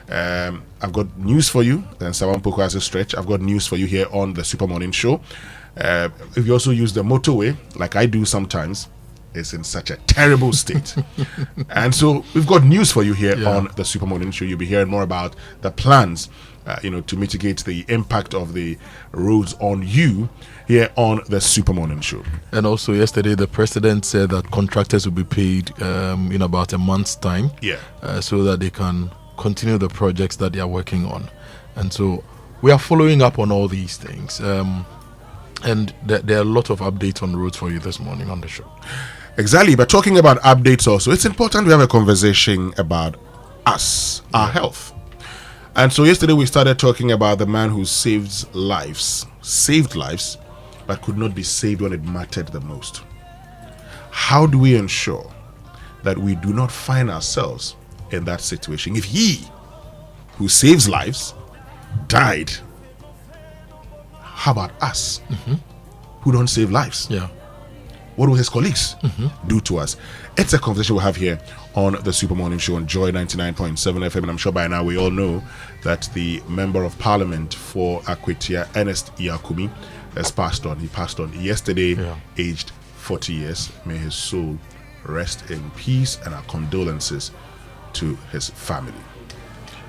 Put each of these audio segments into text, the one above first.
I've got news for you. And Sawan Poko has a stretch. I've got news for you here on the Super Morning Show. If you also use the motorway, like I do sometimes, it's in such a terrible state. And so we've got news for you here on the Super Morning Show. You'll be hearing more about the plans, to mitigate the impact of the roads on you here on the Super Morning Show. And also yesterday, the president said that contractors will be paid in about a month's time, so that they can continue the projects that they are working on. And so we are following up on all these things. And there are a lot of updates on roads for you this morning on the show. Exactly, but talking about updates also, it's important we have a conversation about us, our health. And so yesterday we started talking about the man who saved lives, but could not be saved when it mattered the most. How do we ensure that we do not find ourselves in that situation? If he who saves lives died, how about us who don't save lives? What will his colleagues do to us? It's a conversation we'll have here on the Super Morning Show on Joy 99.7 FM. And I'm sure by now we all know that the Member of Parliament for Akwetia, Ernest Iyakumi, has passed on. He passed on yesterday, aged 40 years. May his soul rest in peace, and our condolences to his family.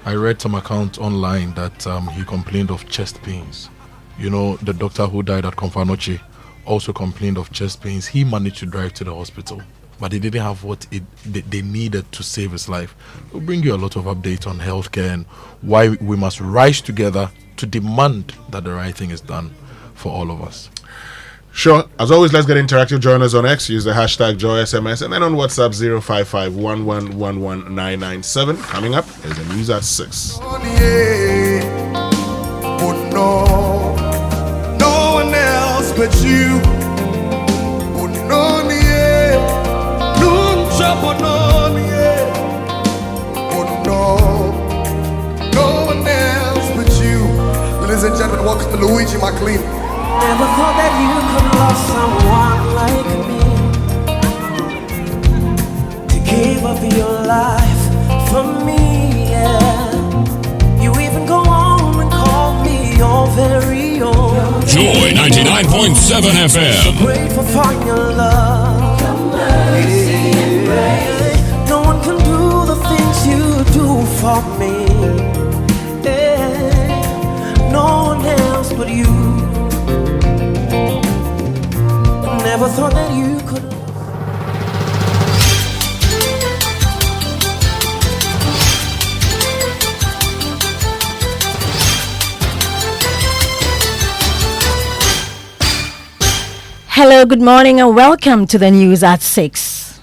I read some account online that he complained of chest pains. The doctor who died at Konfanoche also complained of chest pains. He managed to drive to the hospital, but he didn't have what they needed to save his life. We'll bring you a lot of updates on healthcare and why we must rise together to demand that the right thing is done for all of us. Sure. As always, let's get interactive. Join us on X. Use the hashtag JoySMS, and then on WhatsApp 055-111-11997. Coming up is the news at 6. No one else but you. No one else but you. Ladies and gentlemen, welcome to Luigi McLean. Never thought that you could love someone like me, to give up your life for me, You even go on and call me your very own. Joy 99.7 FM. Grateful for your love, your mercy and grace. No one can do the things you do for me, No one else but you. Never thought that you could. Hello, good morning, and welcome to the news at 6.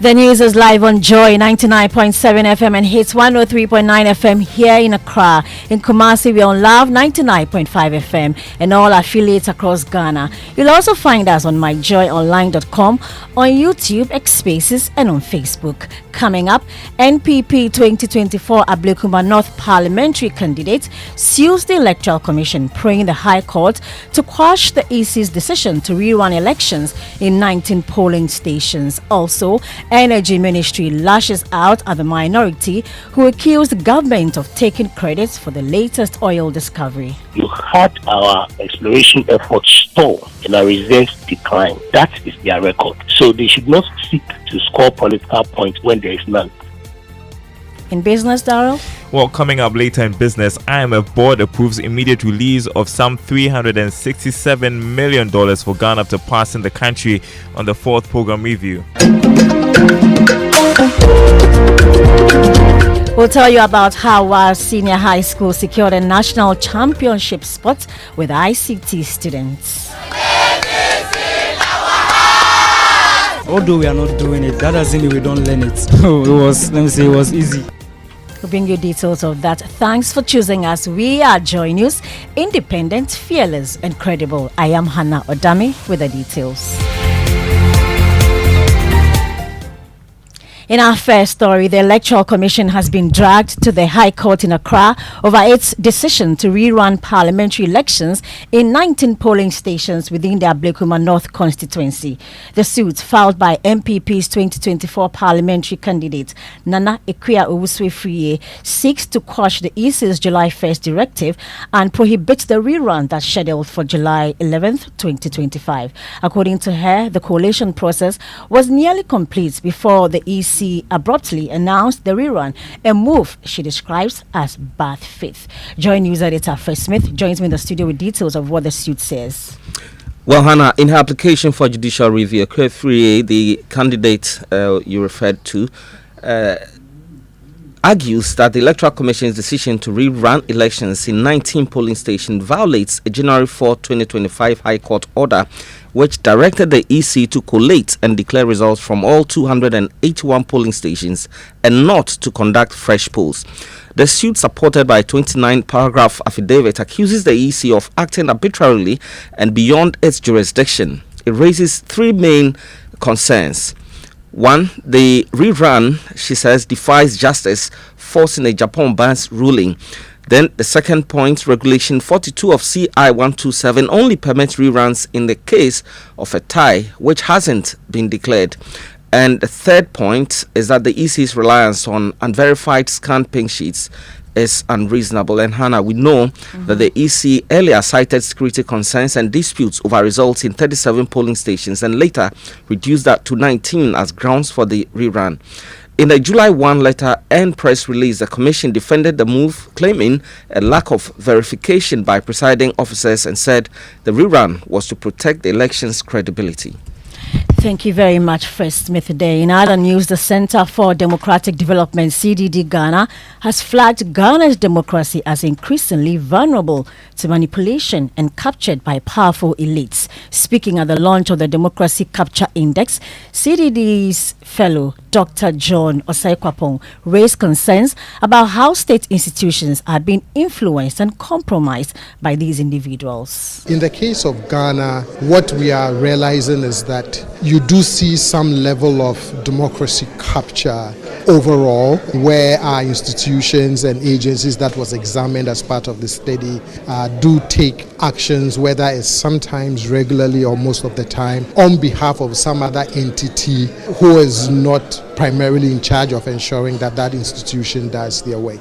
The news is live on Joy 99.7 FM and hits 103.9 FM here in Accra. In Kumasi, we're on Love 99.5 FM and all affiliates across Ghana. You'll also find us on myjoyonline.com, on YouTube, X Spaces, and on Facebook. Coming up, NPP 2024 Ablekuma North parliamentary candidate sues the Electoral Commission, praying the High Court to quash the EC's decision to rerun elections in 19 polling stations. Also, Energy Ministry lashes out at the minority who accused the government of taking credit for the latest oil discovery. You had our exploration efforts stall and our reserves decline. That is their record. So they should not seek to score political points when there is none. In business, Darryl? Well, coming up later in business, IMF board approves immediate release of some $367 million for Ghana after passing the country on the 4th program review. We'll tell you about how our senior high school secured a national championship spot with ICT students. Although we are not doing it, that doesn't mean we don't learn it. So it was easy. We'll bring you details of that. Thanks for choosing us. We are Joy News, independent, fearless, and credible. I am Hannah Odami with the details. In our first story, the Electoral Commission has been dragged to the High Court in Accra over its decision to rerun parliamentary elections in 19 polling stations within the Ablekuma North constituency. The suit, filed by MPP's 2024 parliamentary candidate Nana Ekuya Owusu-Efriye, seeks to quash the EC's July 1st directive and prohibit the rerun that's scheduled for July 11th, 2025. According to her, the coalition process was nearly complete before the EC abruptly announced the rerun, a move she describes as bad faith. Joint news editor Fred Smith joins me in the studio with details of what the suit says. Well, Hannah, in her application for judicial review, Ekuya, the candidate you referred to, argues that the Electoral Commission's decision to rerun elections in 19 polling stations violates a January 4, 2025 High Court order which directed the EC to collate and declare results from all 281 polling stations and not to conduct fresh polls. The suit, supported by a 29-paragraph affidavit, accuses the EC of acting arbitrarily and beyond its jurisdiction. It raises three main concerns. One, the rerun, she says, defies justice, forcing a Japan Ban's ruling. Then the second point, Regulation 42 of CI 127 only permits reruns in the case of a tie which hasn't been declared. And the third point is that the EC's reliance on unverified scanned pink sheets is unreasonable. And Hannah, we know that the EC earlier cited security concerns and disputes over results in 37 polling stations and later reduced that to 19 as grounds for the rerun. In a July 1 letter and press release, the Commission defended the move, claiming a lack of verification by presiding officers, and said the rerun was to protect the election's credibility. Thank you very much, First Smith. Today, in other news, the Center for Democratic Development, CDD Ghana, has flagged Ghana's democracy as increasingly vulnerable to manipulation and captured by powerful elites. Speaking at the launch of the Democracy Capture Index, CDD's fellow Dr. John Osei-Kwapong raised concerns about how state institutions are being influenced and compromised by these individuals. In the case of Ghana, what we are realizing is that you do see some level of democracy capture overall, where our institutions and agencies that was examined as part of the study do take actions, whether it's sometimes regularly or most of the time, on behalf of some other entity who is not primarily in charge of ensuring that that institution does their work.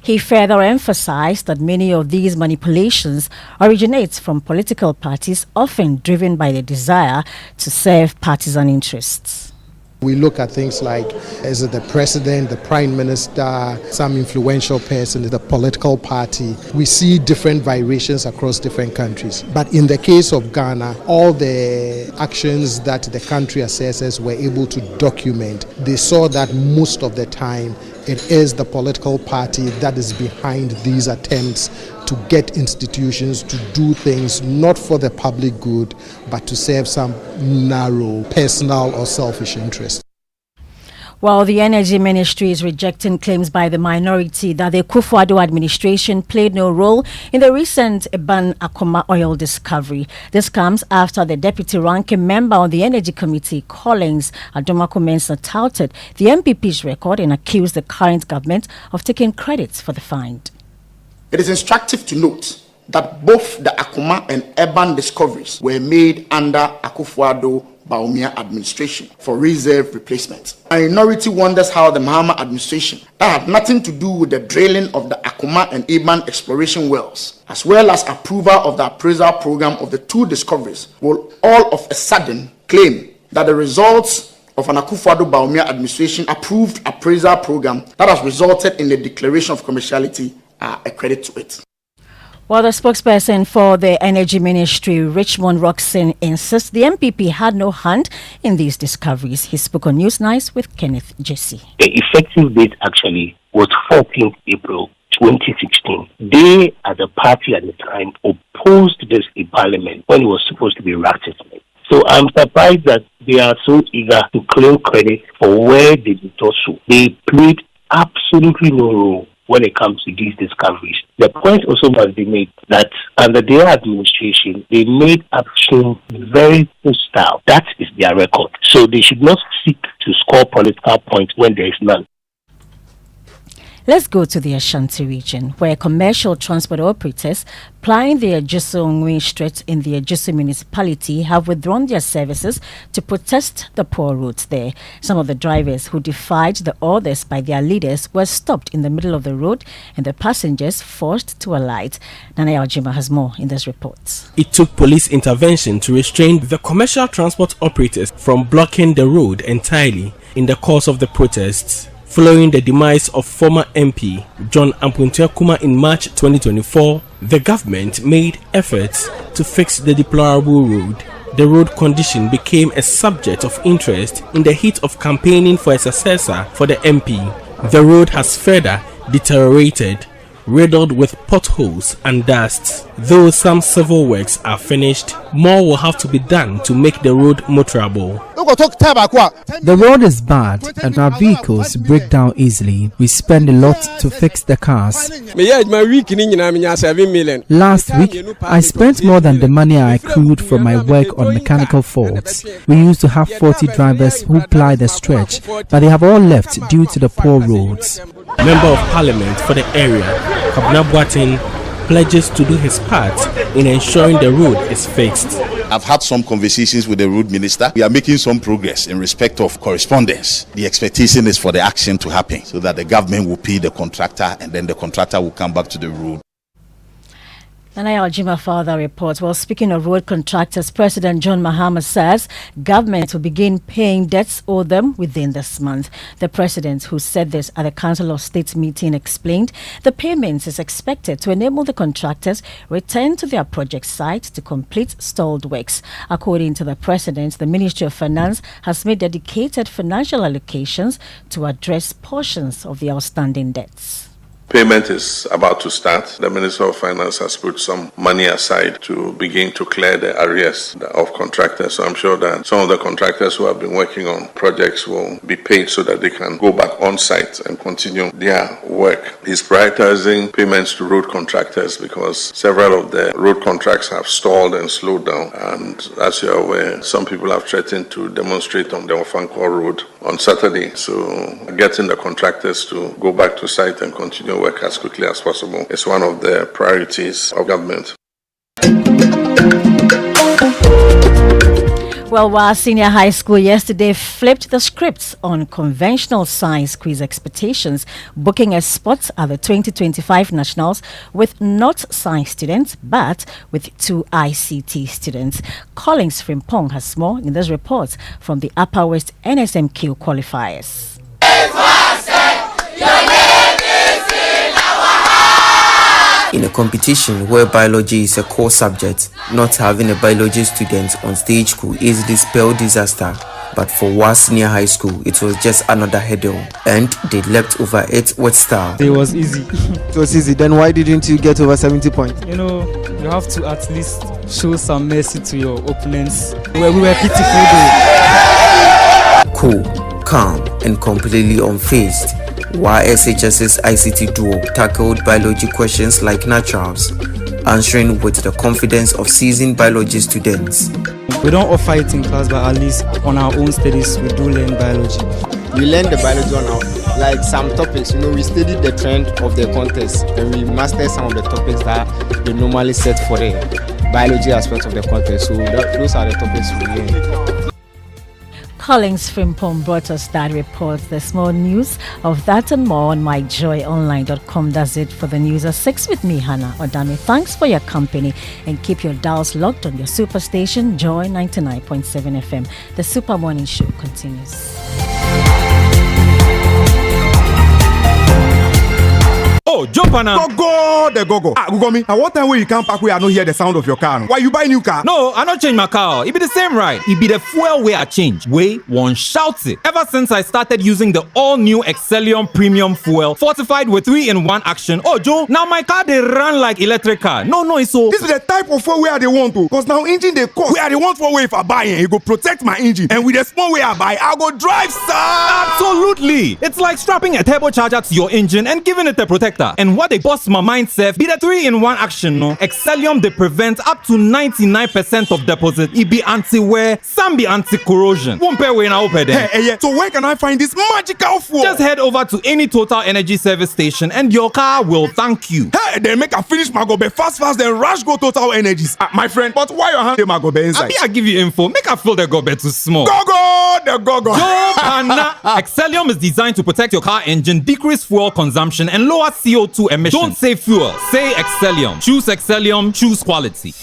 He further emphasized that many of these manipulations originate from political parties, often driven by the desire to serve partisan interests. We look at things like, is it the president, the prime minister, some influential person, the political party. We see different variations across different countries. But in the case of Ghana, all the actions that the country assessors were able to document, they saw that most of the time it is the political party that is behind these attempts to get institutions to do things not for the public good, but to serve some narrow personal or selfish interest. While the Energy Ministry is rejecting claims by the minority that the Akufo-Addo administration played no role in the recent Eban Akoma oil discovery. This comes after the deputy ranking member on the Energy Committee, Collins Adomako-Mensah, touted the MPP's record and accused the current government of taking credit for the find. It is instructive to note that both the Akoma and Eban discoveries were made under Akufo-Addo Bawumia administration for reserve replacement. Minority wonders how the Mahama administration, that had nothing to do with the drilling of the Akoma and Eban exploration wells, as well as approval of the appraisal program of the two discoveries, will all of a sudden claim that the results of an Akufo-Addo Bawumia administration approved appraisal program that has resulted in the declaration of commerciality are a credit to it. While the spokesperson for the Energy Ministry, Richmond Roxon, insists the MPP had no hand in these discoveries. He spoke on News Nights with Kenneth Jesse. The effective date actually was 14th April 2016. They, as a party at the time, opposed this in Parliament when it was supposed to be ratified. So I'm surprised that they are so eager to claim credit for where they did also. They played absolutely no role when it comes to these discoveries. The point also must be made that under their administration, they made action very hostile. That is their record. So they should not seek to score political points when there is none. Let's go to the Ashanti region, where commercial transport operators plying the Ejisu Strait in the Ejisu municipality have withdrawn their services to protest the poor roads there. Some of the drivers who defied the orders by their leaders were stopped in the middle of the road and the passengers forced to alight. Nana Yaljima has more in this report. It took police intervention to restrain the commercial transport operators from blocking the road entirely in the course of the protests. Following the demise of former MP John Ampuntua in March 2024, the government made efforts to fix the deplorable road. The road condition became a subject of interest in the heat of campaigning for a successor for the MP. The road has further deteriorated, riddled with potholes and dust. Though some civil works are finished, more will have to be done to make the road motorable. The road is bad and our vehicles break down easily. We spend a lot to fix the cars. Last week, I spent more than the money I accrued from my work on mechanical faults. We used to have 40 drivers who ply the stretch, but they have all left due to the poor roads. Member of Parliament for the area, Boateng, pledges to do his part in ensuring the road is fixed. I've had some conversations with the road minister. We are making some progress in respect of correspondence. The expectation is for the action to happen so that the government will pay the contractor and then the contractor will come back to the road. Nana Yaljima further reports. Well, speaking of road contractors, President John Mahama says government will begin paying debts owed them within this month. The president, who said this at the Council of State meeting, explained the payments is expected to enable the contractors return to their project site to complete stalled works. According to the president, the Ministry of Finance has made dedicated financial allocations to address portions of the outstanding debts. Payment is about to start. The Minister of Finance has put some money aside to begin to clear the arrears of contractors. So I'm sure that some of the contractors who have been working on projects will be paid so that they can go back on site and continue their work. He's prioritizing payments to road contractors because several of the road contracts have stalled and slowed down. And as you're aware, some people have threatened to demonstrate on the Ofankor Road on Saturday. So getting the contractors to go back to site and continue work as quickly as possible is one of the priorities of government. Well, Wa Senior High School yesterday flipped the scripts on conventional science quiz expectations, booking a spot at the 2025 Nationals with not science students, but with 2 ICT students. Collins Frimpong has more in this report from the Upper West NSMQ qualifiers. In a competition where biology is a core subject, not having a biology student on stage could easily spell disaster. But for Wa Senior High School, it was just another hurdle, and they leapt over it with style. It was easy. It was easy. Then why didn't you get over 70 points? You know, you have to at least show some mercy to your opponents. We were pitiful though. Cool, calm, and completely unfazed, while SHS's ICT duo tackled biology questions like naturals, answering with the confidence of seasoned biology students. We don't offer it in class, but at least on our own studies, we do learn biology. We learn the biology on our, like some topics, we studied the trend of the contest and we mastered some of the topics that they normally set for the biology aspect of the contest. So those are the topics we learn. Collins Frimpong brought us that report. There's more news of that and more on myjoyonline.com. That's it for the news at 6 with me, Hannah Odami. Thanks for your company and keep your dials locked on your superstation, Joy 99.7 FM. The Super Morning Show continues. Oh, Oh, jump on Gogo, the gogo. Gugomi, at what time will you come back where I don't hear the sound of your car? Why you buy new car? No, I not change my car. It be the same ride. It be the fuel way I change. Way one shouts it. Ever since I started using the all-new Excellium Premium Fuel, fortified with 3-in-1 action. Oh, Joe, now my car they run like electric car. No, it's so. This is the type of fuel where they want to. Cause now engine they cost. Where they want for way if I buy it go protect my engine. And with the small way I buy, I go drive, sir. Absolutely. It's like strapping a turbocharger to your engine and giving it a protector. And what they bust my mind says be the 3-in-1 action. No, Excellium they prevent up to 99% of deposit. It be anti-wear, some be anti-corrosion. Won't pay when I open them. Hey, so where can I find this magical fuel? Just head over to any Total Energy service station and your car will thank you. Hey, then make a finish my gobe fast then rush go Total Energies. My friend, but why your hand my gobe inside? I give you info. Make a feel the gobe too small. The gogo. Excellium is designed to protect your car engine, decrease fuel consumption, and lower CO2 emissions. Don't say fuel, say Excellium. Choose Excellium, choose quality.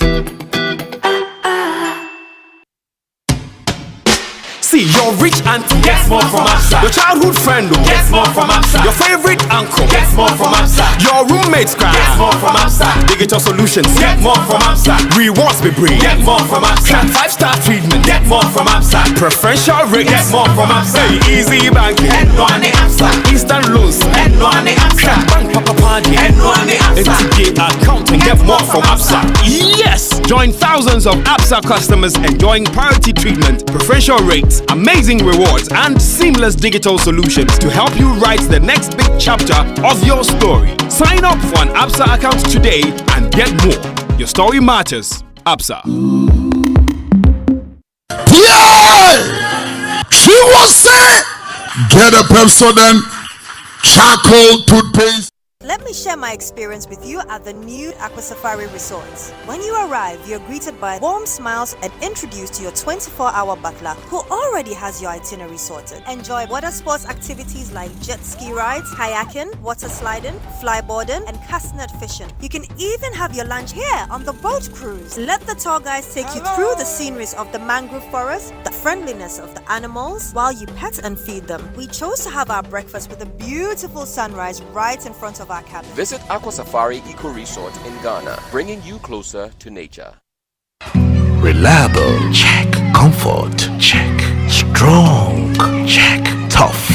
See, your rich auntie gets more from Absa. Your childhood friend gets more from Absa. Your favorite uncle gets more from Absa. Your roommates cry gets more from Absa. Digital solutions get more from Absa. Rewards be bring get more from Absa. 5-star treatment get more from Absa. Preferential rate get more from Absa. Easy banking and no ane Absa. Instant loans and no ane Absa. Bank papa party and no ane Absa. ATK account and get more from Absa. Yes, join thousands of Absa customers enjoying priority treatment, preferential rates, amazing rewards, and seamless digital solutions to help you write the next big chapter of your story. Sign up for an Absa account today and get more. Your story matters. Absa. Yeah! She was saying, get a Pepsodent charcoal toothpaste. Let me share my experience with you at the new Aqua Safari Resorts. When you arrive, you're greeted by warm smiles and introduced to your 24-hour butler who already has your itinerary sorted. Enjoy water sports activities like jet ski rides, kayaking, water sliding, flyboarding, and castanet fishing. You can even have your lunch here on the boat cruise. Let the tour guides take you through the sceneries of the mangrove forest, the friendliness of the animals, while you pet and feed them. We chose to have our breakfast with a beautiful sunrise right in front of our cabin. Visit Aqua Safari Eco Resort in Ghana, bringing you closer to nature. Reliable, check. Comfort, check. Strong, check. Tough,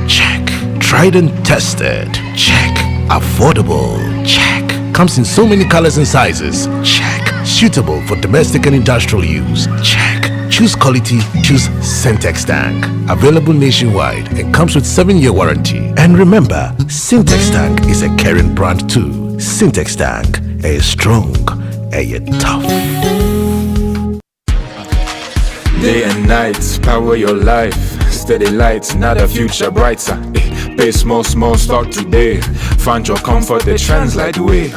check. Tried and tested, check. Affordable, check. Comes in so many colors and sizes, check. Suitable for domestic and industrial use, check. Choose quality, choose Syntex Tank. Available nationwide and comes with 7-year warranty. And remember, Syntex Tank is a caring brand too. Syntex Tank, a strong, a tough. Day and night, power your life. Steady lights, not a future brighter. Pay small, start today. Find your comfort, the translate way.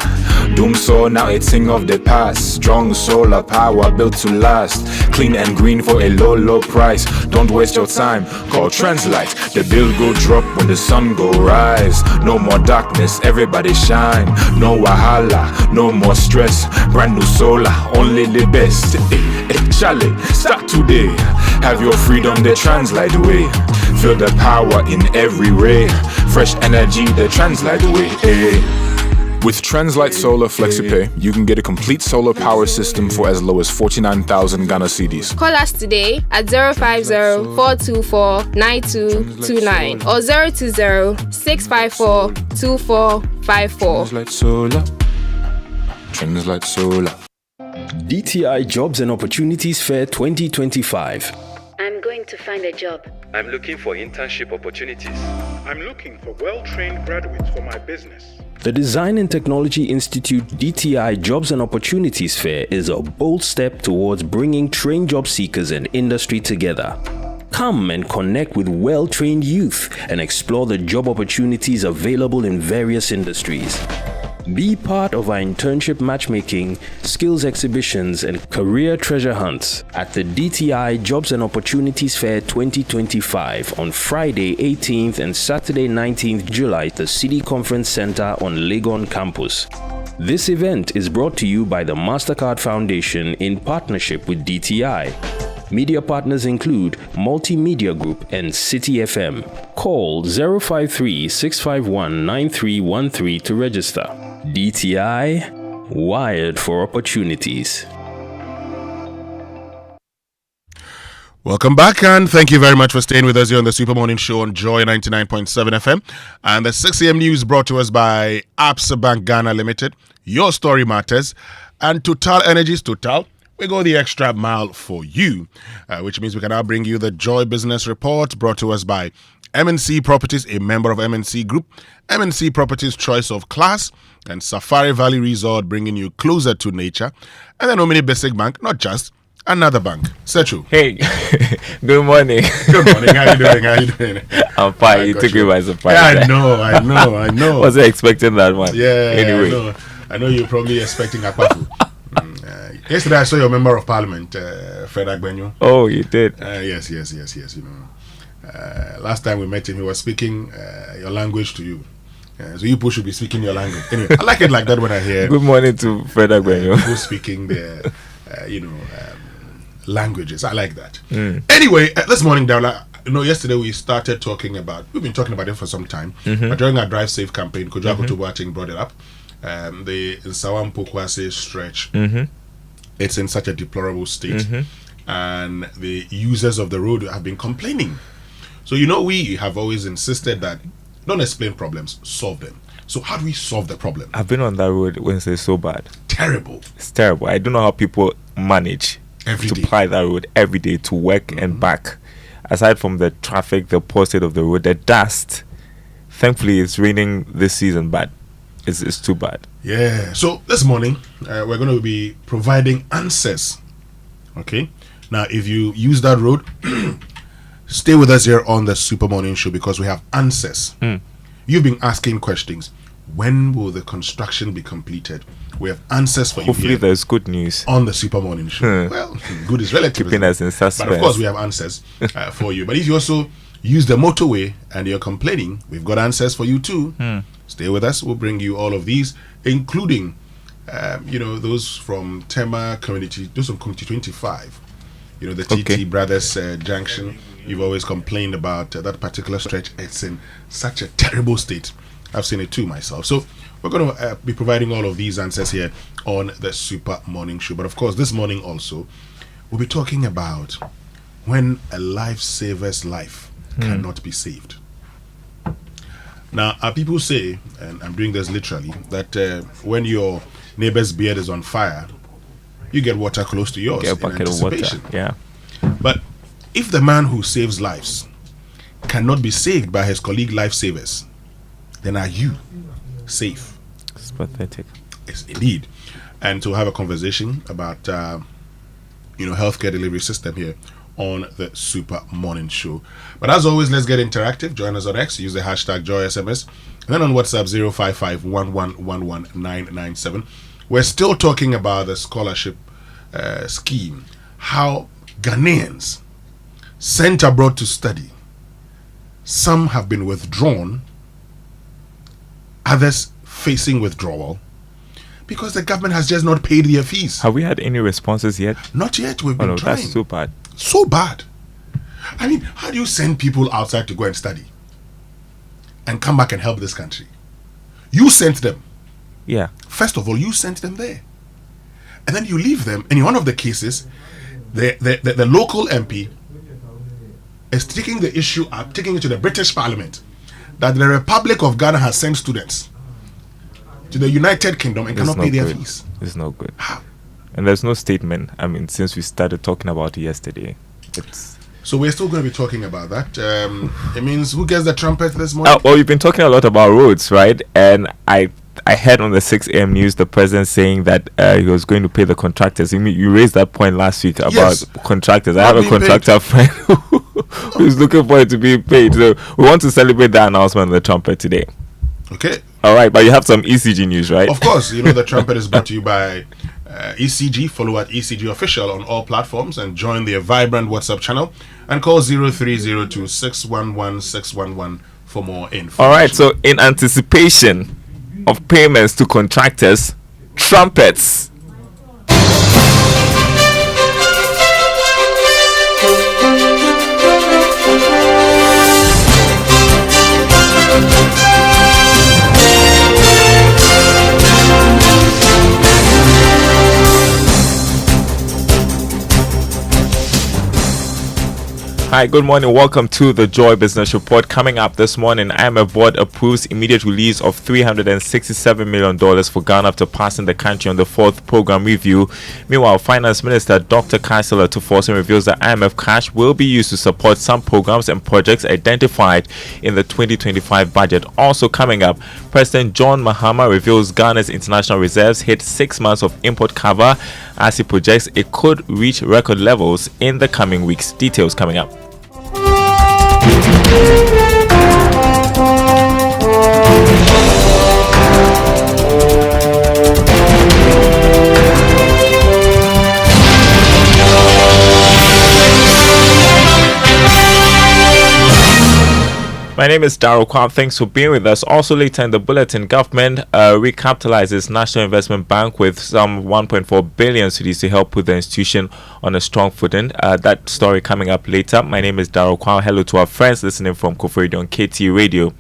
Doom so now it's thing of the past. Strong solar power built to last. Clean and green for a low price. Don't waste your time, call Translite. The bill go drop when the sun go rise. No more darkness, everybody shine. No wahala, no more stress. Brand new solar, only the best. Charlie, start today. Have your freedom the Translite way. Feel the power in every ray. Fresh energy the Translite way. With Translite Solar FlexiPay, you can get a complete solar power system for as low as 49,000 Ghana cedis. Call us today at 050-424-9229 or 020-654-2454. Translite Solar. DTI Jobs and Opportunities Fair 2025. I'm going to find a job. I'm looking for internship opportunities. I'm looking for well-trained graduates for my business. The Design and Technology Institute DTI Jobs and Opportunities Fair is a bold step towards bringing trained job seekers and industry together. Come and connect with well-trained youth and explore the job opportunities available in various industries. Be part of our internship matchmaking, skills exhibitions, and career treasure hunts at the DTI Jobs and Opportunities Fair 2025 on Friday 18th and Saturday 19th July at the City Conference Center on Legon campus. This event is brought to you by the MasterCard Foundation in partnership with DTI. Media partners include Multimedia Group and City FM. Call 053-651-9313 to register. DTI, wired for opportunities. Welcome back, and thank you very much for staying with us here on the Super Morning Show on Joy 99.7 FM. And the 6 a.m. news brought to us by Absa Bank Ghana Limited. Your story matters. And Total Energies, Total, we go the extra mile for you, which means we can now bring you the Joy Business Report brought to us by MNC Properties, a member of MNC Group, MNC Properties Choice of Class, and Safari Valley Resort, bringing you closer to nature. And then Omini Basic Bank, not just another bank. Sechu. Hey, good morning. Good morning. How you doing? I'm fine. You took me by surprise. Yeah, I know. Wasn't expecting that one. Yeah. Anyway, I know you're probably expecting Akwafu. Yesterday I saw your member of parliament, Fred Agbenyo. Oh, you did? Yes. You know, last time we met him, he was speaking your language to you. So you should be speaking your language. Anyway, I like it like that when I hear. Good morning to Fred Agbenyo. People speaking their, languages. I like that. Anyway, this morning, Dawla, yesterday we've been talking about it for some time. But during our Drive Safe campaign, Kojo Akoto Boateng brought it up. The Nsawam Pokwase stretch, it's in such a deplorable state, and the users of the road have been complaining. So we have always insisted that don't explain problems, solve them. So how do we solve the problem? I've been on that road when it's so bad. Terrible. It's terrible. I don't know how people manage to ply that road every day to work and back. Aside from the traffic, the poor state of the road, the dust. Thankfully, it's raining this season, but it's too bad. Yeah. So this morning, we're going to be providing answers. Okay. Now, if you use that road, stay with us here on the Super Morning Show because we have answers. You've been asking questions. When will the construction be completed? We have answers for you. Hopefully, there's good news on the Super Morning Show. Well, good is relative. Keeping us in suspense. But of course, we have answers for you. But if you also use the motorway and you're complaining, we've got answers for you too. Stay with us. We'll bring you all of these, including, those from Tema Community, those from Community 25. The TT Brothers Junction. You've always complained about that particular stretch. It's in such a terrible state. I've seen it too myself. So we're going to be providing all of these answers here on the Super Morning Show. But of course, this morning also, we'll be talking about when a lifesaver's life cannot be saved. Now, people say, and I'm doing this literally, that when your neighbor's beard is on fire, you get water close to yours. Get a bucket of water. Yeah. But if the man who saves lives cannot be saved by his colleague lifesavers, then are you safe? It's pathetic. Yes, indeed. And to have a conversation about, healthcare delivery system here on the Super Morning Show. But as always, let's get interactive. Join us on X. Use the hashtag JoySMS. And then on WhatsApp, 055-111-11997. We're still talking about the scholarship scheme. How Ghanaians sent abroad to study. Some have been withdrawn. Others facing withdrawal. Because the government has just not paid their fees. Have we had any responses yet? Not yet. We've been trying. That's so bad. So bad. I mean, how do you send people outside to go and study and come back and help this country? You sent them. Yeah. First of all, you sent them there. And then you leave them. And in one of the cases, the local MP is taking the issue up, taking it to the British Parliament, that the Republic of Ghana has sent students to the United Kingdom and cannot pay their fees. It's not good. How? And there's no statement. I mean, since we started talking about it yesterday, so we're still going to be talking about that. It means who gets the trumpet this morning? Well, you've been talking a lot about roads, right? And I heard on the 6 a.m. news the president saying that he was going to pay the contractors. You raised that point last week about contractors. I have a contractor friend who's looking for it to be paid. So we want to celebrate that announcement on the trumpet today. Okay. All right, but you have some ECG news, right? Of course. The trumpet is brought to you by ECG. Follow at ECG Official on all platforms and join their vibrant WhatsApp channel and call 0302-611-611 for more info. All right, so in anticipation of payments to contractors, trumpets. Hi, good morning. Welcome to the Joy Business Report. Coming up this morning, IMF board approves immediate release of $367 million for Ghana after passing the country on the fourth program review. Meanwhile, Finance Minister Dr. Kaisala Tuforsen reveals that IMF cash will be used to support some programs and projects identified in the 2025 budget. Also coming up, President John Mahama reveals Ghana's international reserves hit 6 months of import cover as he projects it could reach record levels in the coming weeks. Details coming up. My name is Daryl Kwam. Thanks for being with us. Also later in the bulletin, government recapitalizes National Investment Bank with some 1.4 billion cedis to help put the institution on a strong footing. That story coming up later. My name is Daryl Kwam. Hello to our friends listening from Koforidon on KT Radio.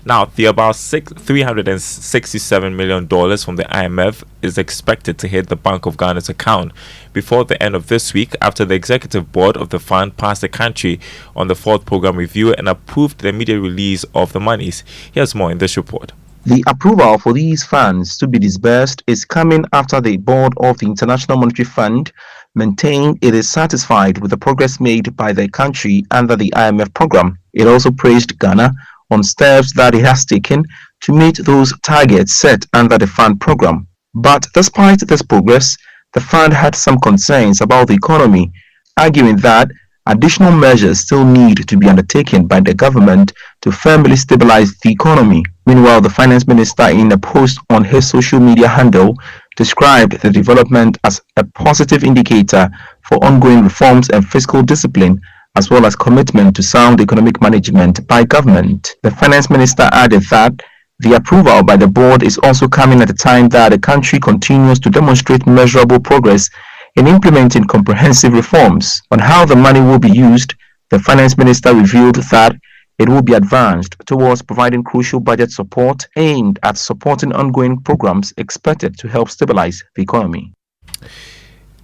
Now, the about $367 million from the IMF is expected to hit the Bank of Ghana's account before the end of this week after the executive board of the fund passed the country on the fourth program review and approved the immediate release of the monies. Here's more in this report. The approval for these funds to be disbursed is coming after the board of the International Monetary Fund maintained it is satisfied with the progress made by the country under the IMF program. It also praised Ghana on steps that it has taken to meet those targets set under the fund program. But despite this progress, the fund had some concerns about the economy, arguing that additional measures still need to be undertaken by the government to firmly stabilize the economy. Meanwhile, the finance minister, in a post on his social media handle, described the development as a positive indicator for ongoing reforms and fiscal discipline, as well as commitment to sound economic management by government. The finance minister added that the approval by the board is also coming at a time that the country continues to demonstrate measurable progress in implementing comprehensive reforms. On how the money will be used, the finance minister revealed that it will be advanced towards providing crucial budget support aimed at supporting ongoing programs expected to help stabilize the economy.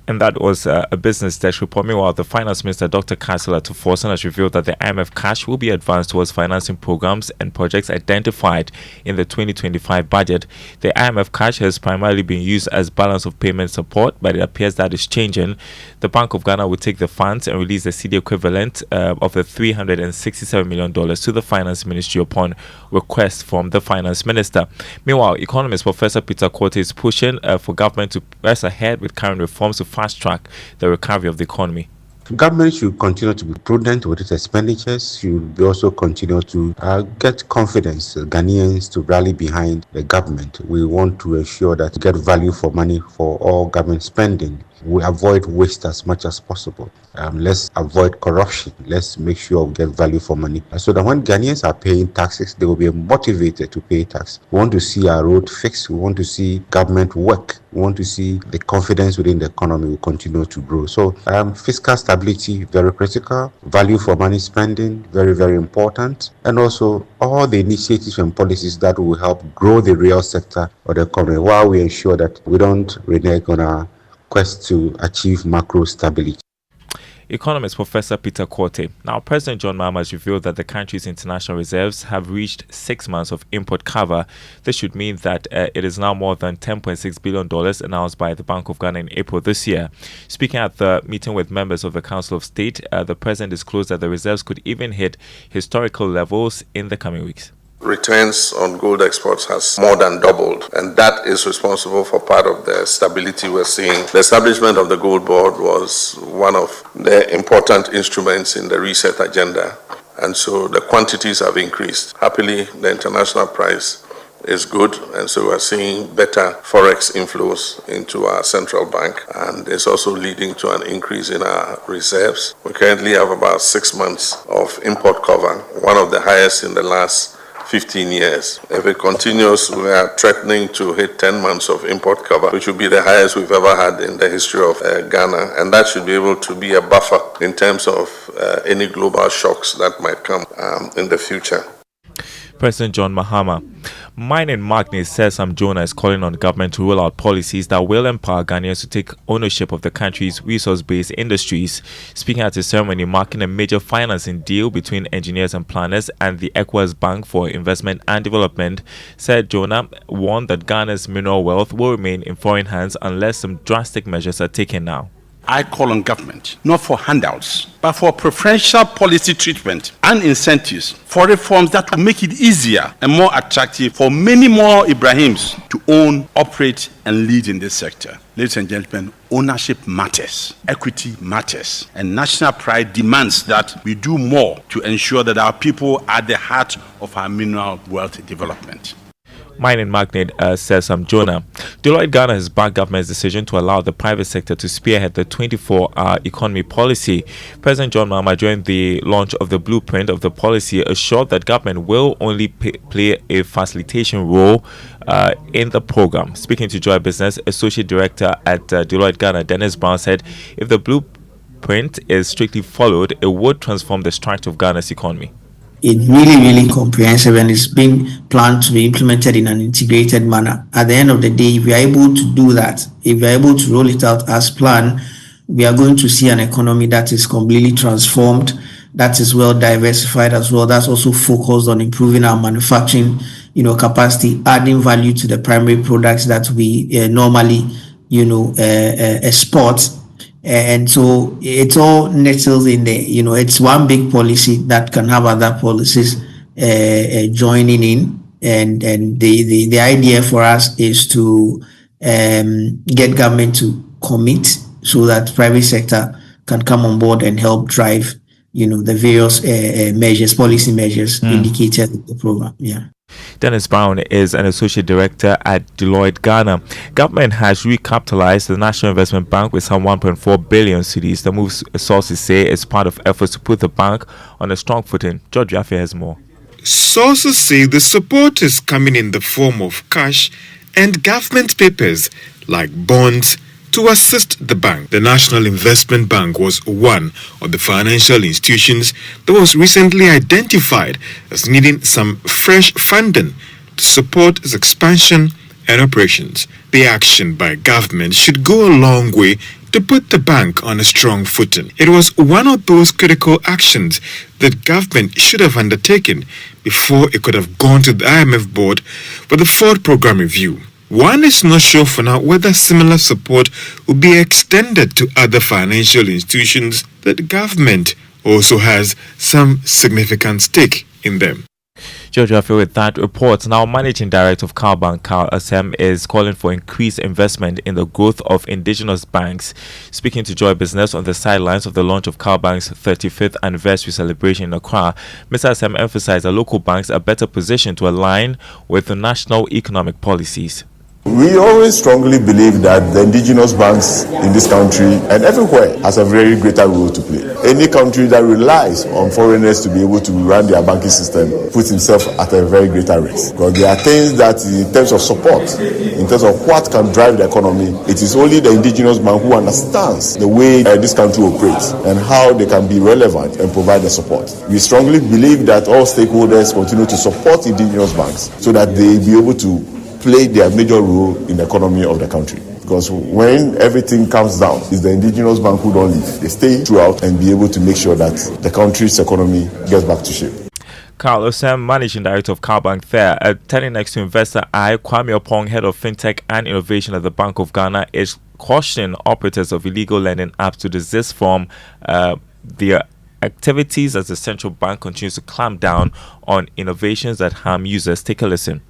And that was a business desk report. Meanwhile, the Finance Minister, Dr. Kaisala Tuforsen, has revealed that the IMF cash will be advanced towards financing programs and projects identified in the 2025 budget. The IMF cash has primarily been used as balance of payment support, but it appears that is changing. The Bank of Ghana will take the funds and release the CD equivalent of the $367 million to the Finance Ministry upon request from the Finance Minister. Meanwhile, economist Professor Peter Korte is pushing for government to press ahead with current reforms to fast-track the recovery of the economy. Government should continue to be prudent with its expenditures. Should also continue to get confidence, Ghanaians, to rally behind the government. We want to ensure that we get value for money for all government spending. We avoid waste as much as possible. Let's avoid corruption. Let's make sure we get value for money. So that when Ghanaians are paying taxes, they will be motivated to pay tax. We want to see our road fixed. We want to see government work. We want to see the confidence within the economy will continue to grow. So fiscal stability, very critical. Value for money spending, very, very important. And also all the initiatives and policies that will help grow the real sector of the economy while we ensure that we don't renege on our quest to achieve macro stability. Economist Professor Peter Korte. Now, President John Mahama has revealed that the country's international reserves have reached 6 months of import cover. This should mean that it is now more than $10.6 billion announced by the Bank of Ghana in April this year. Speaking at the meeting with members of the Council of State, the President disclosed that the reserves could even hit historical levels in the coming weeks. Returns on gold exports has more than doubled, and that is responsible for part of the stability we're seeing. The establishment of the gold board was one of the important instruments in the reset agenda, and so the quantities have increased. Happily, the international price is good, and so we're seeing better forex inflows into our central bank, and it's also leading to an increase in our reserves. We currently have about 6 months of import cover, one of the highest in the last 15 years. If it continues, we are threatening to hit 10 months of import cover, which will be the highest we've ever had in the history of Ghana, and that should be able to be a buffer in terms of any global shocks that might come in the future. President John Mahama. Mining magnate Sesam Jonah is calling on government to roll out policies that will empower Ghanaians to take ownership of the country's resource-based industries. Speaking at a ceremony marking a major financing deal between engineers and planners and the ECOWAS Bank for Investment and Development, said Jonah warned that Ghana's mineral wealth will remain in foreign hands unless some drastic measures are taken now. I call on government, not for handouts, but for preferential policy treatment and incentives for reforms that will make it easier and more attractive for many more Ibrahims to own, operate, and lead in this sector. Ladies and gentlemen, ownership matters, equity matters, and national pride demands that we do more to ensure that our people are at the heart of our mineral wealth development. Mining magnate Sesam Jonah. Deloitte Ghana has backed government's decision to allow the private sector to spearhead the 24-hour economy policy. President John Mahama, during the launch of the blueprint of the policy, assured that government will only play a facilitation role in the program. Speaking to Joy Business, Associate Director at Deloitte Ghana, Dennis Brown, said if the blueprint is strictly followed, it would transform the structure of Ghana's economy. It's really comprehensive, and it's being planned to be implemented in an integrated manner. At the end of the day, if we are able to do that, if we are able to roll it out as planned, we are going to see an economy that is completely transformed, that is well diversified as well, that's also focused on improving our manufacturing, capacity, adding value to the primary products that we normally, export. And so it's all nestled in there. It's one big policy that can have other policies joining in, and the idea for us is to get government to commit so that private sector can come on board and help drive the various measures, policy measures indicated in the program. Dennis Brown is an associate director at Deloitte Ghana. Government has recapitalized the National Investment Bank with some 1.4 billion cedis. The move, sources say, is part of efforts to put the bank on a strong footing. George Yaffe has more. Sources say the support is coming in the form of cash and government papers like bonds to assist the bank. The National Investment Bank was one of the financial institutions that was recently identified as needing some fresh funding to support its expansion and operations. The action by government should go a long way to put the bank on a strong footing. It was one of those critical actions that government should have undertaken before it could have gone to the IMF board for the fourth program review. One is not sure for now whether similar support will be extended to other financial institutions that government also has some significant stake in them. George Yaffe with that report. Now, Managing Director of CalBank, Carl Asem, is calling for increased investment in the growth of indigenous banks. Speaking to Joy Business on the sidelines of the launch of CalBank's 35th anniversary celebration in Accra, Mr. Asem emphasized that local banks are better positioned to align with the national economic policies. We always strongly believe that the indigenous banks in this country and everywhere has a very greater role to play. Any country that relies on foreigners to be able to run their banking system puts himself at a very greater risk. Because there are things that in terms of support, in terms of what can drive the economy, it is only the indigenous bank who understands the way this country operates and how they can be relevant and provide the support. We strongly believe that all stakeholders continue to support indigenous banks so that they be able to play their major role in the economy of the country. Because when everything comes down, it's the indigenous bank who don't leave. They stay throughout and be able to make sure that the country's economy gets back to shape. Carl Osam, Managing Director of CalBank there. Turning next to Investor I, Kwame Opong, Head of FinTech and Innovation at the Bank of Ghana, is cautioning operators of illegal lending apps to desist from their activities as the central bank continues to clamp down on innovations that harm users. Take a listen.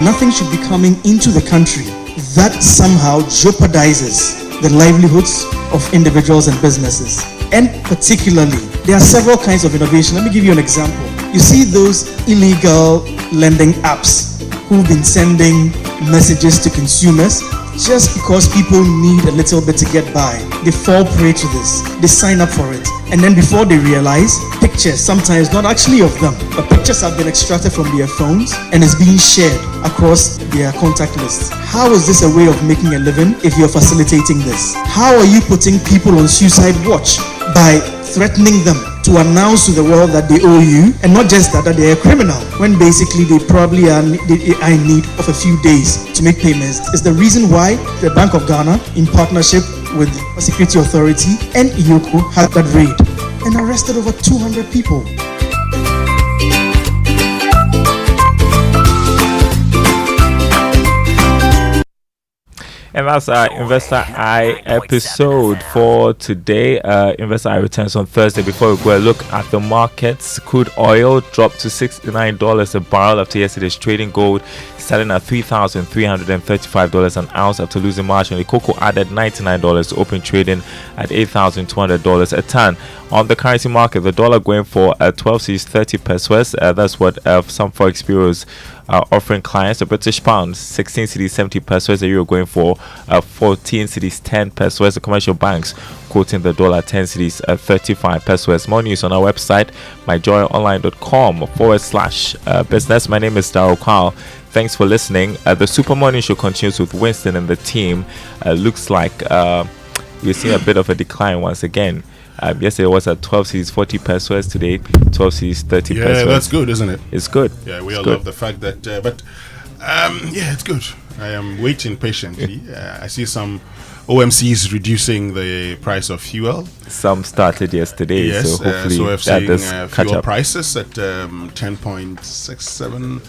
Nothing should be coming into the country that somehow jeopardizes the livelihoods of individuals and businesses. And particularly, there are several kinds of innovation. Let me give you an example. You see those illegal lending apps who've been sending messages to consumers just because people need a little bit to get by. They fall prey to this. They sign up for it. And then before they realize, pictures, sometimes not actually of them, but pictures have been extracted from their phones and is being shared across their contact lists. How is this a way of making a living if you're facilitating this? How are you putting people on suicide watch by threatening them to announce to the world that they owe you, and not just that they're a criminal, when basically they probably are in need of a few days to make payments. Is the reason why the Bank of Ghana, in partnership with the Security Authority and IOCO, had that raid and arrested over 200 people. And that's our Investor Eye episode for today. Investor Eye returns on Thursday. Before we go a look at the markets, crude oil dropped to $69 a barrel after yesterday's trading. Gold selling at $3,335 an ounce after losing marginally. Cocoa added $99 to open trading at $8,200 a ton. On the currency market, the dollar going for 12 cedis 30 pesos. That's what some forex bureaus are offering clients. The British pound 16 cedis 70 pesos. The euro going for 14 cedis 10 pesos. The commercial banks quoting the dollar 10 cedis 35 pesos. More news on our website, myjoyonline.com/business. My name is Darryl Carl. Thanks for listening. The Super Morning Show continues with Winston and the team. Looks like we're seeing a bit of a decline once again. Yesterday was at 12 cedis 40 pesos. Today 12 cedis 30 pesos. Yeah, that's good, isn't it? It's good. Yeah, we all love the fact that. Yeah, it's good. I am waiting patiently. I see some OMCs reducing the price of fuel. Some started yesterday, yes, so hopefully so I've that seen does catch fuel up. prices at 10.67.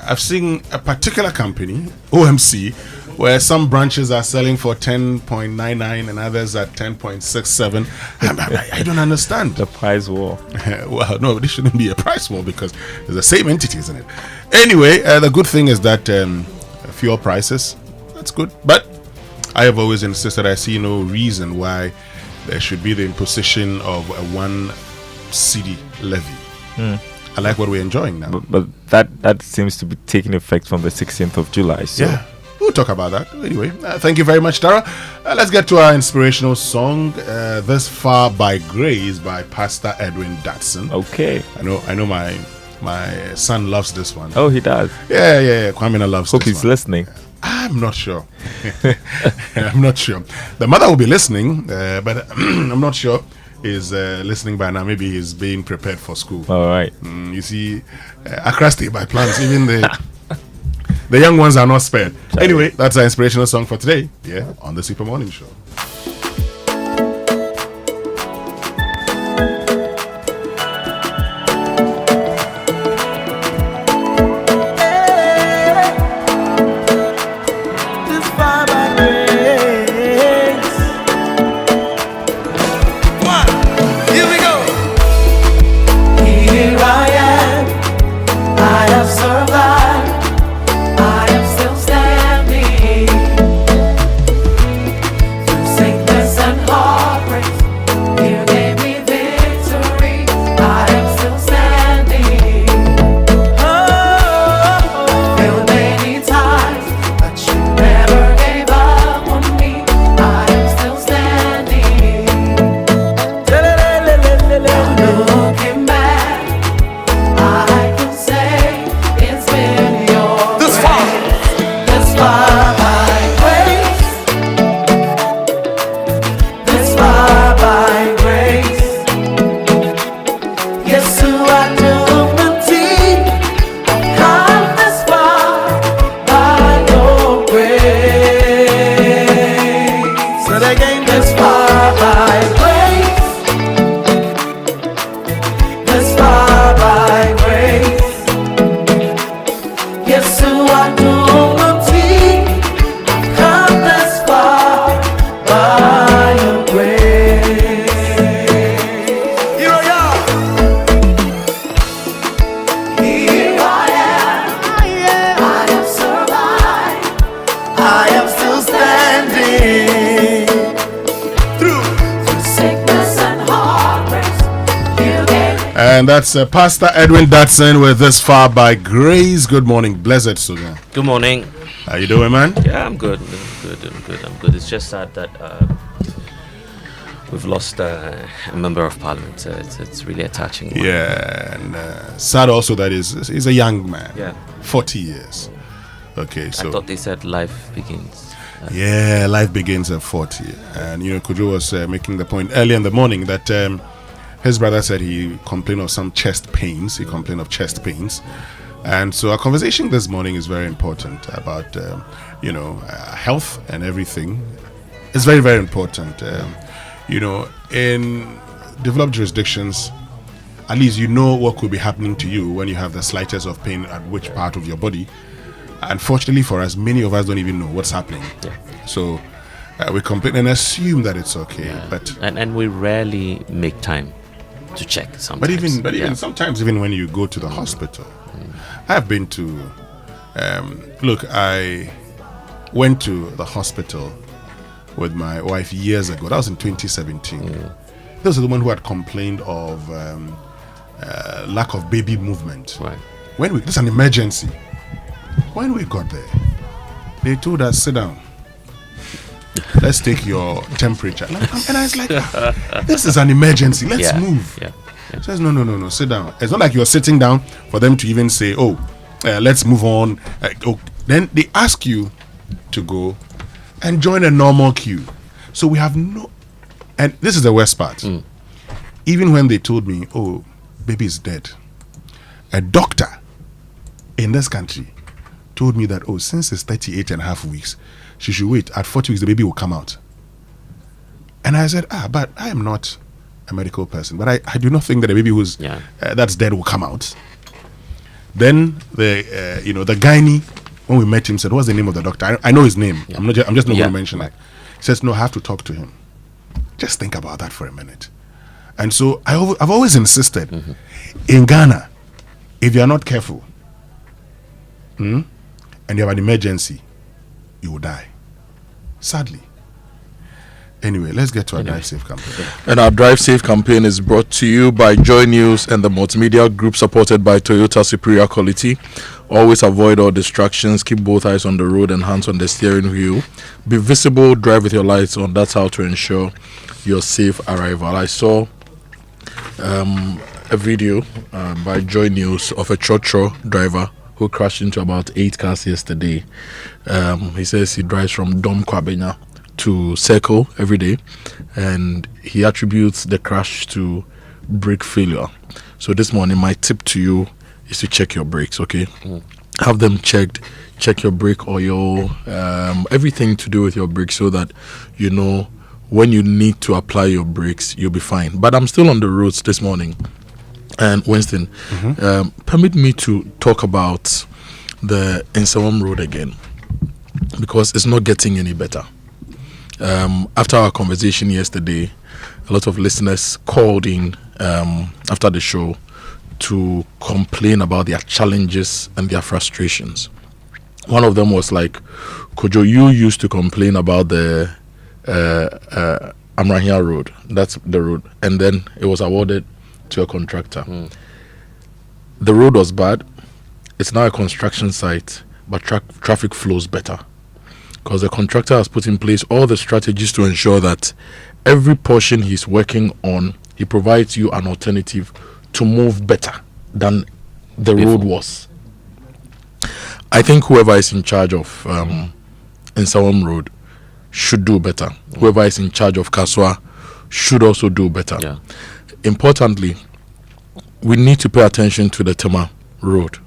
I've seen a particular company, OMC, where some branches are selling for 10.99 and others at 10.67. I don't understand. The price war. Well, no, this shouldn't be a price war because it's the same entity, isn't it? Anyway, the good thing is that fuel prices, that's good. But I have always insisted I see no reason why there should be the imposition of a 1 cedi levy. I like what we're enjoying now. But that seems to be taking effect from the 16th of July. So. Yeah. We'll talk about that. Anyway, thank you very much, Tara. Let's get to our inspirational song, This Far by Grace by Pastor Edwin Datson. Okay. I know my son loves this one. Oh, he does? Yeah. Kwamina loves Hope this he's one. listening. I'm not sure. I'm not sure. The mother will be listening, but I'm not sure he's listening by now. Maybe he's being prepared for school. All right. You see, Accra State by plans, even the young ones are not spared. Anyway, that's our inspirational song for today. Yeah, on the Super Morning Show. And that's Pastor Edwin Datson with This Far by Grace. Good morning, blessed Sogah. Good morning. How you doing, man? Yeah, I'm good. I'm good. It's just sad that we've lost a member of parliament. So it's really a touching one. Yeah, and sad also that he's a young man. Yeah. 40 years. Okay, so I thought they said life begins. Life begins at 40. And Kojo was making the point earlier in the morning that His brother said he complained of some chest pains. He complained of chest pains. And so our conversation this morning is very important about, health and everything. It's very, very important. In developed jurisdictions, at least you know what could be happening to you when you have the slightest of pain at which part of your body. Unfortunately for us, many of us don't even know what's happening. Yeah. So we complain and assume that it's okay. Yeah. But and we rarely make time to check sometimes. But even sometimes, even when you go to the hospital, I've been to. I went to the hospital with my wife years ago. That was in 2017. There was a woman who had complained of lack of baby movement. Right. This is an emergency. When we got there, they told us, sit down. Let's take your temperature. And I was like, this is an emergency. Let's move. Yeah. She says, no, sit down. It's not like you're sitting down for them to even say, let's move on. Then they ask you to go and join a normal queue. So we have and this is the worst part. Even when they told me, baby is dead, a doctor in this country told me that, since it's 38 and a half weeks, she should wait. At 40 weeks, the baby will come out. And I said, but I am not a medical person, but I do not think that a baby who's that's dead will come out. Then the gynae, when we met him, said, what's the name of the doctor? I know his name. I'm just not going to mention it. He says, no, I have to talk to him. Just think about that for a minute. And so I've always insisted, in Ghana, if you are not careful, and you have an emergency, you will die. Sadly. Anyway, let's get to our Drive Safe campaign. And our Drive Safe campaign is brought to you by Joy News and the Multimedia Group, supported by Toyota Superior Quality. Always avoid all distractions. Keep both eyes on the road and hands on the steering wheel. Be visible. Drive with your lights on. That's how to ensure your safe arrival. I saw a video by Joy News of a trotro driver who crashed into about 8 cars yesterday. He says he drives from Dom Kwabenya to Circle every day, and he attributes the crash to brake failure. So this morning, my tip to you is to check your brakes, okay? Have them checked. Check your brake oil, everything to do with your brakes, so that you know when you need to apply your brakes, you'll be fine. But I'm still on the roads this morning. And Winston, permit me to talk about the Nsawam Road again, because it's not getting any better. After our conversation yesterday, a lot of listeners called in after the show to complain about their challenges and their frustrations. One of them was like, Kojo, you used to complain about the Amrahia Road. That's the road. And then it was awarded to a contractor. The road was bad. It's now a construction site, but traffic flows better, because the contractor has put in place all the strategies to ensure that every portion he's working on, he provides you an alternative to move better than the road was. I think whoever is in charge of Nsawam Road should do better. Whoever is in charge of Kaswa should also do better. Importantly, we need to pay attention to the Tema Road.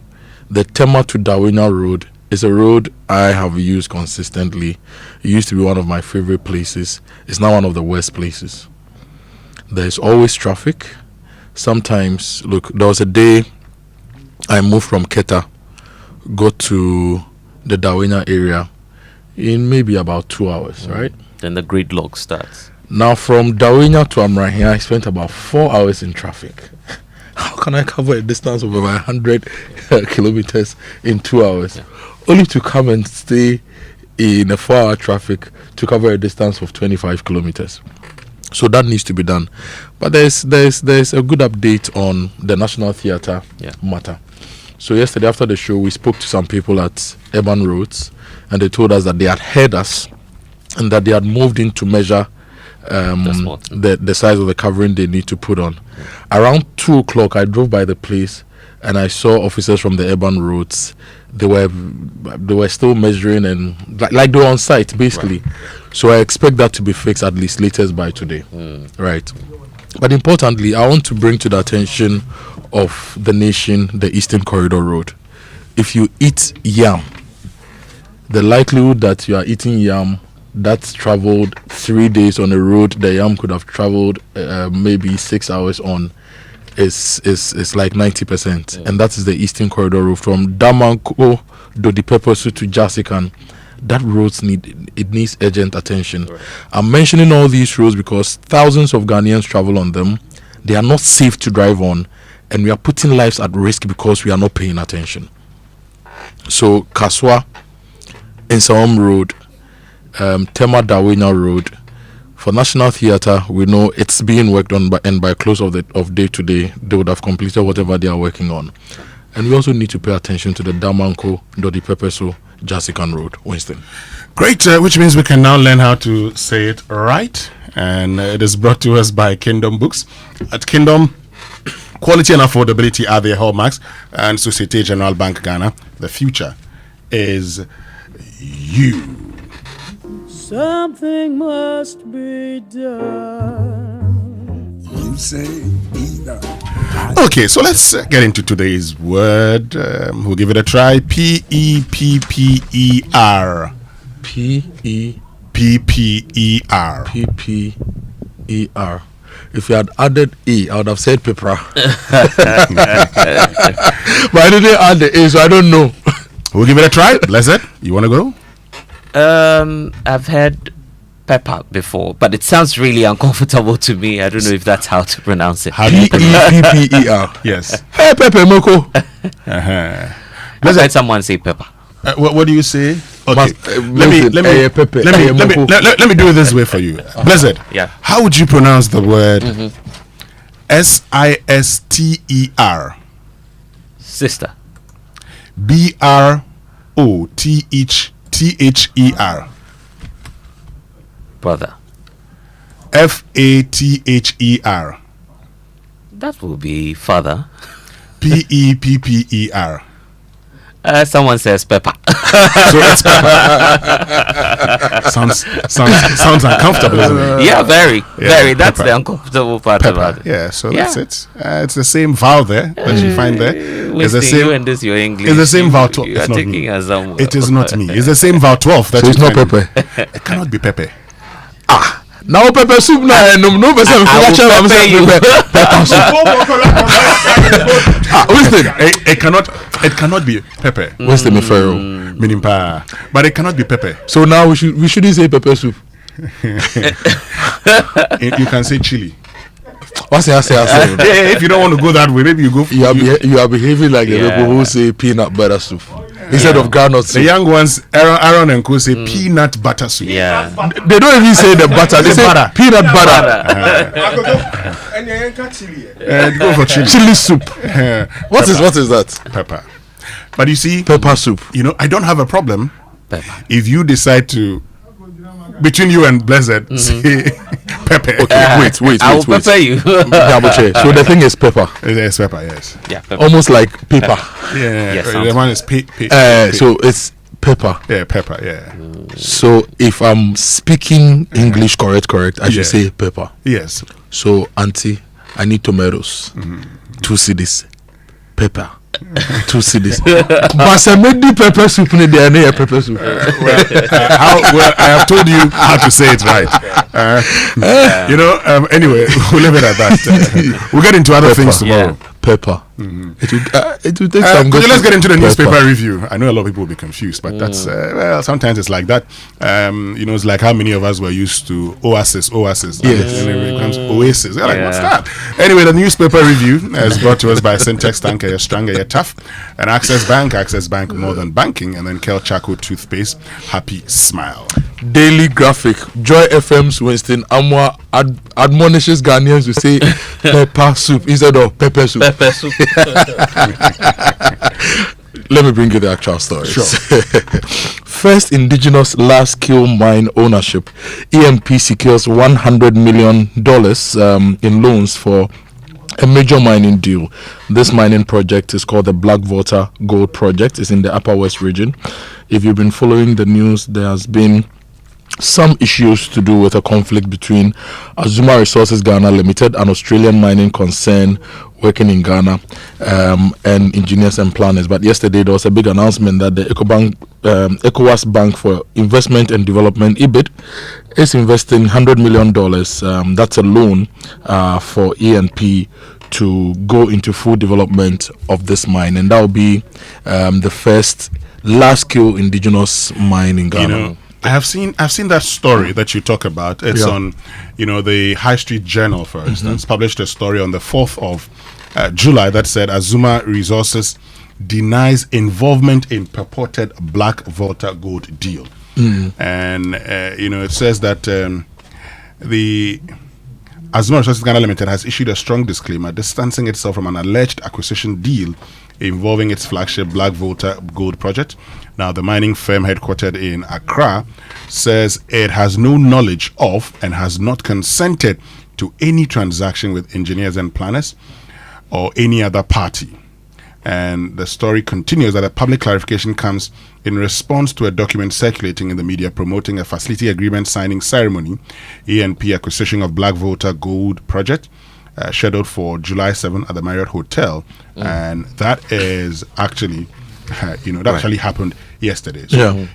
The Tema to Dawina Road is a road I have used consistently. It used to be one of my favorite places. It's now one of the worst places. There's always traffic. Sometimes, look, there was a day I moved from Keta, got to the Dawina area in maybe about 2 hours, right? Then the gridlock starts. Now, from Dawina to Amrahia, I spent about 4 hours in traffic. How can I cover a distance of about 100 kilometers in 2 hours? Only to come and stay in a 4-hour traffic to cover a distance of 25 kilometers. So that needs to be done. But there's a good update on the National Theatre matter. So yesterday after the show, we spoke to some people at Urban Roads, and they told us that they had heard us and that they had moved in to measure the size of the covering they need to put on. Around 2 o'clock, I drove by the place and I saw officers from the Urban Roads. They were still measuring and like they were on site basically. So I expect that to be fixed at least latest by today. Right. But importantly, I want to bring to the attention of the nation the Eastern Corridor Road. If you eat yam, the likelihood that you are eating yam that's traveled 3 days on a road the yam could have traveled maybe 6 hours on is like 90%. And that is the Eastern Corridor Road from Damanko, Dodipeposu to Jasikan. That road needs urgent attention. Right. I'm mentioning all these roads because thousands of Ghanaians travel on them. They are not safe to drive on, and we are putting lives at risk because we are not paying attention. So Kaswa, Nsawam Road, Tema Dawina Road. For National Theatre, we know it's being worked on, and by close of day today, they would have completed whatever they are working on. And we also need to pay attention to the Damanko, Dodipeposu, Jasikan Road. Winston. Great, which means we can now learn how to say it right. And it is brought to us by Kingdom Books. At Kingdom, quality and affordability are their hallmarks. And Societe Generale Bank Ghana, the future is you. Something must be done. You say either. Okay, so let's get into today's word. We'll give it a try. P-E-P-P-E-R. P-E-P-P-E-R. P-P-E-R. If you had added E, I would have said pepper. But I didn't add the E, so I don't know. We'll give it a try. Blessed, you want to go? I've heard pepper before, but it sounds really uncomfortable to me. I don't know if that's how to pronounce it. P-E-P-P-E-R. Yes. Hey, pepper, Moko. I've heard someone say pepper. What do you say? Okay. Let me do it this way for you. Blessed. Yeah. How would you pronounce the word S-I-S-T-E-R? Sister. B-R-O-T-H-T-H-E-R. Brother. F-A-T-H-E-R. That will be father. P-E-P-P-E-R. Someone says pepper. So it's pepper. sounds uncomfortable, isn't it? Yeah, very. That's the uncomfortable part about it. Yeah, so that's it. It's the same vowel there that you find there. It's the same. You and this, your English. It's the same vowel 12. You are taking us somewhere. It is not me. It's the same vowel 12. So it's not pepper. It cannot be pepper. Now pepper soup now no person pepper soup. Winston, it cannot be pepper. Winston meaning pa, but it cannot be pepper. So now we shouldn't say pepper soup. You can say chili. I say. If you don't want to go that way, maybe you go. You are behaving like the people who say peanut butter soup instead of groundnut soup. The young ones, Aaron and Co say peanut butter soup. Yeah, they don't even say the butter. They say butter. Peanut butter. Go for chili. Chili soup. What is that? Pepper. But you see, pepper soup. You know, I don't have a problem if you decide to. Between you and Blessed, say pepper. Okay, wait. I will pepper you. So the thing is pepper. It's pepper, yes. Yeah, pepper. Almost like paper. Yeah, the one is so it's pepper. Yeah, pepper, yeah. So if I'm speaking English correct, I should say pepper. Yes. So, auntie, I need tomatoes. 2 cedis. Pepper. 2 cedis. But I made the pepper soup in the pepper soup. Well, I have told you how to say it right. Anyway, we'll leave it at that. We'll get into other things tomorrow. Pepper. It will take some good. Let's get into the newspaper review. I know a lot of people will be confused, but that's sometimes it's like that. It's like how many of us were used to Oasis. Yes. And it becomes Oasis. They're like, what's that? Anyway, the newspaper review is brought to us by Syntex Tanker, you're stronger, you're tough, and Access Bank, more than banking, and then Kel Chaco toothpaste, happy smile. Daily Graphic, Joy FM's Winston Amoah admonishes Ghanaians to say pepper soup instead of pepper soup. Pepper soup. Let me bring you the actual story. Sure. First indigenous large-scale mine ownership, EMP secures $100 million in loans for a major mining deal. This mining project is called the Blackwater Gold Project. It's in the Upper West region. If you've been following the news, there has been some issues to do with a conflict between Azuma Resources Ghana Limited, an Australian mining concern working in Ghana, and engineers and planners. But yesterday there was a big announcement that the ECOWAS Bank for Investment and Development, EBID, is investing $100 million. That's a loan for E&P to go into full development of this mine, and that will be the first large-scale indigenous mine in Ghana. I've seen that story that you talk about. It's on, the High Street Journal, for instance, published a story on the 4th of July that said Azuma Resources denies involvement in purported Black Volta gold deal. And, it says that the Azuma Resources Ghana Limited has issued a strong disclaimer distancing itself from an alleged acquisition deal involving its flagship Black Volta gold project. Now, the mining firm headquartered in Accra says it has no knowledge of and has not consented to any transaction with engineers and planners or any other party. And the story continues that a public clarification comes in response to a document circulating in the media promoting a facility agreement signing ceremony, E&P acquisition of Black Volta gold project, scheduled for July 7 at the Marriott Hotel. And that is actually, actually happened yesterday.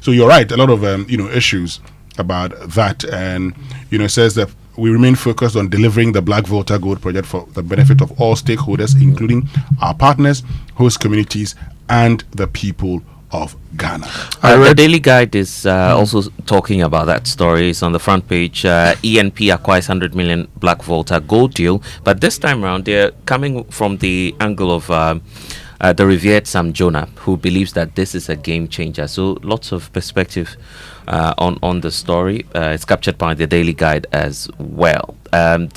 So you're right, a lot of, issues about that. And, it says that we remain focused on delivering the Black Volta gold project for the benefit of all stakeholders, including our partners, host communities, and the people of Ghana. The Daily Guide is also talking about that story. It's on the front page. E&P acquires 100 million Black Volta gold deal, but this time around they're coming from the angle of the revered Sam Jonah, who believes that this is a game changer. So lots of perspective on the story. It's captured by the Daily Guide as well. And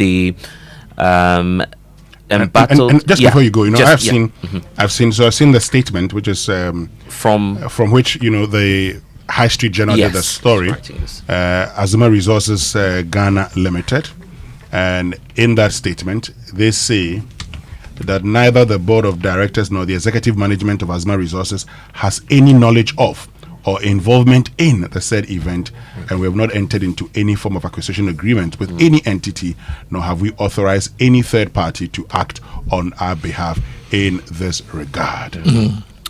just before you go, I've seen the statement, which is from which the High Street Journal did the story. Azuma Resources Ghana Limited, and in that statement they say that neither the board of directors nor the executive management of Azuma Resources has any knowledge of or involvement in the said event, and we have not entered into any form of acquisition agreement with any entity, nor have we authorized any third party to act on our behalf in this regard.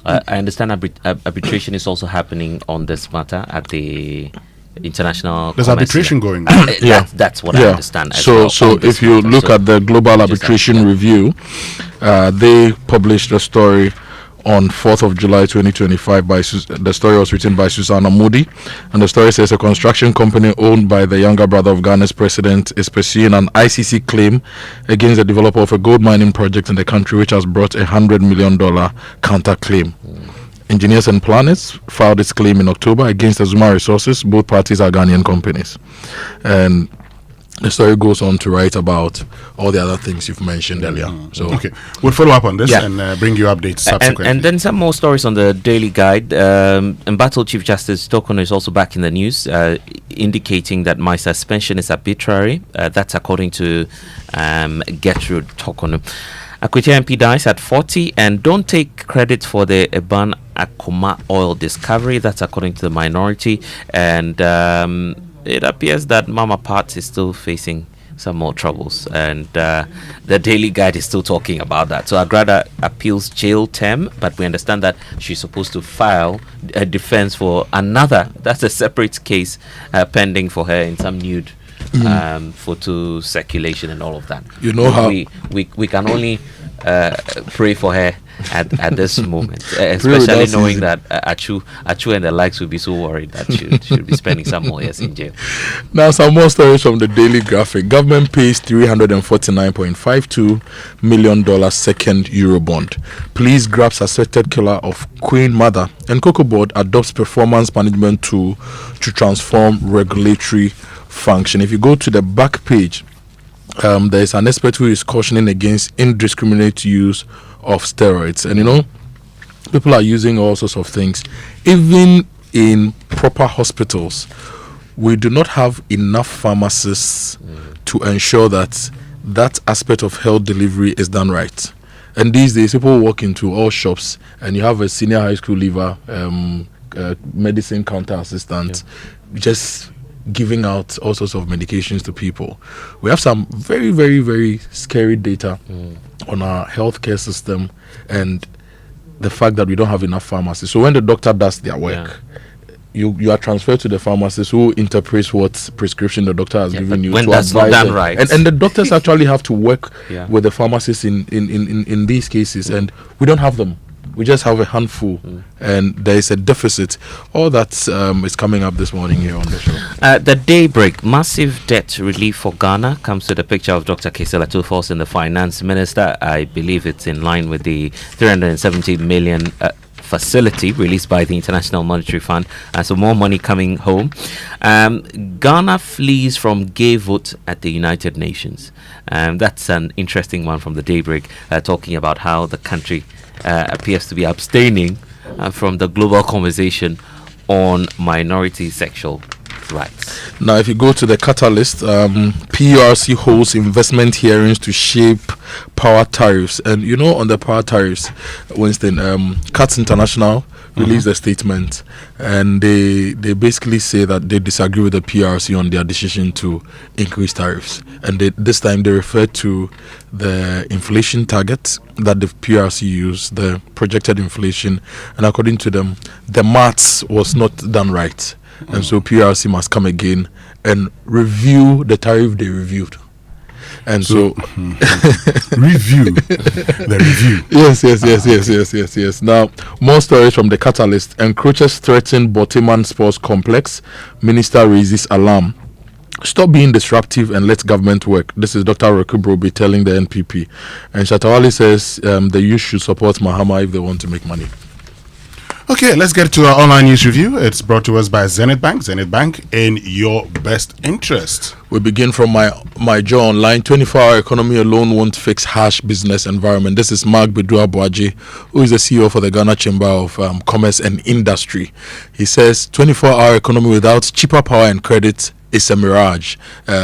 I understand arbitration is also happening on this matter at the international. There's arbitration going on. That's what I understand. So if you look at the Global Arbitration Review, they published a story on 4th of July 2025. The story was written by Susanna Moody, and the story says a construction company owned by the younger brother of Ghana's president is pursuing an ICC claim against the developer of a gold mining project in the country, which has brought $100 million counterclaim. Engineers and Planners filed its claim in October against Azuma Resources. Both parties are Ghanaian companies. And the story goes on to write about all the other things you've mentioned earlier. So we'll follow up on this and bring you updates subsequently. And then some more stories on the Daily Guide. Embattled Chief Justice Tokono is also back in the news, indicating that my suspension is arbitrary. That's according to Gertrude Tokono. Akoto MP dies at 40, and don't take credit for the Eban Akoma oil discovery. That's according to the minority. And it appears that Mama Pat is still facing some more troubles, and the Daily Guide is still talking about that. So Agrada appeals jail term, but we understand that she's supposed to file a defense for another. That's a separate case pending for her in some nude photo circulation and all of that. You know how we can only pray for her at this moment, especially knowing that Achu and the likes will be so worried that she'll be spending some more years in jail. Now, some more stories from the Daily Graphic. Government pays $349.52 million second Eurobond. Police grabs suspected killer of Queen Mother, and Cocoa Board adopts performance management tool to transform regulatory function. If you go to the back page, there is an expert who is cautioning against indiscriminate use of steroids, and people are using all sorts of things. Even in proper hospitals, we do not have enough pharmacists to ensure that that aspect of health delivery is done right. And these days, people walk into all shops, and you have a senior high school leaver, medicine counter assistant, just giving out all sorts of medications to people. We have some very, very, very scary data on our healthcare system and the fact that we don't have enough pharmacists. So when the doctor does their work, you are transferred to the pharmacist who interprets what prescription the doctor has given you. When to that's not advise done right. And the doctors actually have to work with the pharmacists in these cases, and we don't have them. We just have a handful, and there is a deficit. All that is coming up this morning here on the show. The Daybreak, massive debt relief for Ghana, comes to the picture of Dr. Kesela Tufos and the finance minister. I believe it's in line with the 370 million facility released by the International Monetary Fund, so more money coming home. Ghana flees from gay vote at the United Nations. That's an interesting one from the Daybreak, talking about how the country appears to be abstaining from the global conversation on minority sexual rights. Now, if you go to the catalyst, PURC holds investment hearings to shape power tariffs. And you know, on the power tariffs, Winston, CATS International released a statement, and they basically say that they disagree with the PRC on their decision to increase tariffs. And this time they refer to the inflation target that the PRC used, the projected inflation, and according to them, the maths was not done right. And so PRC must come again and review the tariff they reviewed. And so review the review. Yes. Now, more stories from the catalyst. Encroachers threaten Boateng Sports Complex. Minister raises alarm. Stop being disruptive and let government work. This is Dr. Rekubrobi telling the NPP. And Shatawale says the youth should support Mahama if they want to make money. Okay, let's get to our online news review. It's brought to us by Zenith Bank. Zenith Bank, in your best interest. We begin from my Joe Online. 24-hour economy alone won't fix harsh business environment. This is Mark Bedua Boaji, who is the CEO for the Ghana Chamber of Commerce and Industry. He says 24-hour economy without cheaper power and credit is a mirage.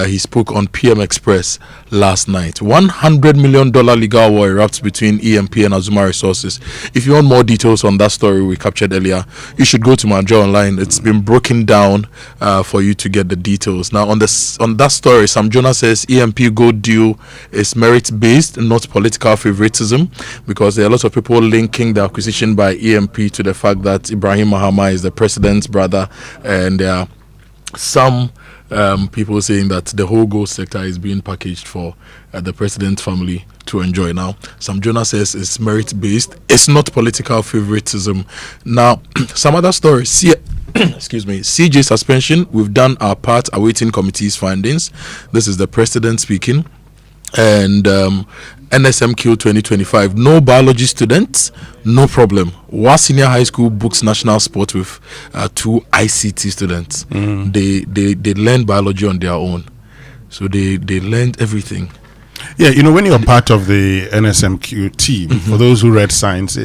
He spoke on PM Express last night. $100 million legal war erupts between EMP and Azuma Resources. If you want more details on that story we captured earlier, you should go to my Joe Online. It's been broken down for you to get the details. Now, on that story, Sam Jonah says EMP gold deal is merit-based, not political favoritism, because there are lots of people linking the acquisition by EMP to the fact that Ibrahim Mahama is the president's brother, and there are some people saying that the whole gold sector is being packaged for the president's family to enjoy. Now, Sam Jonah says it's merit-based. It's not political favoritism. Now, some other stories. Excuse me. CJ suspension. We've done our part, awaiting committee's findings. This is the president speaking. And NSMQ 2025, no biology students, no problem. Was Senior High School books national sport with 2 ICT students. They learned biology on their own, so they learned everything. Yeah, you know, when you're part of the NSMQ team, for those who read science,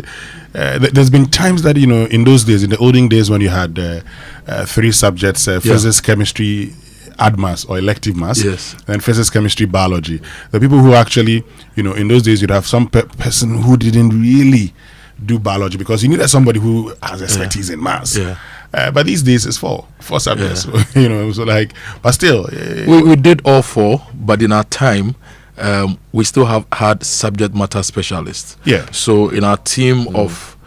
there's been times that, you know, in those days, in the olden days when you had 3 subjects, physics, chemistry, ADMAS or elective maths, and physics, chemistry, biology. The people who actually, you know, in those days you'd have some person who didn't really do biology because you needed somebody who has expertise in maths. But these days it's 4 subjects, you know, so like, but still. We did all 4, but in our time, we still have had subject matter specialists. So in our team of,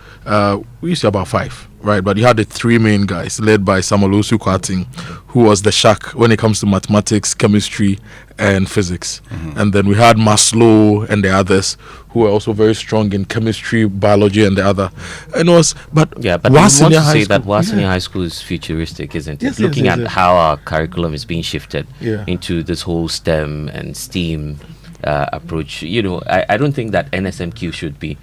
we used to have about 5. Right, but you had the 3 main guys led by Samuel Osu-Kwarteng, who was the shark when it comes to mathematics, chemistry, and physics. And then we had Maslow and the others who were also very strong in chemistry, biology, and the other. And it was, but you want to say that Senior High School is futuristic, isn't it? Looking at how our curriculum is being shifted into this whole STEM and STEAM approach. You know, I don't think that NSMQ should be,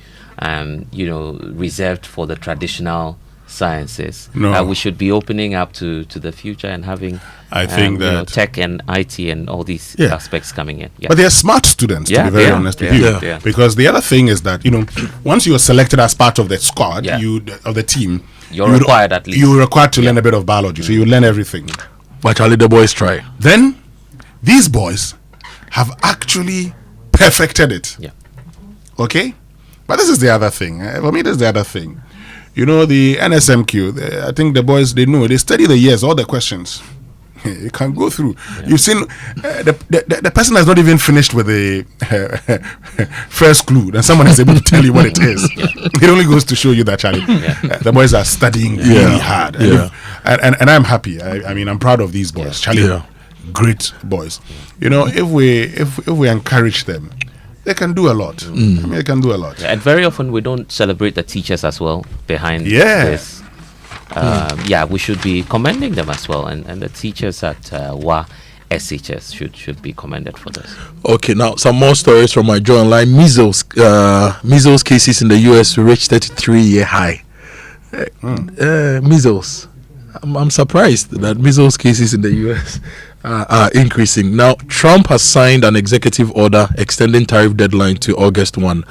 you know, reserved for the traditional sciences. We should be opening up to the future and having I think that, you know, tech and IT and all these aspects coming in. But they're smart students, to be very honest with you. Because the other thing is that, you know, once you're selected as part of the squad, of the team, you're required at least. You're required to learn a bit of biology, so you learn everything. But Charlie, the boys try. Then these boys have actually perfected it. Okay? But this is the other thing. For me, this is the other thing. You know, the NSMQ, I think the boys, they know, they study the years, all the questions. it can go through. You've seen the person has not even finished with the first clue, and someone is able to tell you what it is. It only goes to show you that, Charlie, the boys are studying really hard, and I'm happy. I mean, I'm proud of these boys, Charlie. Great boys. You know, if we encourage them, they can do a lot. I mean, they can do a lot. And very often we don't celebrate the teachers as well behind this. We should be commending them as well, and the teachers at WA SHS should be commended for this. Okay, now some more stories from my joy online. Measles cases in the US reached 33-year high. Measles. I'm surprised that measles cases in the US are increasing. Now, Trump has signed an executive order extending tariff deadline to August 1.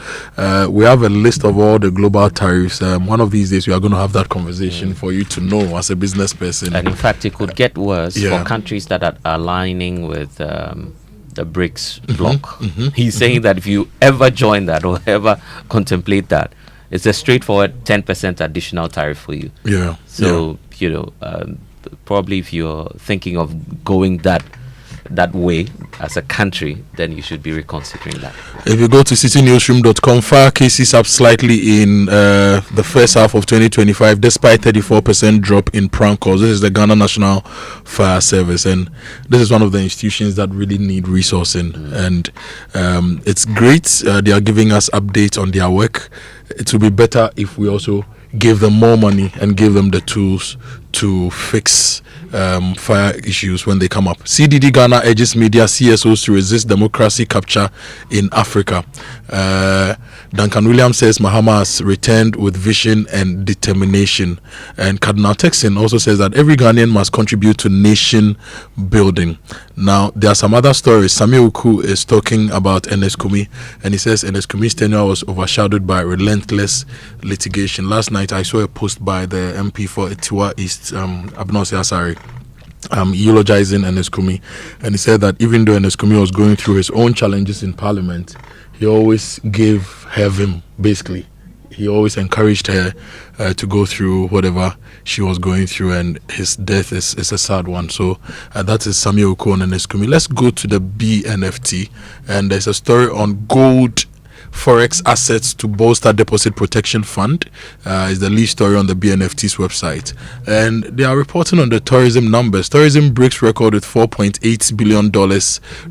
We have a list of all the global tariffs. One of these days, we are going to have that conversation for you to know as a business person. And in fact, it could get worse for countries that are aligning with the BRICS bloc. He's saying that if you ever join that or ever contemplate that, it's a straightforward 10% additional tariff for you. So, you know, probably if you're thinking of going that way as a country, then you should be reconsidering that. If you go to citynewsroom.com, fire cases up slightly in the first half of 2025, despite 34% drop in prank calls. This is the Ghana National Fire Service, and this is one of the institutions that really need resourcing. And it's great. They are giving us updates on their work. It would be better if we also give them more money and give them the tools to fix fire issues when they come up. CDD Ghana urges media CSOs to resist democracy capture in Africa. Duncan Williams says Mahama has returned with vision and determination. And Cardinal Texan also says that every Ghanaian must contribute to nation building. Now, there are some other stories. Samuel Uku is talking about Ernest Kumi, and he says Ernest Kumi's tenure was overshadowed by relentless litigation. Last night, I saw a post by the MP for Etiwa East, Abnosi Asari, eulogizing Ernest Kumi, and he said that even though Ernest Kumi was going through his own challenges in Parliament, he always gave her him, basically. He always encouraged her to go through whatever she was going through, and his death is a sad one. So that is Samuel Uko and Ernest Kumi. Let's go to the BNFT, and there's a story on gold Forex assets to bolster deposit protection fund. Is the lead story on the BNFT's website, and they are reporting on the tourism numbers. Tourism breaks record with $4.8 billion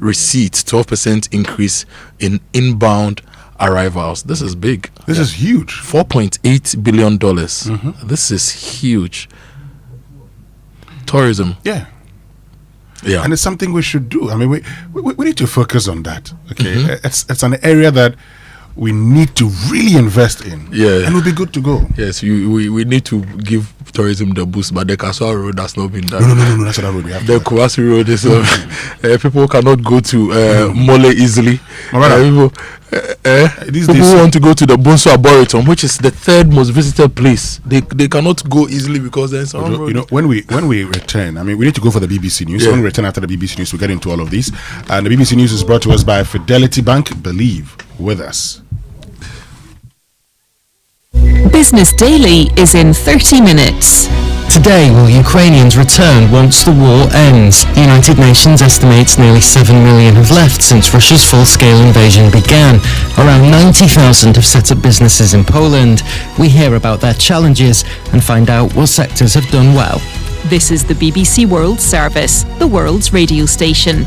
receipts, 12% increase in inbound arrivals. This is big. This is huge. $4.8 billion. This is huge. Tourism. Yeah, and it's something we should do. I mean, we need to focus on that. Okay, it's an area that we need to really invest in, and we'll be good to go. Yes, we need to give tourism the boost, but the Kaswa Road has not been done. No, that's not road we have. The Kowasi Road is people cannot go to Mole easily. People who want to go to the Bonsu Arboretum, which is the third most visited place, they cannot go easily because there's some road. You know, when we return, I mean, we need to go for the BBC News. When we return after the BBC News, we'll get into all of these. And the BBC News is brought to us by Fidelity Bank. Believe with us. Business Daily is in 30 minutes. Today, will Ukrainians return once the war ends? The United Nations estimates nearly 7 million have left since Russia's full-scale invasion began. Around 90,000 have set up businesses in Poland. We hear about their challenges and find out what sectors have done well. This is the BBC World Service, the world's radio station.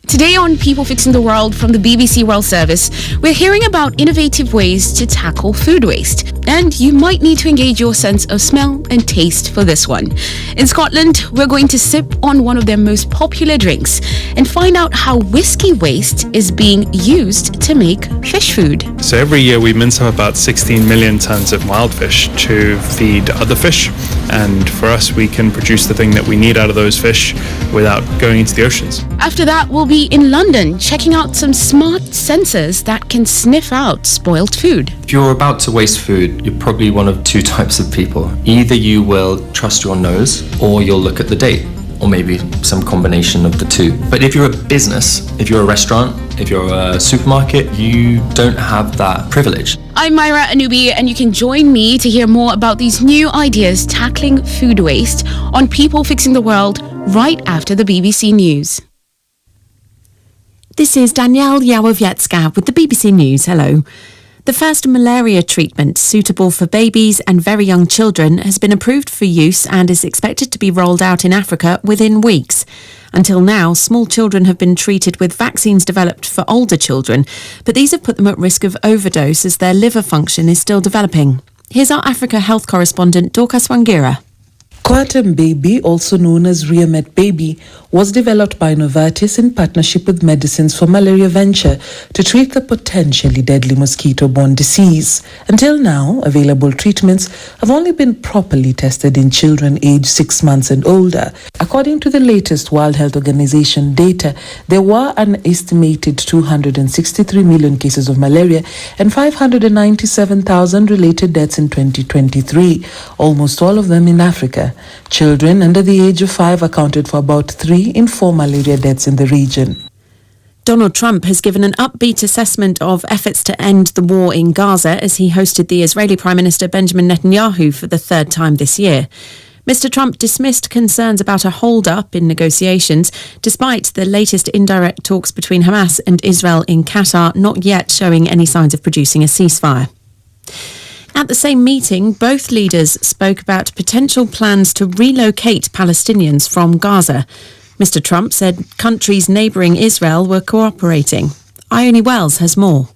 Today on People Fixing the World from the BBC World Service, we're hearing about innovative ways to tackle food waste. And you might need to engage your sense of smell and taste for this one. In Scotland, we're going to sip on one of their most popular drinks and find out how whiskey waste is being used to make fish food. So every year we mince up about 16 million tons of wild fish to feed other fish. And for us, we can produce the thing that we need out of those fish without going into the oceans. After that, we'll be in London checking out some smart sensors that can sniff out spoiled food. If you're about to waste food, you're probably one of two types of people. Either you will trust your nose or you'll look at the date, or maybe some combination of the two. But if you're a business, if you're a restaurant, if you're a supermarket, you don't have that privilege. I'm Myra Anubi, and you can join me to hear more about these new ideas tackling food waste on People Fixing the World right after the BBC News. This is Danielle Yawowiecka with the BBC News. Hello. The first malaria treatment suitable for babies and very young children has been approved for use and is expected to be rolled out in Africa within weeks. Until now, small children have been treated with vaccines developed for older children, but these have put them at risk of overdose as their liver function is still developing. Here's our Africa health correspondent Dorcas Wangira. Coartem Baby, also known as Riamet Baby, was developed by Novartis in partnership with Medicines for Malaria Venture to treat the potentially deadly mosquito-borne disease. Until now, available treatments have only been properly tested in children aged 6 months and older. According to the latest World Health Organization data, there were an estimated 263 million cases of malaria and 597,000 related deaths in 2023, almost all of them in Africa. Children under the age of 5 accounted for about 3 in 4 malaria deaths in the region. Donald Trump has given an upbeat assessment of efforts to end the war in Gaza as he hosted the Israeli Prime Minister Benjamin Netanyahu for the third time this year. Mr. Trump dismissed concerns about a hold-up in negotiations, despite the latest indirect talks between Hamas and Israel in Qatar not yet showing any signs of producing a ceasefire. At the same meeting, both leaders spoke about potential plans to relocate Palestinians from Gaza. Mr. Trump said countries neighbouring Israel were cooperating. Ione Wells has more.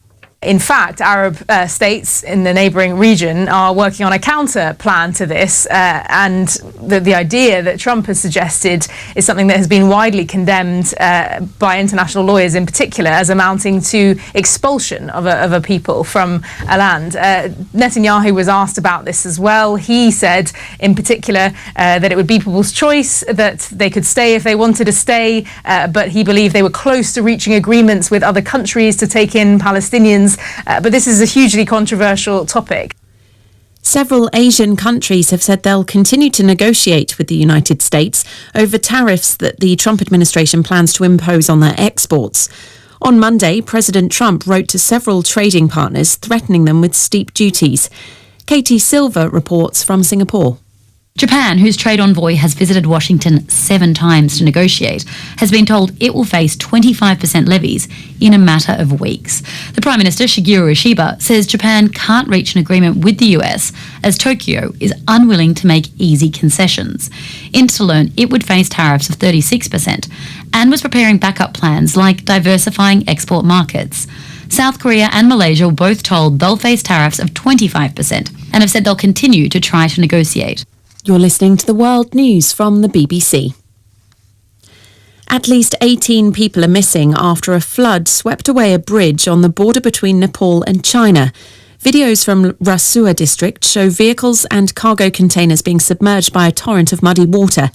In fact, Arab states in the neighbouring region are working on a counter plan to this, and the idea that Trump has suggested is something that has been widely condemned by international lawyers in particular as amounting to expulsion of a people from a land. Netanyahu was asked about this as well. He said in particular that it would be people's choice, that they could stay if they wanted to stay, but he believed they were close to reaching agreements with other countries to take in Palestinians. But this is a hugely controversial topic. Several Asian countries have said they'll continue to negotiate with the United States over tariffs that the Trump administration plans to impose on their exports. On Monday, President Trump wrote to several trading partners threatening them with steep duties. Katie Silver reports from Singapore. Japan, whose trade envoy has visited Washington 7 times to negotiate, has been told it will face 25% levies in a matter of weeks. The Prime Minister, Shigeru Ishiba, says Japan can't reach an agreement with the US as Tokyo is unwilling to make easy concessions. In to learn it would face tariffs of 36% and was preparing backup plans like diversifying export markets. South Korea and Malaysia were both told they'll face tariffs of 25% and have said they'll continue to try to negotiate. You're listening to the World News from the BBC. At least 18 people are missing after a flood swept away a bridge on the border between Nepal and China. Videos from Rasua district show vehicles and cargo containers being submerged by a torrent of muddy water.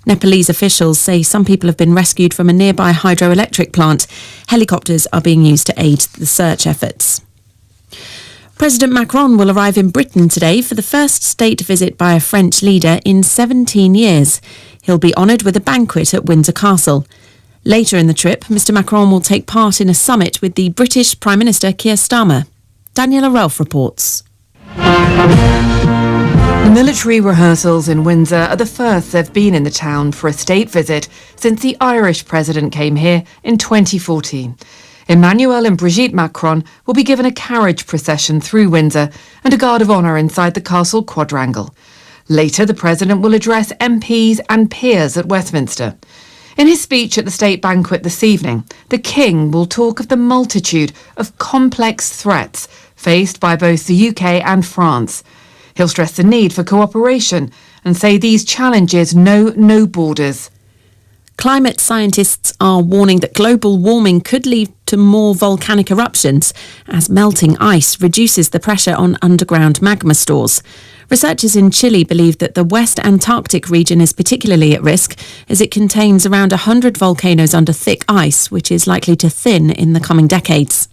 Nepalese officials say some people have been rescued from a nearby hydroelectric plant. Helicopters are being used to aid the search efforts. President Macron will arrive in Britain today for the first state visit by a French leader in 17 years. He'll be honoured with a banquet at Windsor Castle. Later in the trip, Mr Macron will take part in a summit with the British Prime Minister Keir Starmer. Daniela Ralph reports. The military rehearsals in Windsor are the first they've been in the town for a state visit since the Irish president came here in 2014. Emmanuel and Brigitte Macron will be given a carriage procession through Windsor and a guard of honour inside the castle quadrangle. Later, the president will address MPs and peers at Westminster. In his speech at the state banquet this evening, the King will talk of the multitude of complex threats faced by both the UK and France. He'll stress the need for cooperation and say these challenges know no borders. Climate scientists are warning that global warming could lead to more volcanic eruptions as melting ice reduces the pressure on underground magma stores. Researchers in Chile believe that the West Antarctic region is particularly at risk as it contains around 100 volcanoes under thick ice, which is likely to thin in the coming decades.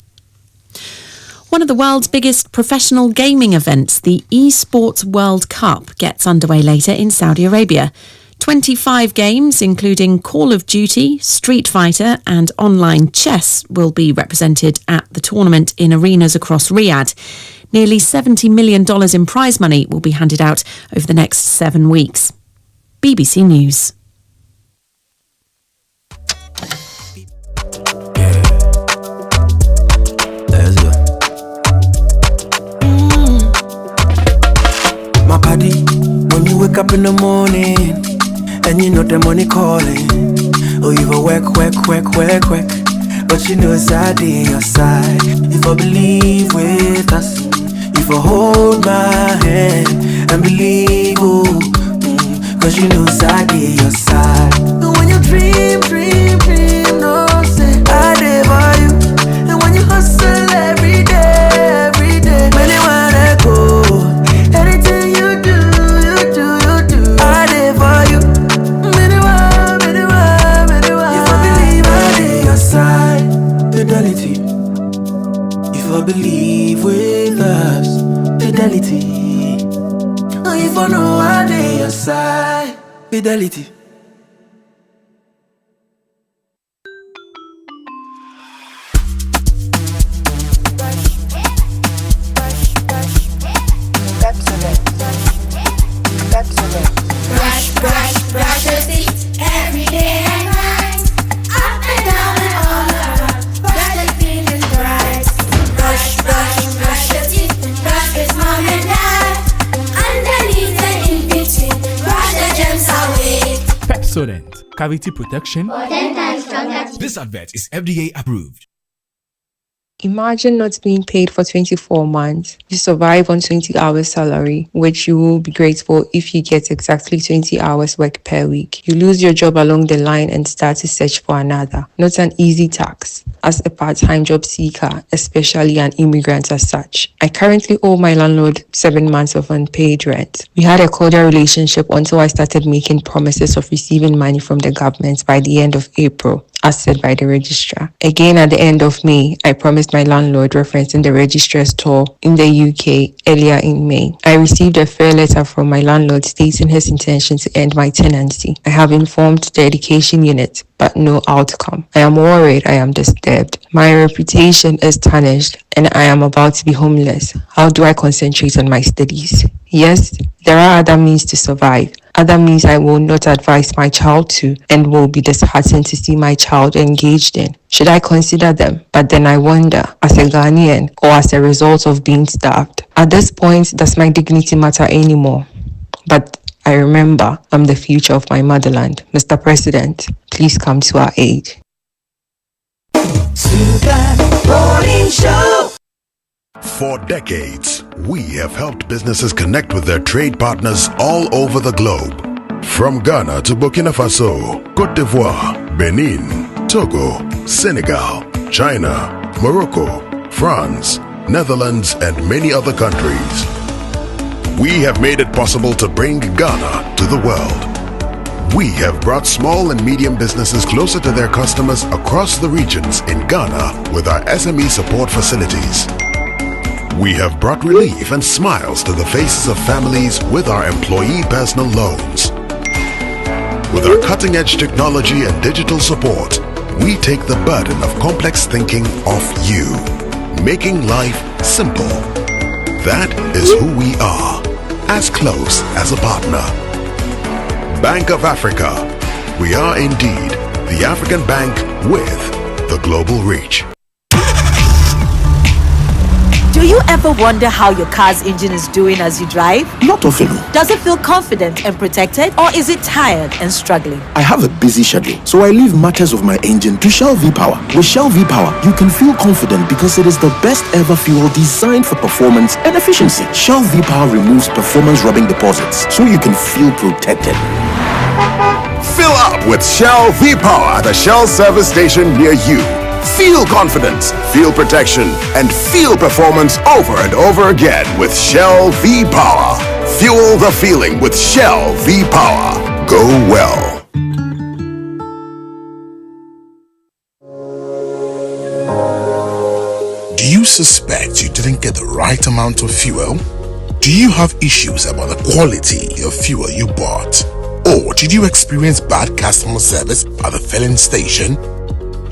One of the world's biggest professional gaming events, the Esports World Cup, gets underway later in Saudi Arabia. 25 games, including Call of Duty, Street Fighter and online chess, will be represented at the tournament in arenas across Riyadh. Nearly $70 million in prize money will be handed out over the next 7 weeks. BBC News. My body, when you wake up in the morning and you know the money calling, oh, you go work, but you know it's out on your side. If I believe with us, if I hold my hand and believe, oh, cause you know it's out on your side. And when you dream, no say I live for you. And when you hustle every day, many wanna go. Anything you do, I live for you. Many want. If I believe I live your side, fidelity. If I believe with us, fidelity. If I know I live your side, fidelity. Brush your teeth every day and night. Up and down and all around. Brush the clean and bright. Brush your teeth. Brush with mom and dad. Underneath and in between. Brush the germs away. Pepsodent, cavity protection. For 10 times stronger. This advert is FDA approved. Imagine not being paid for 24 months. You survive on 20 hours salary, which you will be grateful if you get exactly 20 hours work per week. You lose your job along the line and start to search for another. Not an easy task as a part-time job seeker, especially an immigrant as such. I currently owe my landlord 7 months of unpaid rent. We had a cordial relationship until I started making promises of receiving money from the government by the end of April, as said by the registrar. Again, at the end of May, I promised my landlord, referencing the registrar's tour in the UK earlier in May. I received a fair letter from my landlord stating his intention to end my tenancy. I have informed the education unit, but no outcome. I am worried, I am disturbed. My reputation is tarnished and I am about to be homeless. How do I concentrate on my studies? Yes, there are other means to survive. Other means I will not advise my child to and will be disheartened to see my child engaged in. Should I consider them? But then I wonder, as a Ghanaian or as a result of being starved, at this point, does my dignity matter anymore? But I remember I'm the future of my motherland. Mr. President, please come to our aid. Morning Show. For decades, we have helped businesses connect with their trade partners all over the globe. From Ghana to Burkina Faso, Côte d'Ivoire, Benin, Togo, Senegal, China, Morocco, France, Netherlands, and many other countries. We have made it possible to bring Ghana to the world. We have brought small and medium businesses closer to their customers across the regions in Ghana with our SME support facilities. We have brought relief and smiles to the faces of families with our employee personal loans. With our cutting-edge technology and digital support, we take the burden of complex thinking off you, making life simple. That is who we are, as close as a partner. Bank of Africa. We are indeed the African bank with the global reach. Do you ever wonder how your car's engine is doing as you drive? Not often. Does it feel confident and protected, or is it tired and struggling? I have a busy schedule, so I leave matters of my engine to Shell V-Power. With Shell V-Power, you can feel confident because it is the best ever fuel designed for performance and efficiency. Shell V-Power removes performance rubbing deposits, so you can feel protected. Fill up with Shell V-Power at a Shell service station near you. Feel confidence, feel protection, and feel performance over and over again with Shell V-Power. Fuel the feeling with Shell V-Power. Go well. Do you suspect you didn't get the right amount of fuel? Do you have issues about the quality of fuel you bought? Or did you experience bad customer service at the filling station?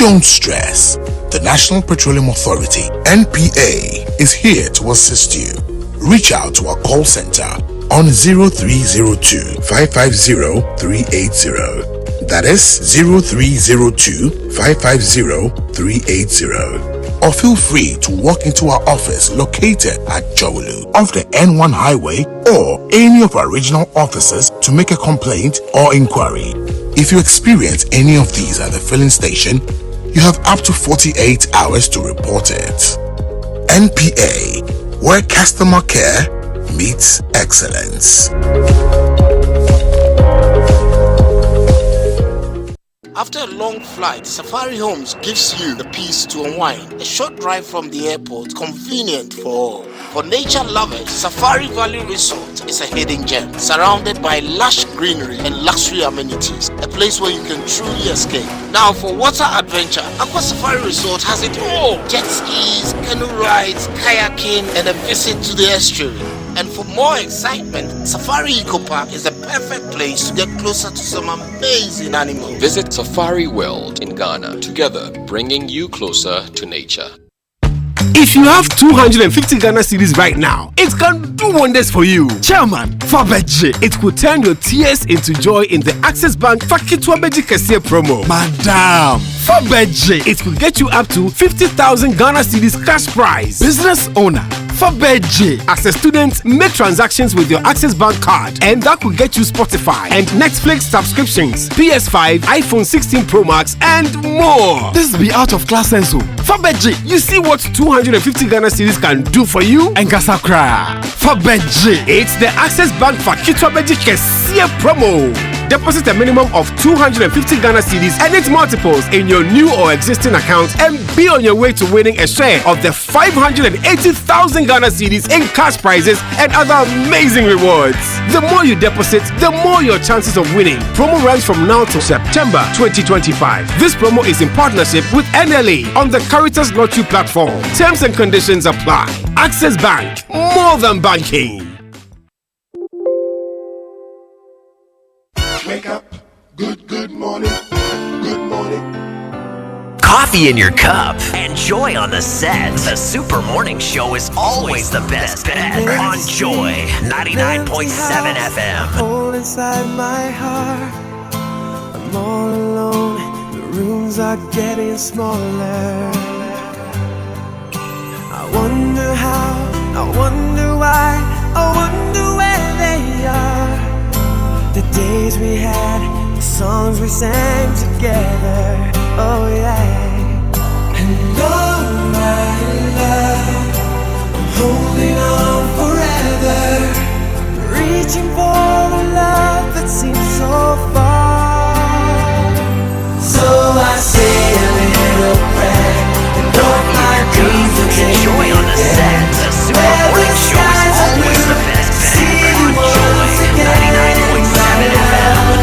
Don't stress. The National Petroleum Authority, NPA, is here to assist you. Reach out to our call center on 0302 550 380. That is 0302 550 380. Or feel free to walk into our office located at Jowolu off the N1 highway or any of our regional offices to make a complaint or inquiry. If you experience any of these at the filling station, you have up to 48 hours to report it. NPA, where customer care meets excellence. After a long flight, Safari Homes gives you the peace to unwind. A short drive from the airport, convenient for all. For nature lovers, Safari Valley Resort is a hidden gem, surrounded by lush greenery and luxury amenities. A place where you can truly escape. Now for water adventure, Aqua Safari Resort has it all. Jet skis, canoe rides, kayaking, and a visit to the estuary. And for more excitement, Safari Eco Park is the perfect place to get closer to some amazing animals. Visit Safari World in Ghana, together bringing you closer to nature. If you have 250 Ghana cedis right now, it can do wonders for you. Chairman, Fabeji, it could turn your tears into joy in the Access Bank Fakitwabeji Kesiye promo. Madam, Fabeji, it could get you up to 50,000 Ghana cedis cash prize. Business owner, Fabeji, as a student, make transactions with your Access Bank card, and that could get you Spotify and Netflix subscriptions, PS5, iPhone 16 Pro Max, and more. This be out of class senso. Fabeji, you see what 250 Ghana cedis can do for you? And Gasakra. Fabeji, it's the Access Bank Fakitwabeji Kesiye promo. Deposit a minimum of 250 Ghana cedis and its multiples in your new or existing account and be on your way to winning a share of the 580,000 Ghana cedis in cash prizes and other amazing rewards. The more you deposit, the more your chances of winning. Promo runs from now to September 2025. This promo is in partnership with NLA on the Caritas Lottery platform. Terms and conditions apply. Access Bank, more than banking. Wake up, good morning, good morning. Coffee in your cup and joy on the set. The Super Morning Show is always the best bet on Joy 99.7 FM. Hole inside my heart. I'm all alone. The rooms are getting smaller. I wonder how, I wonder why, I wonder where they are. The days we had, the songs we sang together. Oh yeah. And oh my love, I'm holding on forever, reaching for a love that seems so far. So I say a little prayer and don't my dreams again. Joy on the set. The Super Morning Show is always the best bet on Joy 99.7 FM.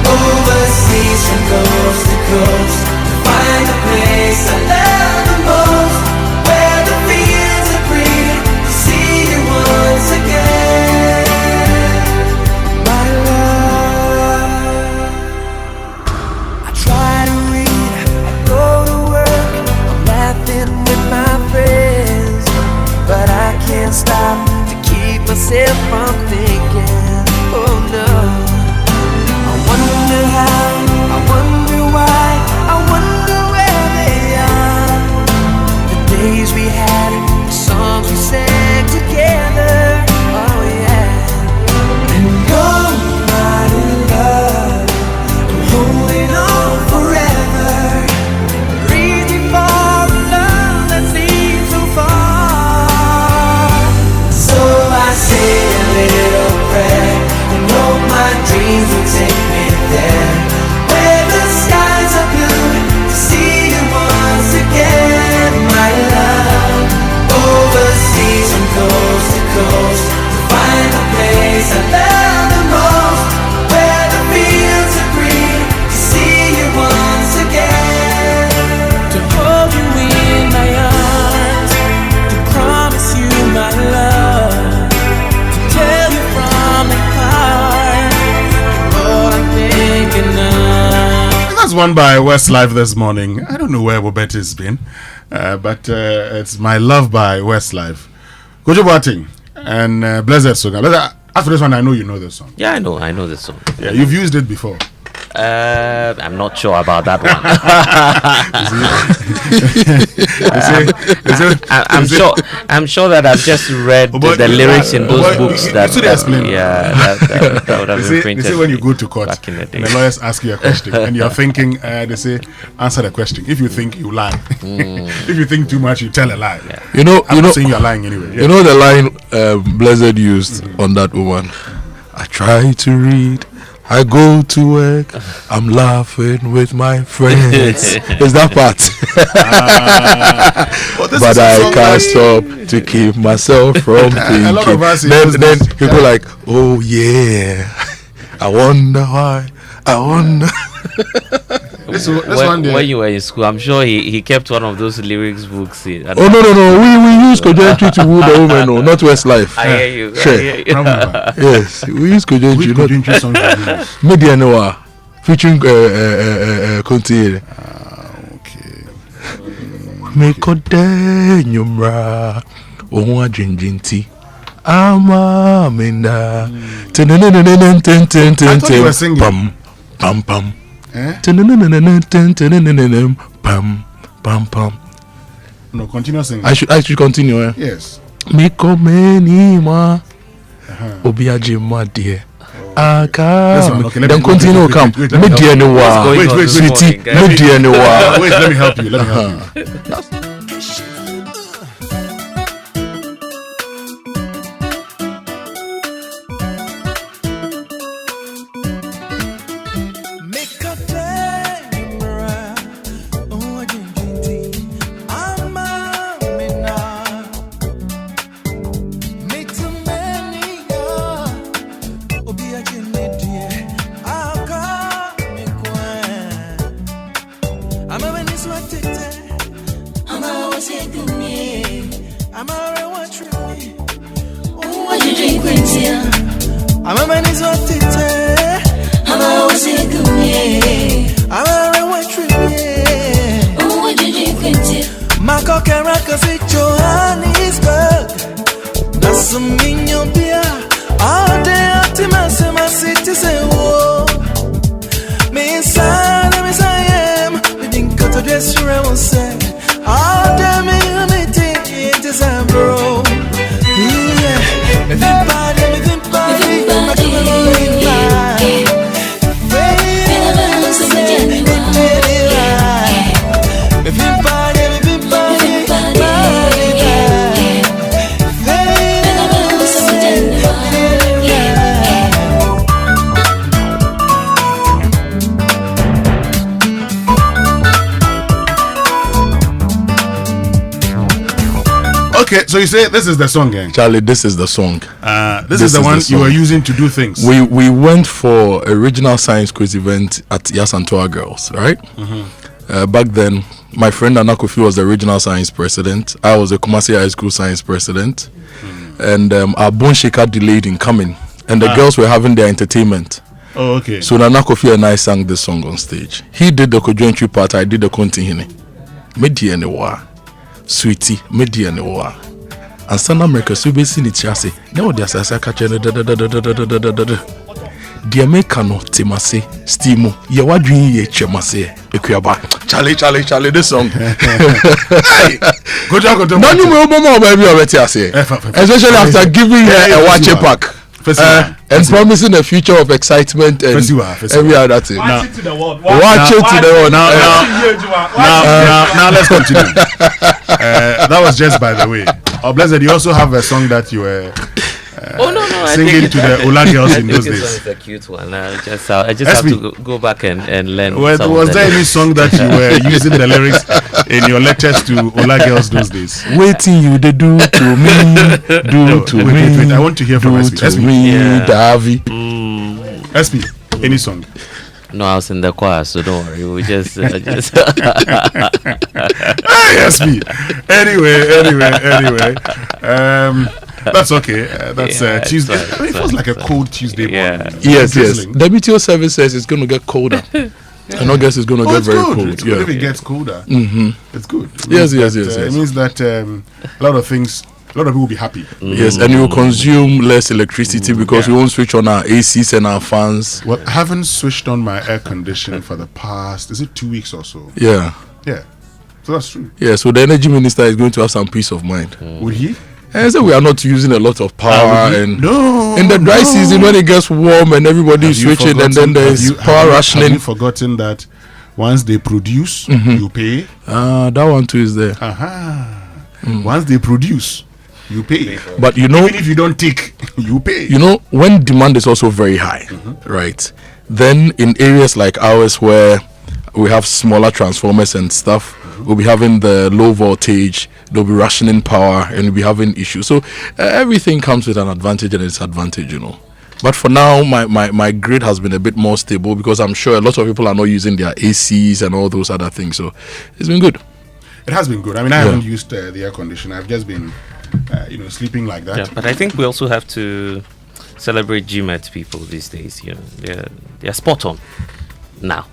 Overseas from coast to coast, find a place I love the most, where the fields are green, to see you once again, my love. I try to read, I go to work, I'm laughing with my friends, but I can't stop to keep myself from thinking, oh no. I wonder how, I wonder why, I wonder where they are. The days we had, the songs we sang together. Oh yeah. And oh my love, I'm holding on forever, reaching for a love that seems so far. So I say is one by Westlife this morning. I don't know where Wobet has been, but it's My Love by Westlife. Kojo Boateng and Blessed Sogah. After this one, I know you know this song. Yeah, I know this song. Yeah, you've used it before. I'm not sure about that one. I'm sure that I've just read the lyrics in those books that would have been printed. They say when you go to court, back in the day. the lawyers ask you a question and you're thinking, they say, answer the question. If you think, you lie. If you think too much, you tell a lie. Yeah. I'm not saying you're lying anyway. You know the line Blessed used on that woman. I try to read. I go to work, I'm laughing with my friends. It's that part. But I can't stop to keep myself from thinking. A lot of us then people like, oh yeah, I wonder why. I wonder. When you were in school, I'm sure he kept one of those lyrics books. No. We use Kojo to woo the woman, no, not Westlife. I hear you. Sure. Yes, we use Kojo not Media Noah featuring Conti. Okay. Mekode nyumra onwa jinjinti. Ama minda. I thought you were singing. Pam pam. No, continue singing. I should continue. Yes. Miko meni ma obiaji ma dear. Then continue. Come. Wait, let me help you. Okay, so you say this is the song, gang? Charlie, this is the song. This is the one you were using to do things. We went for original science quiz event at Yasantoa Girls, right? Back then, my friend Anakofi was the original science president. I was the Kumasi High School science president. And our bone shaker delayed in coming. And the girls were having their entertainment. Oh, okay. So Anakofi and I sang this song on stage. He did the Kojo part, I did the Kontihine. Medi Anewa. Sweetie, Medi Anewa. And San America, so basically, it's no, there's a catcher. The Americano, Timase, Stimo, Yawadri, Chemase, Equiaba. Charlie, this song. Go down. No, more, baby, already, I say. Especially after giving her a watch pack. And promising a future of excitement and every other thing. Watch it to the world. Now let's continue. That was just by the way. Oh, Blessed, you also have a song that you were singing to the Ola girls in those days. This one is a cute one. I just have to go back and learn. Was there any song that you were using the lyrics in your lectures to Ola girls those days? Waiting you they do to me, wait. I want to hear from SP. Davi. SP, any song? No, I was in the choir, so don't worry. We just. SP. Anyway. That's okay. That's Tuesday. It feels like a cold Tuesday morning. Yes. The meteor service says it's going to get colder. And August is going to get very cold. It's good if it gets colder. It's good. Yes. It means that a lot of people will be happy. Yes, and you will consume less electricity because we won't switch on our ACs and our fans. Well, I haven't switched on my air conditioning for the past, is it 2 weeks or so? Yeah. So that's true. Yeah, so the energy minister is going to have some peace of mind. Would he? And so we are not using a lot of power, and in the dry season when it gets warm and everybody is switching, and then there is power rationing. Have you forgotten that once they produce, you pay? That one too is there. Once they produce, you pay. But you know, even if you don't take, you pay. You know, when demand is also very high, right? Then in areas like ours where we have smaller transformers and stuff, we'll be having the low voltage, they'll be rationing power, and we'll be having issues. So everything comes with an advantage and a disadvantage, you know. But for now, my grid has been a bit more stable because I'm sure a lot of people are not using their ACs and all those other things. So it's been good. It has been good. I mean, I haven't used the air conditioner. I've just been, sleeping like that. Yeah, but I think we also have to celebrate GMET people these days. You know, they're spot on now.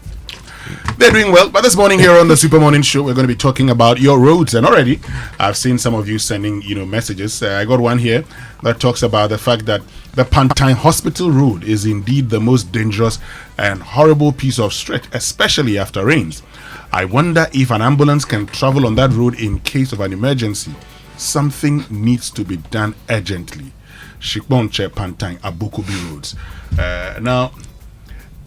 They're doing well. But this morning here on the Super Morning Show, we're going to be talking about your roads. And already, I've seen some of you sending, messages. I got one here that talks about the fact that the Pantine Hospital Road is indeed the most dangerous and horrible piece of stretch, especially after rains. I wonder if an ambulance can travel on that road in case of an emergency. Something needs to be done urgently. Shikbonche, Pantine, Abokobi roads. Now,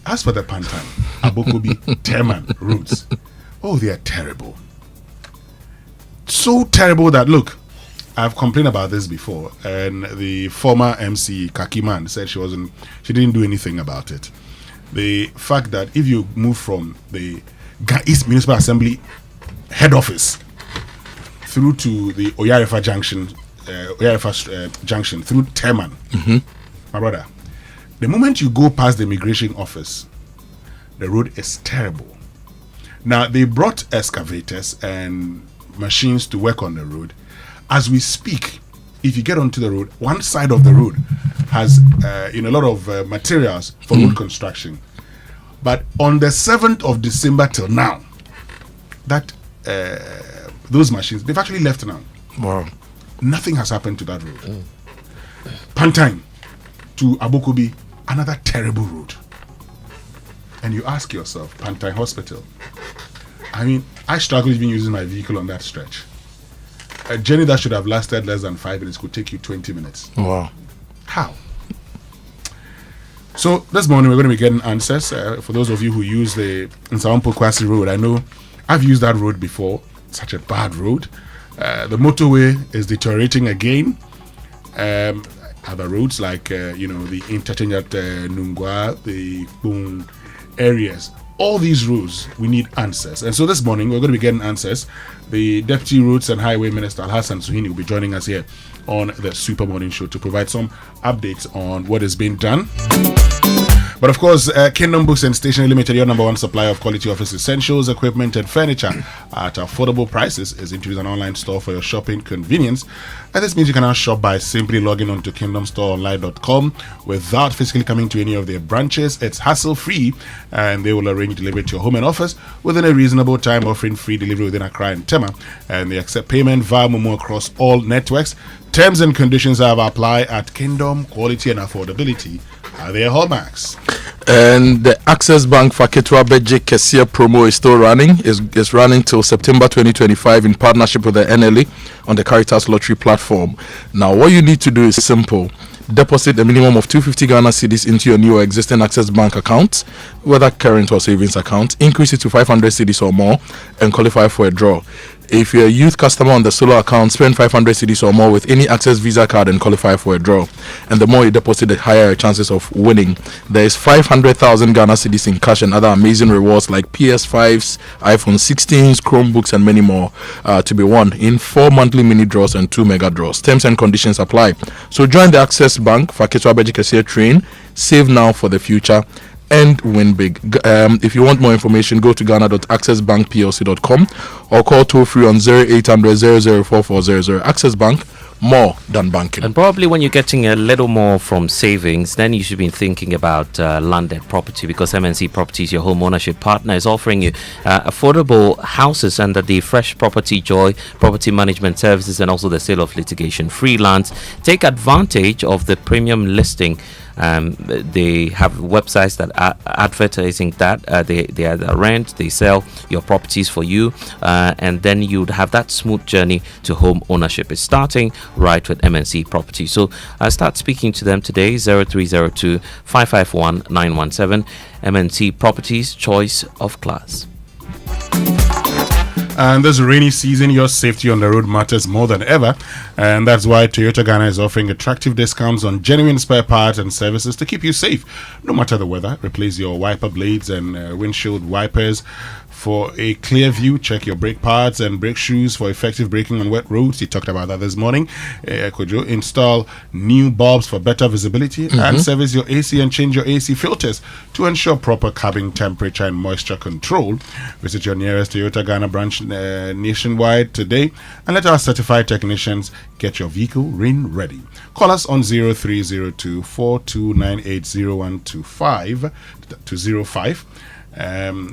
as for the Pantine, Abokobi, Teman roads, they are terrible. So terrible that, look, I've complained about this before, and the former MC, Kakiman, said she didn't do anything about it. The fact that if you move from the East Municipal Assembly head office through to the Oyarefa Junction, Junction through Teman, my brother, the moment you go past the immigration office, the road is terrible. Now, they brought excavators and machines to work on the road. As we speak, if you get onto the road, one side of the road has a lot of materials for road construction. But on the 7th of December till now, that those machines, they've actually left now. Wow. Nothing has happened to that road. Pantine to Abokobi, another terrible road. And you ask yourself, Pantine Hospital. I mean, I struggle even using my vehicle on that stretch. A journey that should have lasted less than 5 minutes could take you 20 minutes. Wow. How? So this morning we're going to be getting answers. For those of you who use the Nsawampo Kwasi Road, I know I've used that road before. It's such a bad road. The motorway is deteriorating again. Other roads like the interchange at Nungwa, the Boon areas, all these roads, we need answers. And so this morning we're going to be getting answers. The Deputy Roads and Highway Minister Alhassan Suhini will be joining us here on the Super Morning Show to provide some updates on what is being done. But of course, Kingdom Books and Stationery Limited, your number one supplier of quality office essentials, equipment and furniture at affordable prices, is introduced an online store for your shopping convenience. And this means you can now shop by simply logging on to kingdomstoreonline.com without physically coming to any of their branches. It's hassle-free, and they will arrange delivery to your home and office within a reasonable time, offering free delivery within Accra and Tema. And they accept payment via Momo across all networks. Terms and conditions have applied at Kingdom. Quality and affordability are their hallmarks. And the Access Bank Faketwa Beji Kesia promo is still running. Is running till September 2025 in partnership with the NLA on the Caritas Lottery platform. Now, what you need to do is simple. Deposit a minimum of 250 Ghana cedis into your new or existing Access Bank account, whether current or savings account. Increase it to 500 cedis or more and qualify for a draw. If you're a youth customer on the solo account, spend 500 cedis or more with any Access Visa card and qualify for a draw. And the more you deposit, the higher your chances of winning. There is 500,000 Ghana cedis in cash and other amazing rewards like PS5s, iPhone 16s, Chromebooks, and many more to be won in 4 monthly mini draws and 2 mega draws. Terms and conditions apply. So join the Access Bank Faketwa Beji Kesia train. Save now for the future and win big. If you want more information, go to ghana.accessbankplc.com or call toll free on 0800 004400. Access Bank, more than banking. And probably when you're getting a little more from savings, then you should be thinking about landed property, because MNC Properties, your home ownership partner, is offering you affordable houses under the Fresh Property Joy property management services and also the sale of litigation freelance. Take advantage of the premium listing. They have websites that are advertising that they rent, they sell your properties for you, and then you'd have that smooth journey to home ownership. It's starting right with MNC Property. So start speaking to them today. 0302 551 917. MNC Properties, choice of class. And this rainy season, your safety on the road matters more than ever. And that's why Toyota Ghana is offering attractive discounts on genuine spare parts and services to keep you safe, no matter the weather. Replace your wiper blades and windshield wipers for a clear view. Check your brake pads and brake shoes for effective braking on wet roads. He talked about that this morning. Kojo, install new bulbs for better visibility and service your AC and change your AC filters to ensure proper cabin temperature and moisture control. Visit your nearest Toyota Ghana branch nationwide today and let our certified technicians get your vehicle rain ready. Call us on 0302 42980125 205.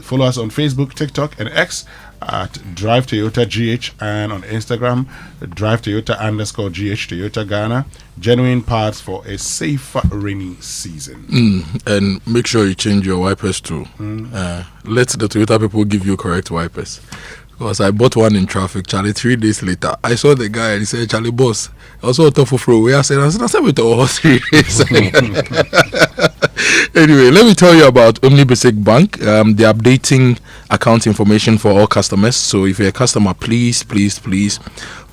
Follow us on Facebook, TikTok, and X at Drive Toyota GH, and on Instagram, Drive Toyota _GH Toyota Ghana. Genuine parts for a safer rainy season. And make sure you change your wipers too. Let the Toyota people give you correct wipers. Because I bought one in traffic, Charlie, 3 days later. I saw the guy and he said, Charlie, boss, also a tough for I said, I said, with all 3 days. Anyway, let me tell you about OmniBasic Bank. They're updating account information for all customers. So if you're a customer, please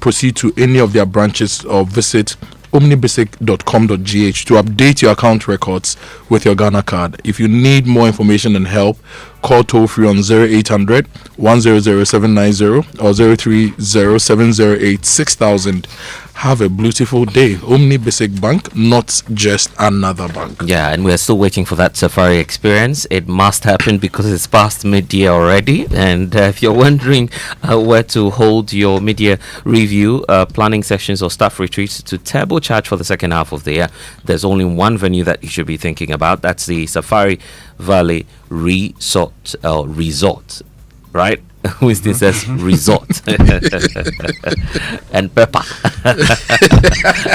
proceed to any of their branches or visit omnibasic.com.gh to update your account records with your Ghana card. If you need more information and help, call toll free on 0800 100 790 or 030 708 6000. Have a beautiful day. OmniBasic Bank, not just another bank. Yeah, and we're still waiting for that Safari experience. It must happen because it's past mid-year already. And if you're wondering where to hold your mid-year review, planning sessions or staff retreats to turbocharge for the second half of the year, there's only one venue that you should be thinking about. That's the Safari Valley Resort, right? Winston says resort and pepper.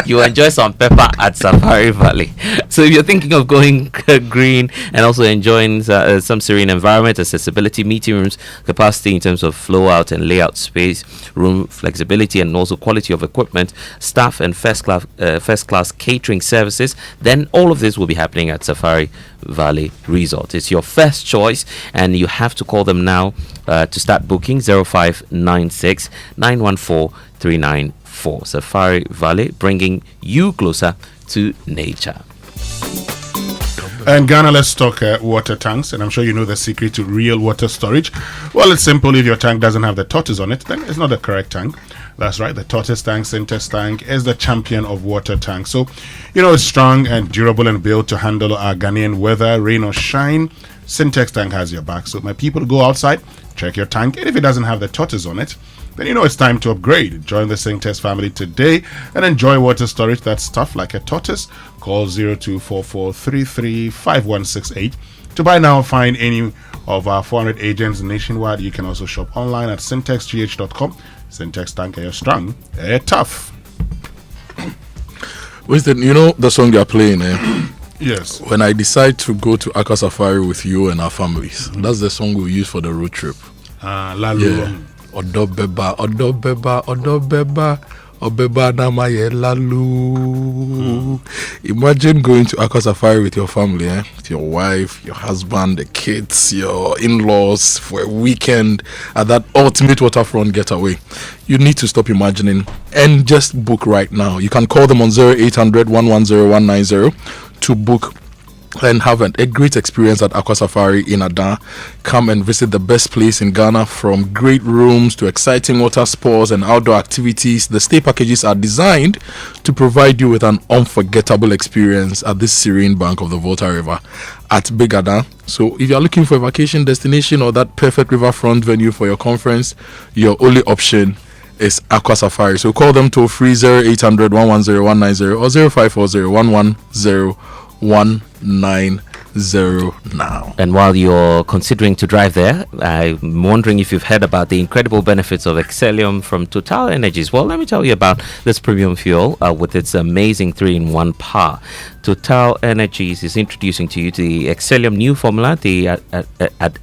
You enjoy some pepper at Safari Valley. So if you're thinking of going green and also enjoying some serene environment, accessibility, meeting rooms, capacity in terms of flow out and layout space, room flexibility, and also quality of equipment, staff, and first class catering services, then all of this will be happening at Safari Valley Resort. It's your first choice, and you have to call them now to start booking. 0596 914 394. Safari Valley, bringing you closer to nature. And Ghana, let's talk water tanks. And I'm sure you know the secret to real water storage. Well, it's simple. If your tank doesn't have the tortoise on it, then it's not the correct tank. That's right. The tortoise tank, Syntex tank, is the champion of water tanks. So, it's strong and durable and built to handle our Ghanaian weather, rain or shine. Syntex tank has your back. So, my people, go outside, check your tank. And if it doesn't have the tortoise on it, then it's time to upgrade. Join the Syntex family today and enjoy water storage that's tough like a tortoise. Call 0244335168 to buy now. Find any of our 400 agents nationwide. You can also shop online at syntexgh.com. Syntex tank, you're strong, you're tough. Winston, the song you're playing, Yes. When I decide to go to Aka Safari with you and our families, that's the song we use for the road trip. Odobeba, Odobeba, Odobeba, Obeba Namaye Lalu. Imagine going to Aka Safari with your family, with your wife, your husband, the kids, your in-laws for a weekend at that ultimate waterfront getaway. You need to stop imagining and just book right now. You can call them on 0800 110 190 to book and have a great experience at Aqua Safari in Adan. Come and visit the best place in Ghana. From great rooms to exciting water sports and outdoor activities, the stay packages are designed to provide you with an unforgettable experience at this serene bank of the Volta River at Big Adan. So if you're looking for a vacation destination or that perfect riverfront venue for your conference, your only option is Aqua Safari. So call them toll free 0800 110 190 or 0540 110 190 now. And while you're considering to drive there, I'm wondering if you've heard about the incredible benefits of Excellium from Total Energies. Well, let me tell you about this premium fuel with its amazing 3-in-1 power. Total Energies is introducing to you the Excellium new formula, the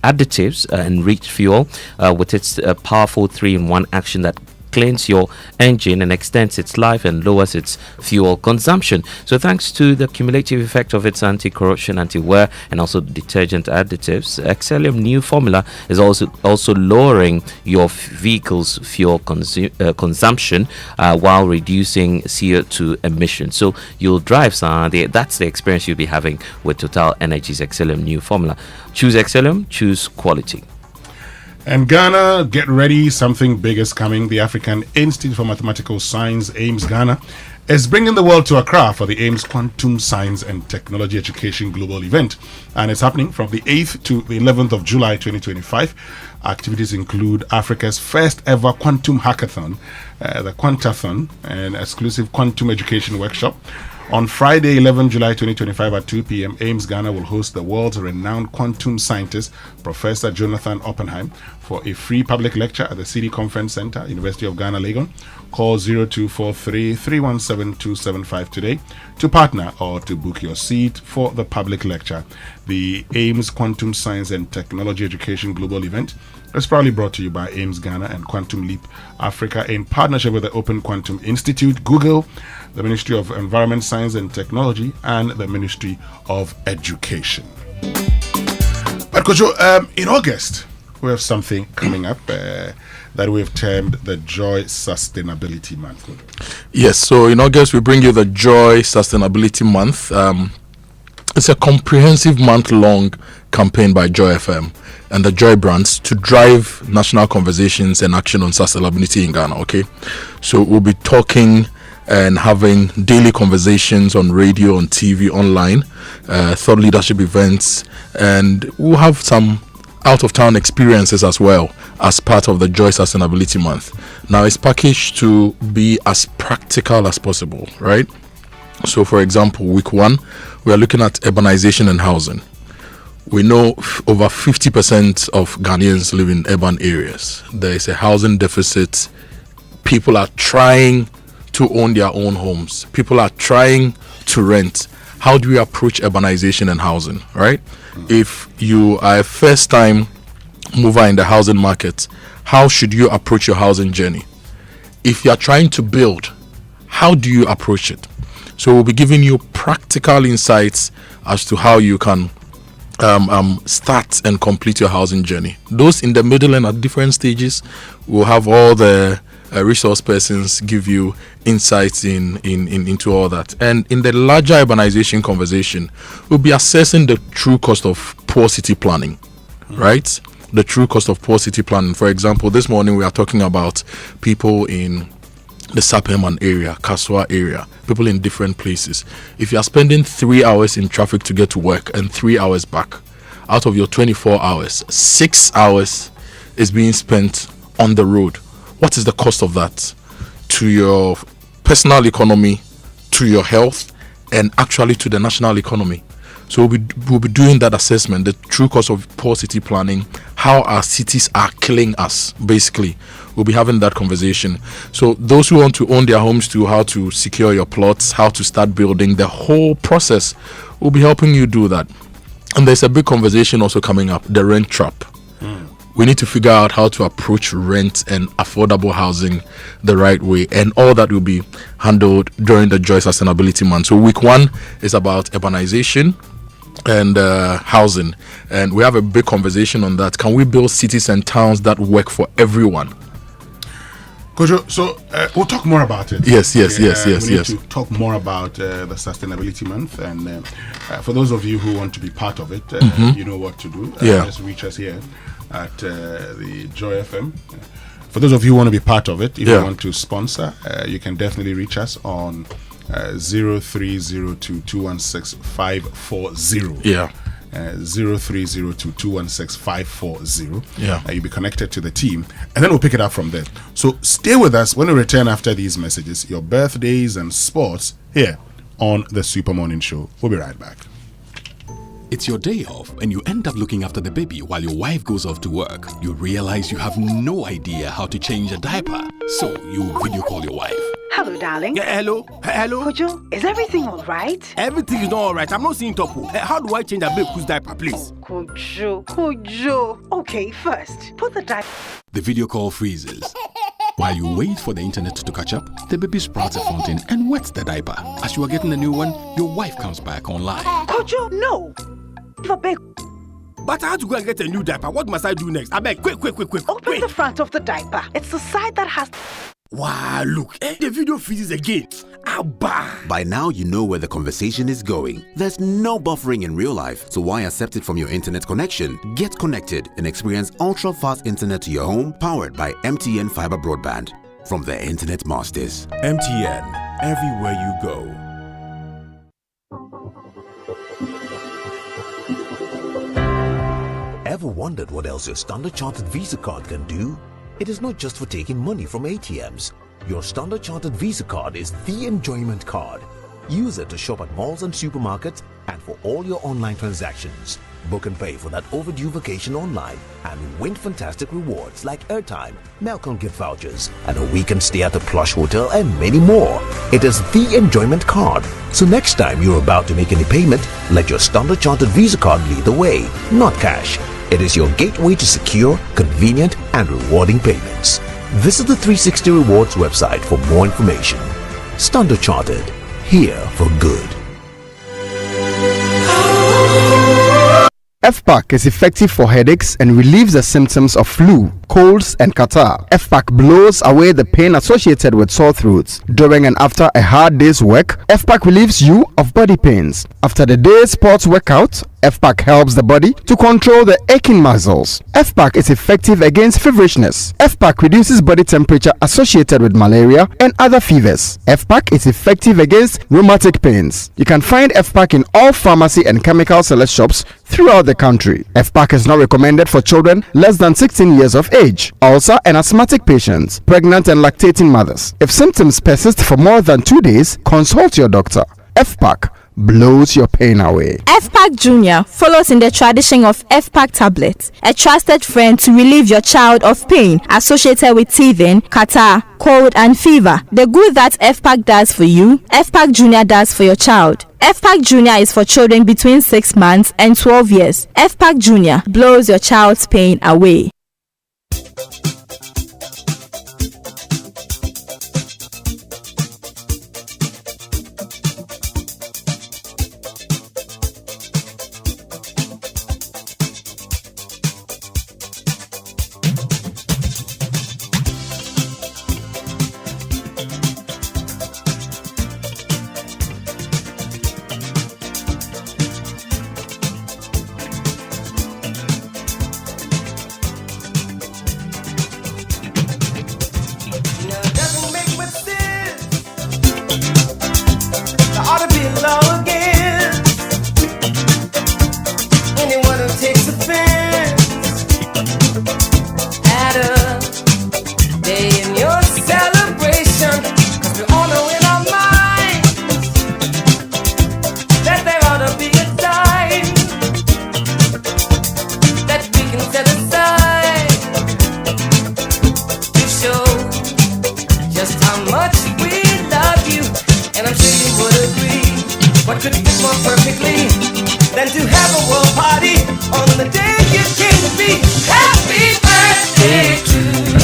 additives enriched fuel with its powerful 3-in-1 action that cleans your engine and extends its life and lowers its fuel consumption. So thanks to the cumulative effect of its anti-corrosion, anti-wear and also detergent additives, Excellium new formula is also lowering your vehicle's fuel consumption while reducing CO2 emissions. So you'll drive that's the experience you'll be having with Total Energies Excellium new formula. Choose Excellium, choose quality. And Ghana, get ready, something big is coming. The African Institute for Mathematical Science, AIMS Ghana, is bringing the world to Accra for the AIMS Quantum Science and Technology Education Global Event. And it's happening from the 8th to the 11th of July 2025. Activities include Africa's first ever quantum hackathon, the Quantathon, an exclusive quantum education workshop. On Friday, 11 July 2025 at 2 p.m., AIMS Ghana will host the world's renowned quantum scientist, Professor Jonathan Oppenheim, for a free public lecture at the City Conference Center, University of Ghana, Legon. Call 0243-317-275 today to partner or to book your seat for the public lecture. The AIMS Quantum Science and Technology Education Global Event is proudly brought to you by AIMS Ghana and Quantum Leap Africa in partnership with the Open Quantum Institute, Google, the Ministry of Environment, Science and Technology, and the Ministry of Education. But Kojo, in August, we have something coming up that we've termed the Joy Sustainability Month. Yes, so in August, we bring you the Joy Sustainability Month. It's a comprehensive month-long campaign by Joy FM and the Joy brands to drive national conversations and action on sustainability in Ghana, okay? So we'll be talking and having daily conversations on radio, on TV, online, thought leadership events, and we'll have some out-of-town experiences as well as part of the Joy Sustainability Month. Now, it's packaged to be as practical as possible, right? So, for example, week 1, we are looking at urbanization and housing. We know over 50% of Ghanaians live in urban areas. There is a housing deficit. People are trying to own their own homes. People are trying to rent. How do we approach urbanization and housing, right? If you are a first-time mover in the housing market, how should you approach your housing journey? If you are trying to build, how do you approach it? So we'll be giving you practical insights as to how you can start and complete your housing journey. Those in the middle and at different stages, we'll have all the resource persons give you insights into all that. And in the larger urbanization conversation, we'll be assessing the true cost of poor city planning, right? The true cost of poor city planning. For example, this morning we are talking about people in the Sapperman area, Kaswa area, people in different places. If you are spending 3 hours in traffic to get to work and 3 hours back, out of your 24 hours, 6 hours is being spent on the road. What is the cost of that to your personal economy, to your health, and actually to the national economy? So we'll be doing that assessment, the true cost of poor city planning, how our cities are killing us, basically. We'll be having that conversation. So those who want to own their homes too, how to secure your plots, how to start building, the whole process, we'll be helping you do that. And there's a big conversation also coming up, the rent trap. We need to figure out how to approach rent and affordable housing the right way, and all that will be handled during the Joy Sustainability Month. So week 1 is about urbanization and housing, and we have a big conversation on that. Can we build cities and towns that work for everyone? Kojo, so we'll talk more about it. Yes. We need to talk more about the Sustainability Month, and for those of you who want to be part of it, you know what to do. Just reach us here at the Joy FM. For those of you who want to be part of it, if you want to sponsor, you can definitely reach us on 0302-216-540. 0302 216 540. Yeah. You'll be connected to the team, and then we'll pick it up from there. So stay with us when we return after these messages. Your birthdays and sports here on the Super Morning Show. We'll be right back. It's your day off and you end up looking after the baby while your wife goes off to work. You realize you have no idea how to change a diaper. So you video call your wife. Hello, darling. Yeah, hello. Hello. Kojo, is everything all right? Everything is not all right. I'm not seeing Topo. How do I change a baby's diaper, please? Kojo. Okay, first, put the diaper. The video call freezes. While you wait for the internet to catch up, the baby sprouts a fountain and wets the diaper. As you are getting a new one, your wife comes back online. Kojo, no. But I had to go and get a new diaper. What must I do next? I beg, quick. Open the front of the diaper. It's the side that has... Wow, look, the video freezes again. Abba. By now, you know where the conversation is going. There's no buffering in real life, so why accept it from your internet connection? Get connected and experience ultra-fast internet to your home, powered by MTN Fiber Broadband. From the Internet Masters. MTN, everywhere you go. Ever wondered what else your Standard Chartered Visa card can do? It is not just for taking money from ATMs. Your Standard Chartered Visa card is the enjoyment card. Use it to shop at malls and supermarkets and for all your online transactions. Book and pay for that overdue vacation online and win fantastic rewards like airtime, Melcon gift vouchers, and a weekend stay at a plush hotel and many more. It is the enjoyment card. So next time you're about to make any payment, let your Standard Chartered Visa card lead the way, not cash. It is your gateway to secure, convenient, and rewarding payments. Visit the 360 Rewards website for more information. Standard Chartered, here for good. FPAC is effective for headaches and relieves the symptoms of flu, colds, and catarrh. FPAC blows away the pain associated with sore throats. During and after a hard day's work, FPAC relieves you of body pains. After the day's sports workout, FPAC helps the body to control the aching muscles. FPAC is effective against feverishness. FPAC reduces body temperature associated with malaria and other fevers. FPAC is effective against rheumatic pains. You can find FPAC in all pharmacy and chemical select shops throughout the country. FPAC is not recommended for children less than 16 years of age, ulcer and asthmatic patients, pregnant and lactating mothers. If symptoms persist for more than 2 days, consult your doctor. FPAC blows your pain away. FPAC Junior follows in the tradition of FPAC tablets, a trusted friend to relieve your child of pain associated with teething, catarrh, cold and fever. The good that FPAC does for you, FPAC Junior does for your child. FPAC Junior is for children between 6 months and 12 years. FPAC Junior blows your child's pain away.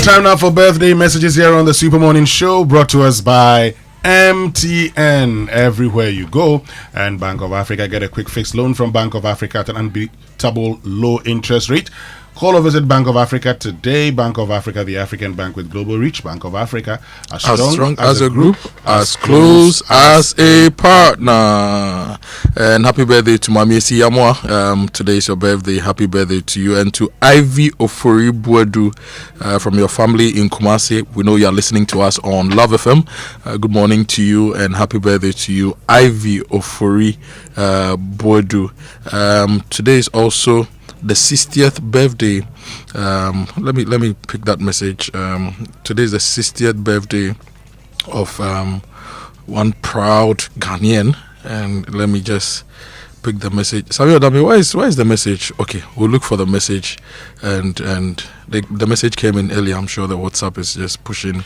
Time now for birthday messages here on the Super Morning Show, brought to us by MTN. Everywhere you go. And Bank of Africa. Get a quick fixed loan from Bank of Africa at an unbeatable low interest rate. Call or visit Bank of Africa today. Bank of Africa, the African bank with global reach. Bank of Africa, as strong as a group, as close as a partner. And happy birthday to Mami Amoah. Today is your birthday. Happy birthday to you. And to Ivy Ofori Buedu from your family in Kumasi. We know you are listening to us on Love FM. Good morning to you and happy birthday to you, Ivy Ofori Buedu. Today is also the 60th birthday. Let me pick that message. Today is the 60th birthday of one proud Ghanaian, and let me just pick the message. Samuel Dami, why is the message? Okay, we'll look for the message, and the message came in earlier. I'm sure the WhatsApp is just pushing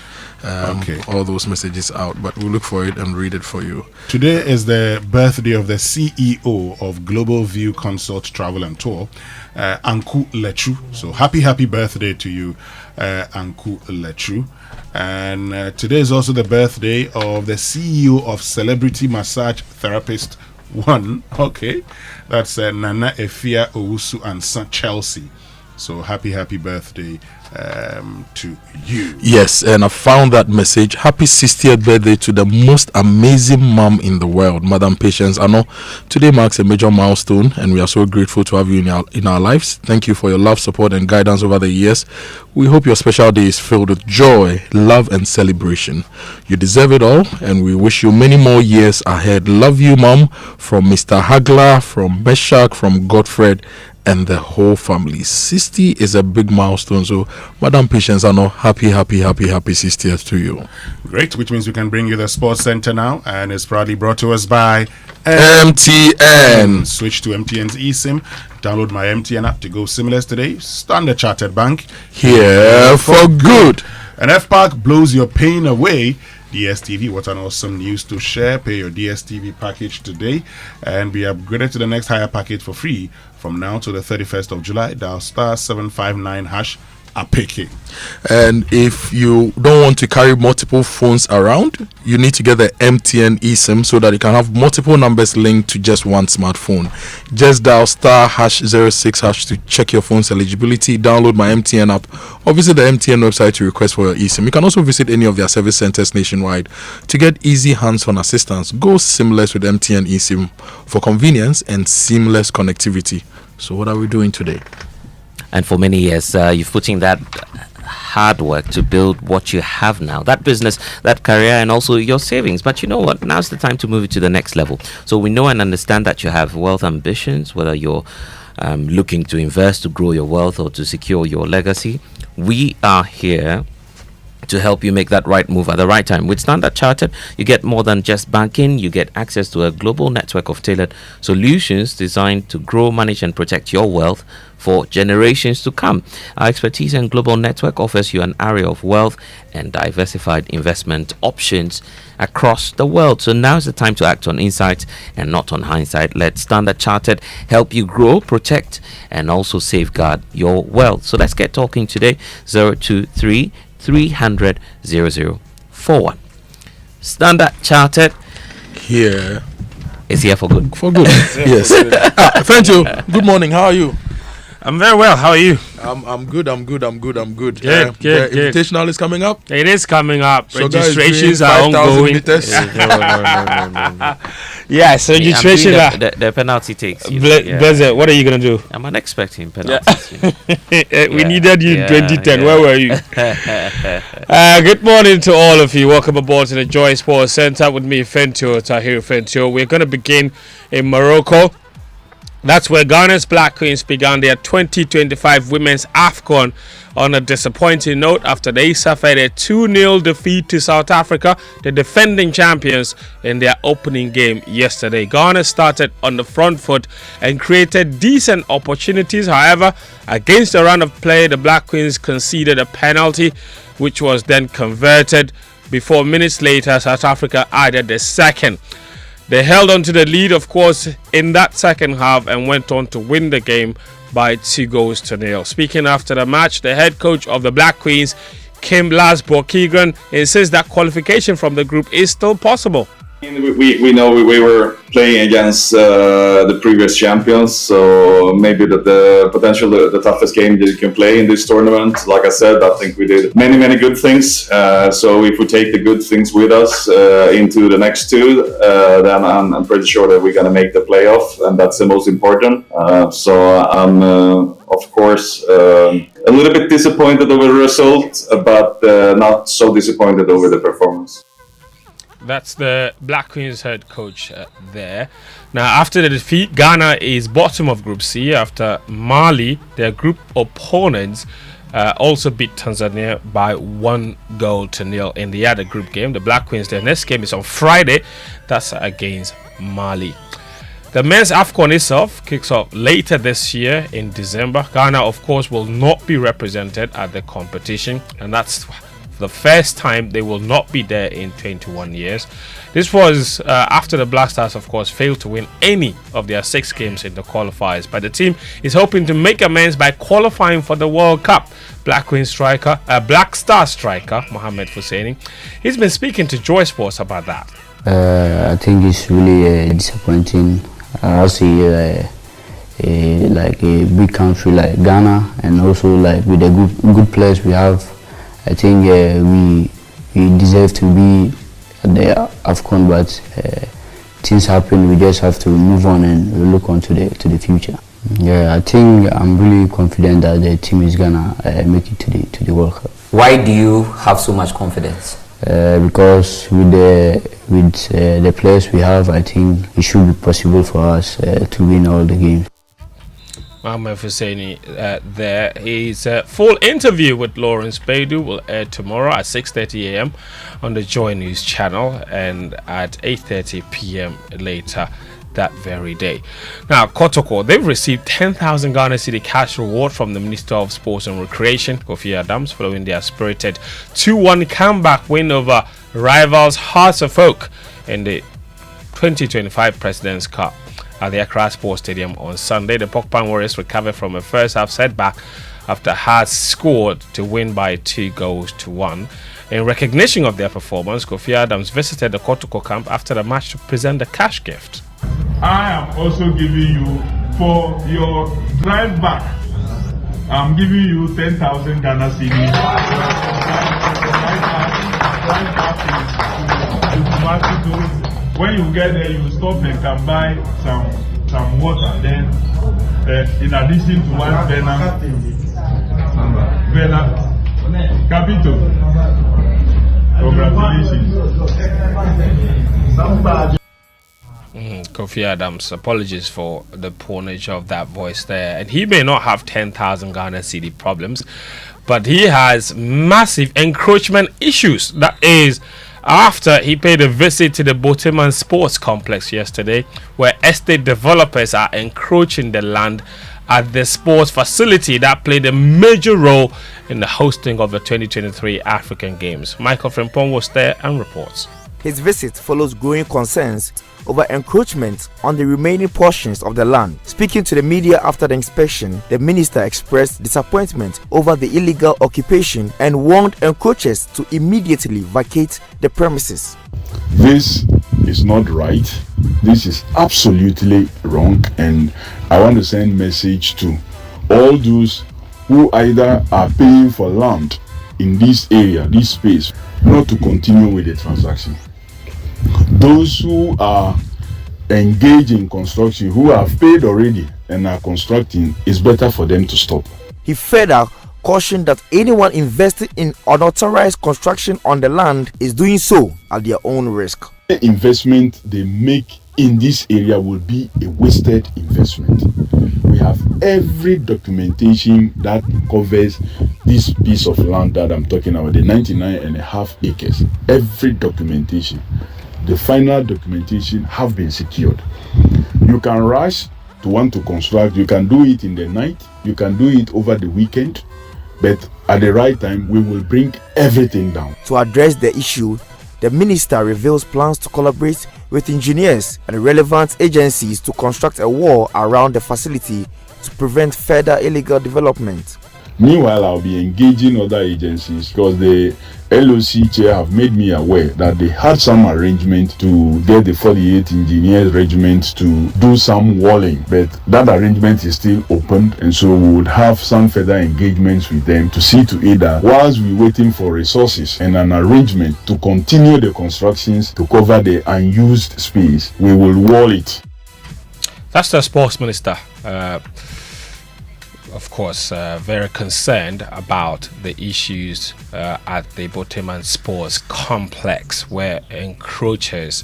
all those messages out, but we'll look for it and read it for you. Today is the birthday of the CEO of Global View Consult Travel and Tour, Anku Lechu. So happy birthday to you, Anku Lechu. And today is also the birthday of the CEO of Celebrity Massage Therapist One. Okay, that's Nana Efia Owusu and Son Chelsea. So happy birthday to you. Yes, and I found that message. Happy 60th birthday to the most amazing mom in the world, Madam Patience. I know today marks a major milestone, and we are so grateful to have you in our lives. Thank you for your love, support, and guidance over the years. We hope your special day is filled with joy, love, and celebration. You deserve it all, and we wish you many more years ahead. Love you, Mom, from Mr. Hagler, from Beshak, from Godfred, and the whole family. 60 is a big milestone, so Madam Patience, I know happy 60th to you. Great, which means we can bring you the Sports Center now, and it's proudly brought to us by MTN. Switch to MTN's eSIM. Download my MTN app to go SIMless today. Standard Chartered Bank, here for good. And FPark blows your pain away. DSTV, what an awesome news to share. Pay your DSTV package today and be upgraded to the next higher package for free from now to the 31st of July. Dial star 759 hash APK. And if you don't want to carry multiple phones around, you need to get the MTN eSIM so that you can have multiple numbers linked to just one smartphone. Just dial star hash 06 hash to check your phone's eligibility. Download my MTN app or visit the MTN website to request for your eSIM. You can also visit any of their service centers nationwide to get easy hands-on assistance. Go seamless with MTN eSIM for convenience and seamless connectivity. So what are we doing today? And for many years, you've put in that hard work to build what you have now, that business, that career, and also your savings. But you know what? Now's the time to move it to the next level. So we know and understand that you have wealth ambitions, whether you're looking to invest, to grow your wealth, or to secure your legacy. We are here to help you make that right move at the right time. With Standard Chartered, you get more than just banking. You get access to a global network of tailored solutions designed to grow, manage, and protect your wealth for generations to come. Our expertise and global network offers you an array of wealth and diversified investment options across the world. So now's the time to act on insight and not on hindsight. Let Standard Chartered help you grow, protect, and also safeguard your wealth. So let's get talking today. 023 300 0041. Standard Chartered here is here for good. For good. Yes. Thank you. Good morning. How are you? I'm very well. How are you? I'm good. Good. Good. Invitational is coming up. It is coming up. Sogah Registrations are ongoing. No. Yes, registration. The penalty takes. Blazer, what are you gonna do? I'm unexpecting penalties. We needed you in 2010. Where were you? Good morning to all of you. Welcome aboard to the Joy Sports Center with me, Fentio Tahir Fentio. We're gonna begin in Morocco. That's where Ghana's Black Queens began their 2025 Women's AFCON on a disappointing note after they suffered a 2-0 defeat to South Africa, the defending champions, in their opening game yesterday. Ghana started on the front foot and created decent opportunities. However, against the run of play, the Black Queens conceded a penalty, which was then converted before minutes later South Africa added the second. They held on to the lead, of course, in that second half and went on to win the game by 2-0. Speaking after the match, the head coach of the Black Queens, Kim Lasbo Keegan, insists that qualification from the group is still possible. We know we were playing against the previous champions, so maybe the potential the toughest game that you can play in this tournament. Like I said, I think we did many good things. So if we take the good things with us into the next two, then I'm pretty sure that we're gonna make the playoff, and that's the most important. So I'm of course a little bit disappointed over the result, but not so disappointed over the performance. That's the Black Queens head coach there. Now, after the defeat, Ghana is bottom of Group C after Mali, their group opponents, also beat Tanzania by 1-0 in the other group game. The Black Queens, their next game is on Friday. That's against Mali. The men's AFCON itself kicks off later this year in December. Ghana, of course, will not be represented at the competition, and that's the first time they will not be there in 21 years. This was after the Black Stars, of course, failed to win any of their 6 games in the qualifiers. But the team is hoping to make amends by qualifying for the World Cup. Black Star striker Mohamed Husseini, he's been speaking to Joy Sports about that. I think it's really disappointing. I see like a big country like Ghana, and also like with the good players we have. I think we deserve to be at the AFCON, but things happen. We just have to move on and look on to the future. Yeah, I think I'm really confident that the team is gonna make it to the World Cup. Why do you have so much confidence? Because with the players we have, I think it should be possible for us to win all the games. Mohamed Husseini there. His full interview with Lawrence Beidou will air tomorrow at 6:30 a.m. on the Joy News channel, and at 8:30 p.m. later that very day. Now, Kotoko, they've received 10,000 Ghana Cedi cash reward from the Minister of Sports and Recreation, Kofi Adams, following their spirited 2-1 comeback win over rivals Hearts of Oak in the 2025 President's Cup. At the Accra Sports Stadium on Sunday, the Pokpan Warriors recovered from a first half setback after Hearts scored to win by 2-1. In recognition of their performance, Kofi Adams visited the Kotoko camp after the match to present the cash gift. I am also giving you, for your drive back, I'm giving you 10,000 Ghana Cedi. When you get there, you stop and can buy some water. Then, in addition to one Capito. Congratulations. Kofi Adams, apologies for the poor nature of that voice there. And he may not have 10,000 Ghana Cedi problems, but he has massive encroachment issues. That is, after he paid a visit to the Boateng Sports Complex yesterday, where estate developers are encroaching the land at the sports facility that played a major role in the hosting of the 2023 African Games. Michael Frimpong was there and reports. His visit follows growing concerns over encroachment on the remaining portions of the land. Speaking to the media after the inspection, the minister expressed disappointment over the illegal occupation and warned encroachers to immediately vacate the premises. This is not right. This is absolutely wrong, and I want to send a message to all those who either are paying for land in this area, this space, not to continue with the transaction. Those who are engaged in construction, who have paid already and are constructing, it's better for them to stop. He further cautioned that anyone investing in unauthorized construction on the land is doing so at their own risk. The investment they make in this area will be a wasted investment. We have every documentation that covers this piece of land that I'm talking about, the 99.5 acres. Every documentation. The final documentation have been secured. You can rush to want to construct, you can do it in the night, you can do it over the weekend, but at the right time we will bring everything down. To address the issue, the minister reveals plans to collaborate with engineers and relevant agencies to construct a wall around the facility to prevent further illegal development. Meanwhile, I'll be engaging other agencies because the LOC chair have made me aware that they had some arrangement to get the 48 engineers regiment to do some walling, but that arrangement is still open, and so we would have some further engagements with them to see to it that whilst we're waiting for resources and an arrangement to continue the constructions to cover the unused space, we will wall it. That's the sports minister. Of course, very concerned about the issues at the Boateng Sports Complex, where encroachers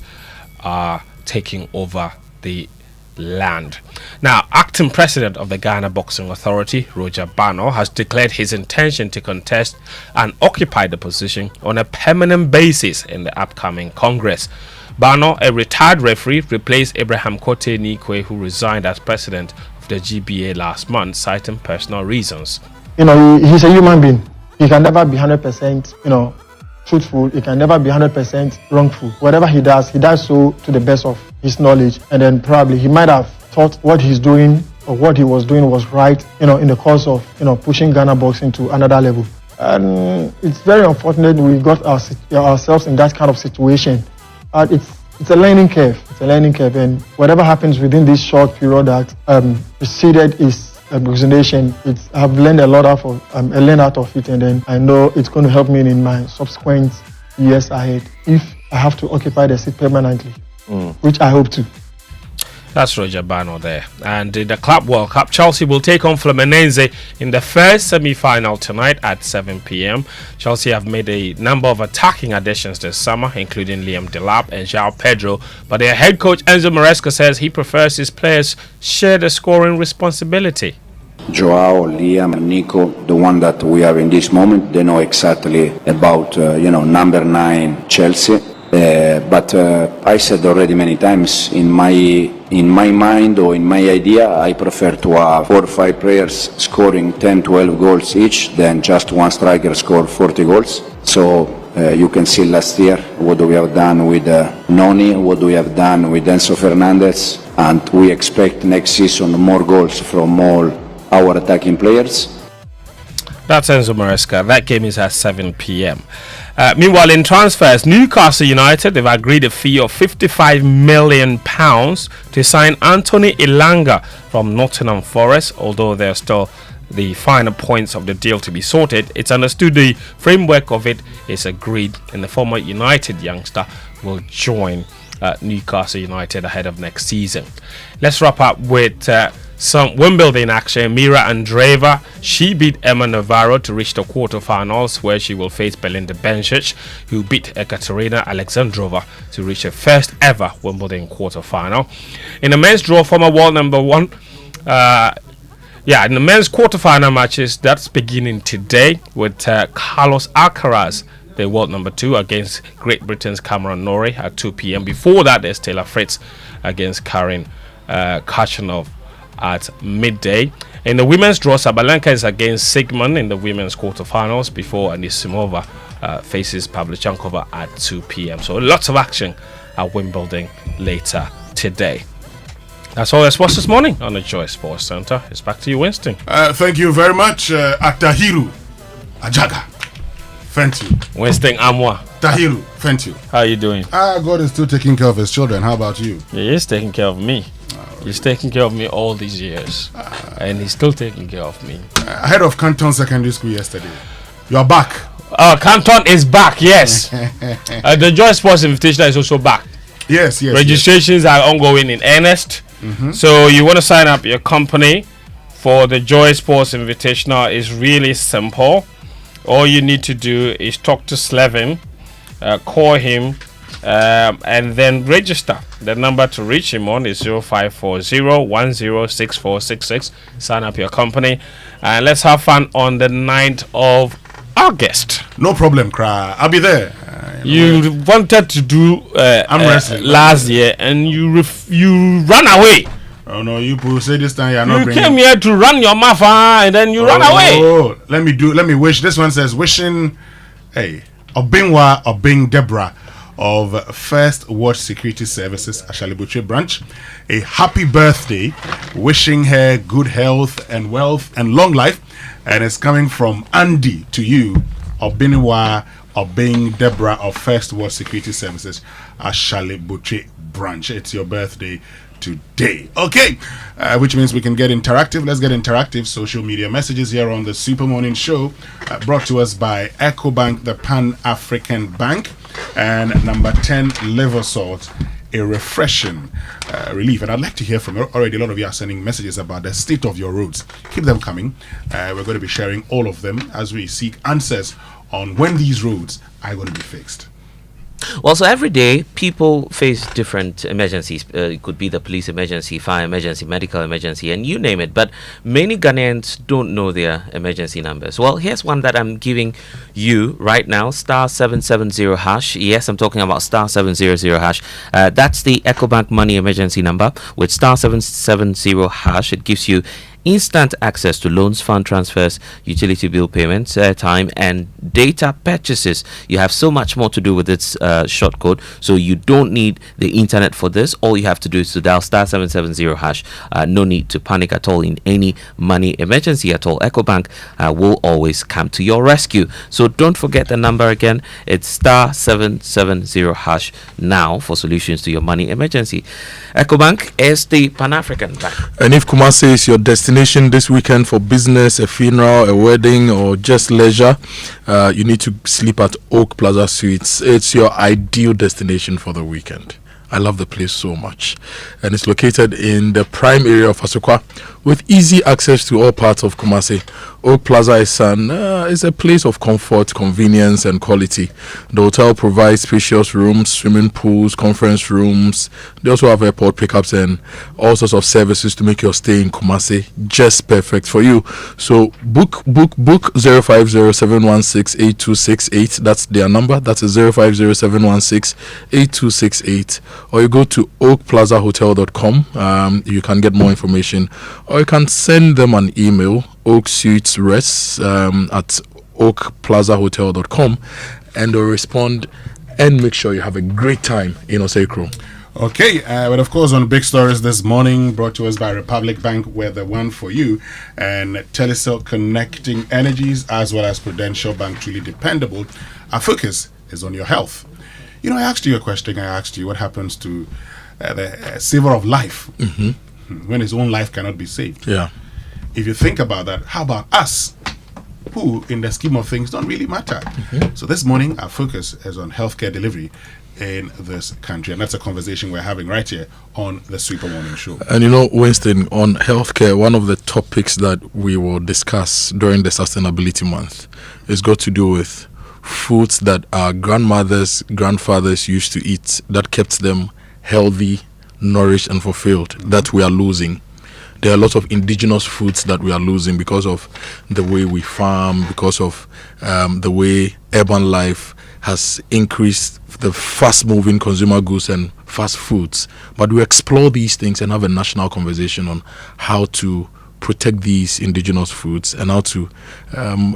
are taking over the land. Now, acting president of the Ghana Boxing Authority, Roger Bano, has declared his intention to contest and occupy the position on a permanent basis in the upcoming Congress. Bano, a retired referee, replaced Abraham Kote Nikwe, who resigned as president of the GBA last month, citing personal reasons. He's a human being. He can never be 100%, truthful. He can never be 100% wrongful. Whatever he does so to the best of his knowledge. And then probably he might have thought what he's doing or what he was doing was right, in the course of, pushing Ghana boxing to another level. And it's very unfortunate we got ourselves in that kind of situation. It's a learning curve. And whatever happens within this short period that preceded his resignation, I've learned a lot out of it, and then I know it's going to help me in my subsequent years ahead if I have to occupy the seat permanently, which I hope to. That's Roger Bano there. And in the Club World Cup, Chelsea will take on Fluminense in the first semi-final tonight at 7 p.m. Chelsea have made a number of attacking additions this summer, including Liam Delap and João Pedro. But their head coach Enzo Maresca says he prefers his players share the scoring responsibility. Joao, Liam, Nico, the one that we have in this moment, they know exactly about, number 9 Chelsea. But I said already many times, in my mind or in my idea, I prefer to have 4 or 5 players scoring 10, 12 goals each than just one striker score 40 goals. So you can see last year what we have done with Noni, what we have done with Enzo Fernandez, and we expect next season more goals from all our attacking players. That's Enzo Maresca. That game is at 7 p.m. Meanwhile, in transfers, Newcastle United, they've agreed a fee of £55 million to sign Anthony Elanga from Nottingham Forest. Although there are still the final points of the deal to be sorted, it's understood the framework of it is agreed, and the former United youngster will join Newcastle United ahead of next season. Let's wrap up with some Wimbledon action. Mira Andreeva, she beat Emma Navarro to reach the quarterfinals, where she will face Belinda Bencic, who beat Ekaterina Alexandrova to reach her first ever Wimbledon quarterfinal. In the men's draw, former world number 1, in the men's quarterfinal matches, that's beginning today with Carlos Alcaraz, the world number 2, against Great Britain's Cameron Norrie at 2 p.m. Before that, there's Taylor Fritz against Karen Khachanov at midday. In the women's draw, Sabalenka is against Sigmund in the women's quarterfinals before Anisimova faces Pavlyuchenkova at 2 p.m. So lots of action at Wimbledon later today. That's all there's this morning on the Joy Sports Center. It's back to you, Winston. Thank you very much, Atahiru Ajaga. Thank you. Winston Amoah. Tahiru, thank you. How are you doing? God is still taking care of his children. How about you? He is taking care of me. He's taking care of me all these years, and he's still taking care of me. Head of Canton Secondary School yesterday. You are back. Canton is back, yes. The Joy Sports Invitational is also back. Yes. Registrations are ongoing in earnest. So you want to sign up your company for the Joy Sports Invitational is really simple. All you need to do is talk to Slevin, call him, and then register. The number to reach him on is 0540-106466. Sign up your company, and let's have fun on the 9th of August. No problem, Kra. I'll be there. You wanted to do last year, and you ran away. Oh no, you say this time you are not bringing. You came here to run your mouth, and then you ran away. Oh, let me wish. This one says wishing, hey, Obingwa, Obing Deborah, of First Watch Security Services, Ashalibuche branch, a happy birthday, wishing her good health and wealth and long life. And it's coming from Andy to you, Obiniwa Obing Deborah of First Watch Security Services, Ashalibuche branch. It's your birthday today. Okay, which means we can get interactive. Let's get interactive. Social media messages here on the Super Morning Show, brought to us by EcoBank, the Pan-African Bank, and number 10 liver salt, a refreshing relief. And I'd like to hear from you. Already a lot of you are sending messages about the state of your roads. Keep them coming. We're going to be sharing all of them as we seek answers on when these roads are going to be fixed. Well, so every day people face different emergencies. It could be the police emergency, fire emergency, medical emergency, and you name it. But many Ghanaians don't know their emergency numbers. Well, here's one that I'm giving you right now, *770#. Yes, I'm talking about *700#. That's the EcoBank Money Emergency number. With *770#, it gives you instant access to loans, fund transfers, utility bill payments, airtime, and data purchases. You have so much more to do with its short code, so you don't need the internet for this. All you have to do is to dial *770#. No need to panic at all in any money emergency at all. EcoBank will always come to your rescue. So don't forget the number again. It's *770# now for solutions to your money emergency. EcoBank is the Pan-African Bank. And if Kumasi is your destination this weekend for business, a funeral, a wedding, or just leisure, you need to sleep at Oak Plaza Suites. It's your ideal destination for the weekend. I love the place so much, and it's located in the prime area of Asokwa with easy access to all parts of Kumasi. Oak Plaza is a place of comfort, convenience, and quality. The hotel provides spacious rooms, swimming pools, conference rooms. They also have airport pickups and all sorts of services to make your stay in Kumasi just perfect for you. So book 050-716-8268. That's their number. That's 050-716-8268. Or you go to oakplazahotel.com. You can get more information, or you can send them an email, oaksuitesres at oakplazahotel.com, and they'll respond and make sure you have a great time in Osekro. Okay, but of course on big stories this morning, brought to us by Republic Bank, we're the one for you, and Telecel connecting energies, as well as Prudential Bank, truly dependable. Our focus is on your health. You know, I asked you a question. I asked you what happens to the saver of life when his own life cannot be saved. Yeah. If you think about that, how about us, who in the scheme of things don't really matter? So this morning, our focus is on healthcare delivery in this country, and that's a conversation we're having right here on the Super Morning Show. And you know, Winston, on healthcare, one of the topics that we will discuss during the Sustainability Month is got to do with foods that our grandmothers, grandfathers used to eat that kept them healthy, nourished, and fulfilled, that we are losing. There are a lot of indigenous foods that we are losing because of the way we farm, because of the way urban life has increased the fast-moving consumer goods and fast foods. But we explore these things and have a national conversation on how to protect these indigenous foods and how to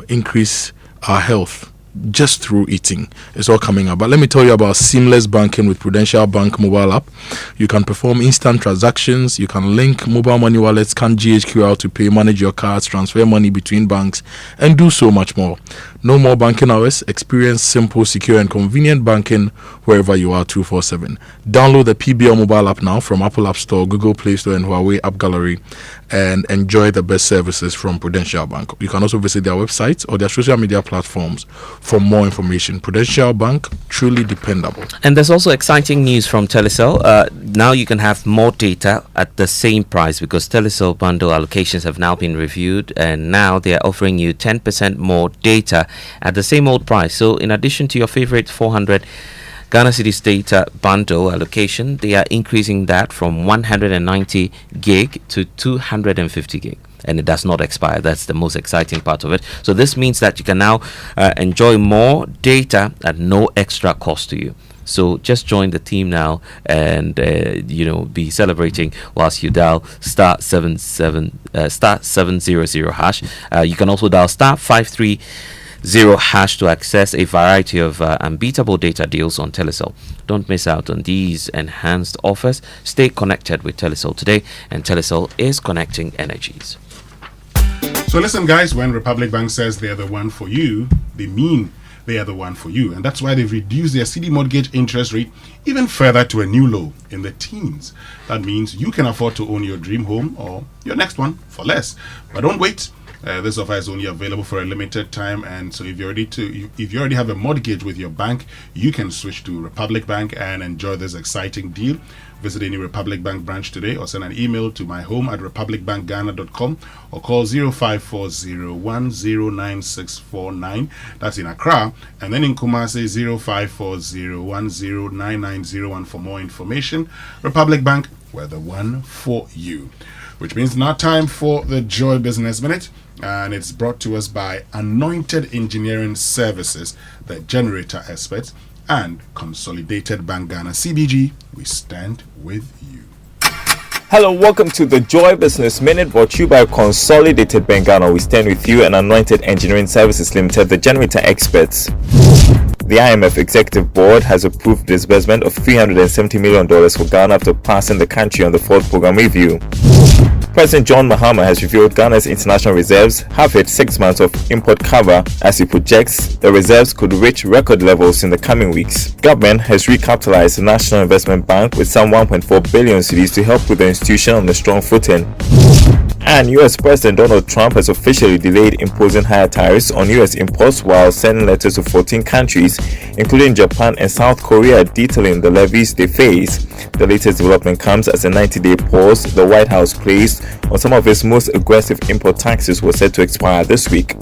increase our health just through eating. It's all coming up. But let me tell you about seamless banking with Prudential Bank mobile app. You can perform instant transactions. You can link mobile money wallets, scan GHQR to pay, manage your cards, transfer money between banks, and do so much more. No more banking hours. Experience simple, secure, and convenient banking wherever you are 24/7. Download the PBL mobile app now from Apple App Store, Google Play Store, and Huawei App Gallery, and enjoy the best services from Prudential Bank. You can also visit their website or their social media platforms for more information. Prudential Bank, truly dependable. And there's also exciting news from Telecel. Now you can have more data at the same price, because Telecel bundle allocations have now been reviewed, and now they're offering you 10% more data at the same old price. So in addition to your favorite 400 Ghana Cedis data bundle allocation, they are increasing that from 190 gig to 250 gig. And it does not expire. That's the most exciting part of it. So this means that you can now enjoy more data at no extra cost to you. So just join the team now and be celebrating whilst you dial *700#. You can also dial *53 #0# to access a variety of unbeatable data deals on Telecel. Don't miss out on these enhanced offers. Stay connected with Telecel today, and Telecel is connecting energies. So listen, guys, when Republic Bank says they're the one for you, they mean they are the one for you. And that's why they've reduced their CD mortgage interest rate even further to a new low in the teens. That means you can afford to own your dream home or your next one for less. But don't wait. This offer is only available for a limited time, and so if you already have a mortgage with your bank, you can switch to Republic Bank and enjoy this exciting deal. Visit any Republic Bank branch today or send an email to myhome@republicbankghana.com or call 0540109649. That's in Accra. And then in Kumasi 0540109901 for more information. Republic Bank, we're the one for you. Which means now time for the Joy Business Minute, and it's brought to us by Anointed Engineering Services, the generator experts, and Consolidated Bank Ghana. CBG, we stand with you. Hello, welcome to the Joy Business Minute, brought to you by Consolidated Bank Ghana. We stand with you, and Anointed Engineering Services Limited, the generator experts. The IMF Executive Board has approved disbursement of $370 million for Ghana after passing the country on the 4th program review. President John Mahama has revealed Ghana's international reserves have hit 6 months of import cover as he projects the reserves could reach record levels in the coming weeks. Government has recapitalized the National Investment Bank with some 1.4 billion cedis to help with the institution on a strong footing. And US President Donald Trump has officially delayed imposing higher tariffs on US imports while sending letters to 14 countries, including Japan and South Korea, detailing the levies they face. The latest development comes as a 90-day pause the White House placed on some of its most aggressive import taxes was set to expire this week.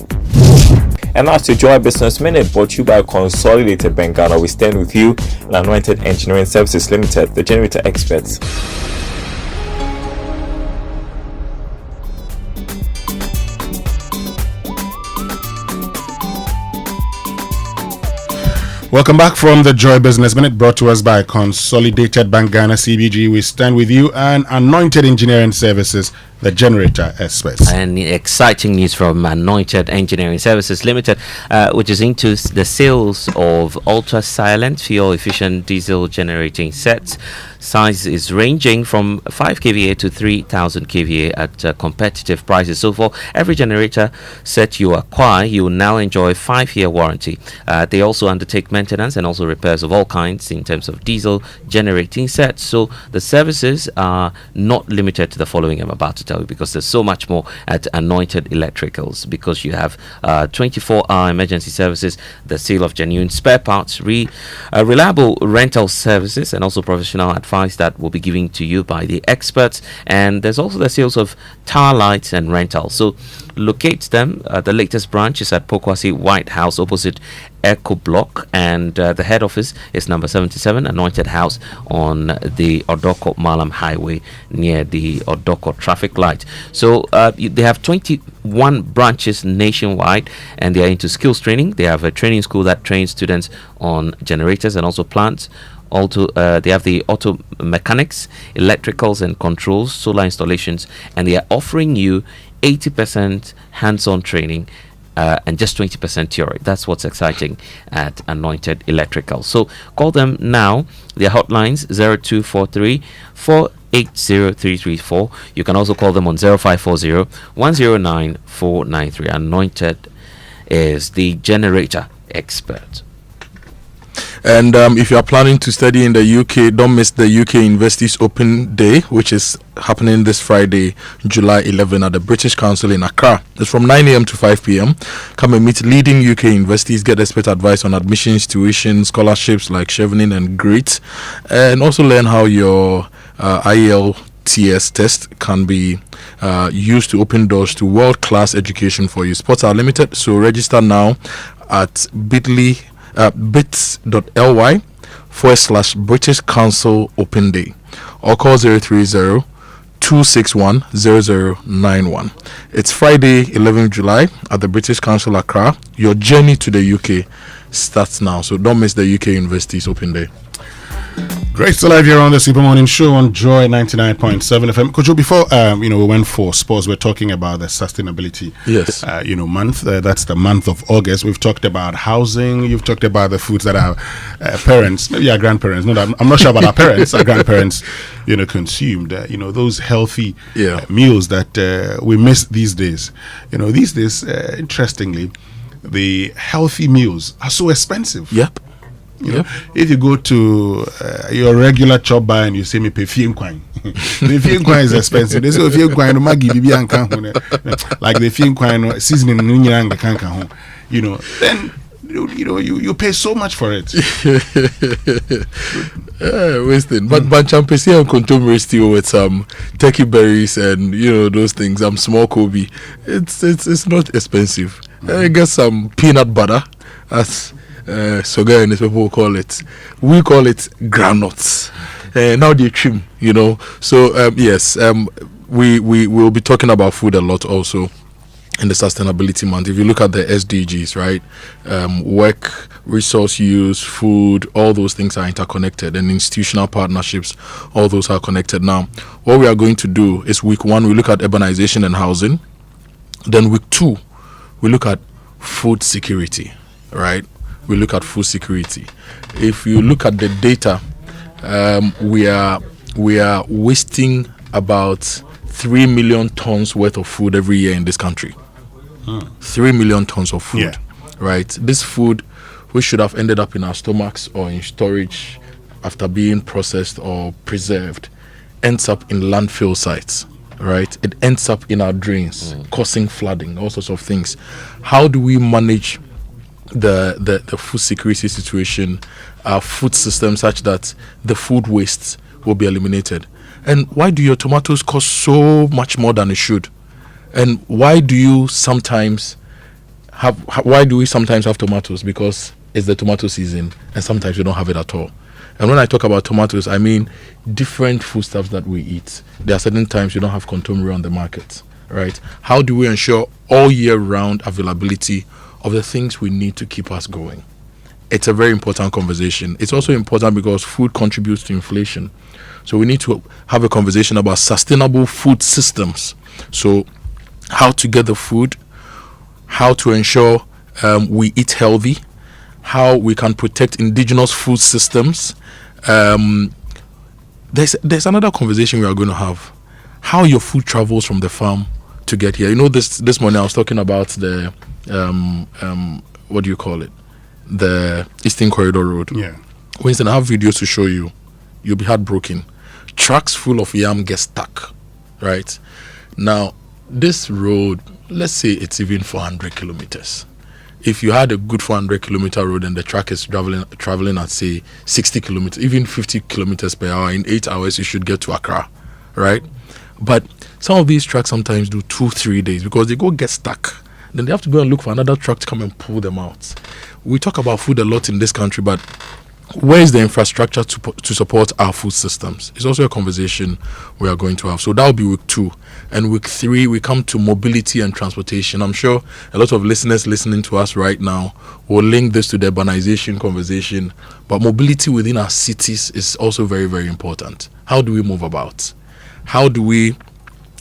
And that's your Joy Business Minute, brought to you by Consolidated Bank Ghana. We stand with you, and Anointed Engineering Services Limited, the generator experts. Welcome back from the Joy Business Minute, brought to us by Consolidated Bank Ghana. CBG, we stand with you, and Anointed Engineering Services, the generator experts. And exciting news from Anointed Engineering Services Limited, which is into the sales of ultra-silent, fuel-efficient diesel generating sets. Size is ranging from 5 kVA to 3,000 kVA at competitive prices. So for every generator set you acquire, you will now enjoy 5-year warranty. They also undertake maintenance and also repairs of all kinds in terms of diesel generating sets. So the services are not limited to the following I'm about to tell you, because there's so much more at Anointed Electricals, because you have 24-hour emergency services, the sale of genuine spare parts, reliable rental services, and also professional advice that will be given to you by the experts. And there's also the sales of tower lights and rental. So locate them. The latest branch is at Pokwasi White House opposite Echo Block, and the head office is number 77 Anointed House on the Odoko Malam Highway near the Odoko traffic light. So they have 21 branches nationwide, and they are into skills training. They have a training school that trains students on generators and also plants. Also, they have the auto mechanics, electricals and controls, solar installations, and they are offering you 80% hands-on training and just 20% theory. That's what's exciting at Anointed Electrical. So call them now. Their hotlines 0243 480334. You can also call them on 0540 109 493. Anointed is the generator expert. And if you are planning to study in the UK, don't miss the UK Universities Open Day, which is happening this Friday, July 11 at the British Council in Accra. It's from 9 a.m. to 5 p.m. Come and meet leading UK universities, get expert advice on admissions, tuition, scholarships like Chevening and GREAT, and also learn how your IELTS test can be used to open doors to world-class education for you. Spots are limited, so register now at bit.ly/British Council Open Day or call 030-261-0091. It's Friday, 11th July at the British Council Accra. Your journey to the UK starts now, so don't miss the UK Universities Open Day. Great to live here on the Super Morning Show on Joy 99.7 FM. Kojo, before we went for sports, we're talking about the sustainability month. That's the month of August. We've talked about housing. You've talked about the foods that our parents, maybe our grandparents. No, I'm not sure about our parents. Our grandparents, consumed. Those healthy meals that we miss these days. These days, interestingly, the healthy meals are so expensive. Yep. If you go to your regular chop bar and you say me pay fien kwine, the fien kwine is expensive. They say fien kwine no magi bibi anka like the fien kwine seasoning no nyanga kanka ho. Then you pay so much for it. Winston, but champesi and contumely stew with some turkey berries and those things. Small Kobe. It's not expensive. Get some peanut butter as Sogah and his people call it. We call it granuts. Now they trim, So yes, we will be talking about food a lot also in the sustainability month. If you look at the SDGs, right, work, resource use, food, all those things are interconnected, and institutional partnerships, all those are connected. Now, what we are going to do is week 1 we look at urbanization and housing. Then week 2 we look at food security, right? We look at food security. If you look at the data, we are wasting about 3 million tons worth of food every year in this country. 3 million tons of food, right? This food, which should have ended up in our stomachs or in storage after being processed or preserved, ends up in landfill sites, right? It ends up in our drains, causing flooding, all sorts of things. How do we manage the food security situation, our food system, such that the food waste will be eliminated? And why do your tomatoes cost so much more than it should? And why do we sometimes have tomatoes? Because it's the tomato season, and sometimes we don't have it at all. And when I talk about tomatoes, I mean different foodstuffs that we eat. There are certain times you don't have contumely on the market, right? How do we ensure all year round availability of the things we need to keep us going? It's a very important conversation. It's also important because food contributes to inflation. So we need to have a conversation about sustainable food systems. So how to get the food, how to ensure we eat healthy, how we can protect indigenous food systems. There's another conversation we are going to have. How your food travels from the farm to get here. This morning I was talking about the what do you call it? The Eastern Corridor Road. Yeah. Winston, I have videos to show you. You'll be heartbroken. Trucks full of yam get stuck, right? Now, this road, let's say it's even 400 kilometers. If you had a good 400-kilometer road and the truck is traveling at, say, 60 kilometers, even 50 kilometers per hour, in 8 hours you should get to Accra, right? But some of these trucks sometimes do 2-3 days because they get stuck. Then they have to go and look for another truck to come and pull them out. We talk about food a lot in this country, but where is the infrastructure to support our food systems? It's also a conversation we are going to have. So that will be week 2. And week 3, we come to mobility and transportation. I'm sure a lot of listeners listening to us right now will link this to the urbanization conversation. But mobility within our cities is also very, very important. How do we move about? How do we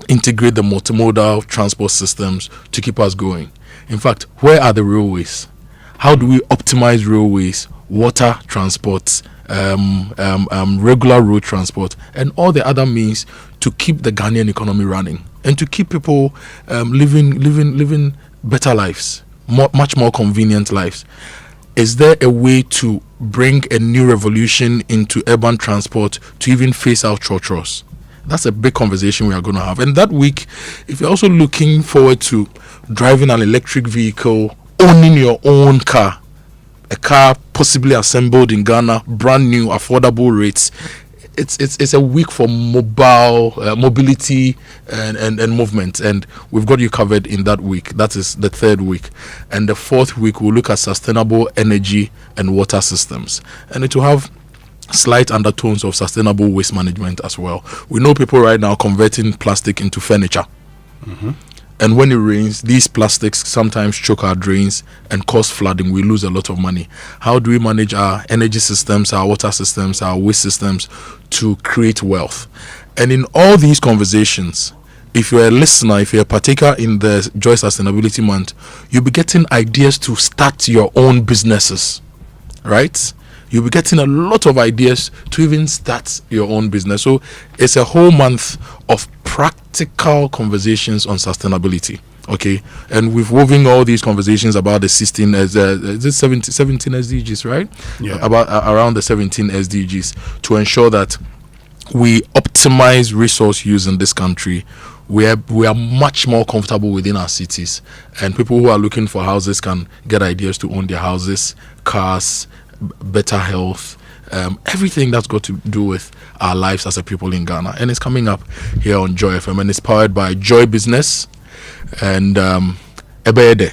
integrate the multimodal transport systems to keep us going? In fact, where are the railways? How do we optimize railways, water transport, regular road transport, and all the other means to keep the Ghanaian economy running and to keep people living better lives, much more convenient lives? Is there a way to bring a new revolution into urban transport to even phase out churros? That's a big conversation we are going to have. And that week, if you're also looking forward to driving an electric vehicle, owning your own car, a car possibly assembled in Ghana, brand new, affordable rates, it's a week for mobility and movement, and we've got you covered in that week. That is the 3rd week. And the 4th week, we'll look at sustainable energy and water systems, and it will have slight undertones of sustainable waste management as well. We know people right now converting plastic into furniture. And when it rains, these plastics sometimes choke our drains and cause flooding. We lose a lot of money. How do we manage our energy systems, our water systems, our waste systems to create wealth? And in all these conversations, if you're a listener, if you're a partaker in the Joy Sustainability Month, you'll be getting ideas to start your own businesses, right? You'll be getting a lot of ideas to even start your own business. So it's a whole month of practical conversations on sustainability. Okay, and we've woven all these conversations about the 17 SDGs, right? Yeah. About around the 17 SDGs to ensure that we optimize resource use in this country. We are much more comfortable within our cities, and people who are looking for houses can get ideas to own their houses, cars, better health, everything that's got to do with our lives as a people in Ghana. And it's coming up here on Joy FM, and it's powered by Joy Business and Ebede.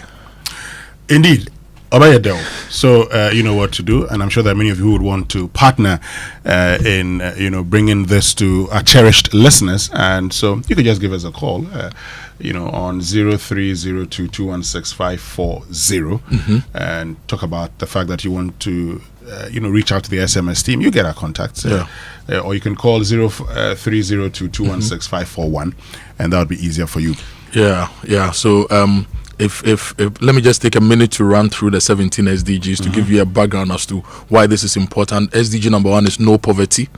Indeed. Obayedel. So you know what to do, and I'm sure that many of you would want to partner in bringing this to our cherished listeners, and so you could just give us a call on 0302216540 and talk about the fact that you want to reach out to the SMS team. You get our contacts, or you can call 0302216541, and that would be easier for you. So if let me just take a minute to run through the 17 SDGs to give you a background as to why this is important. SDG number 1 is no poverty.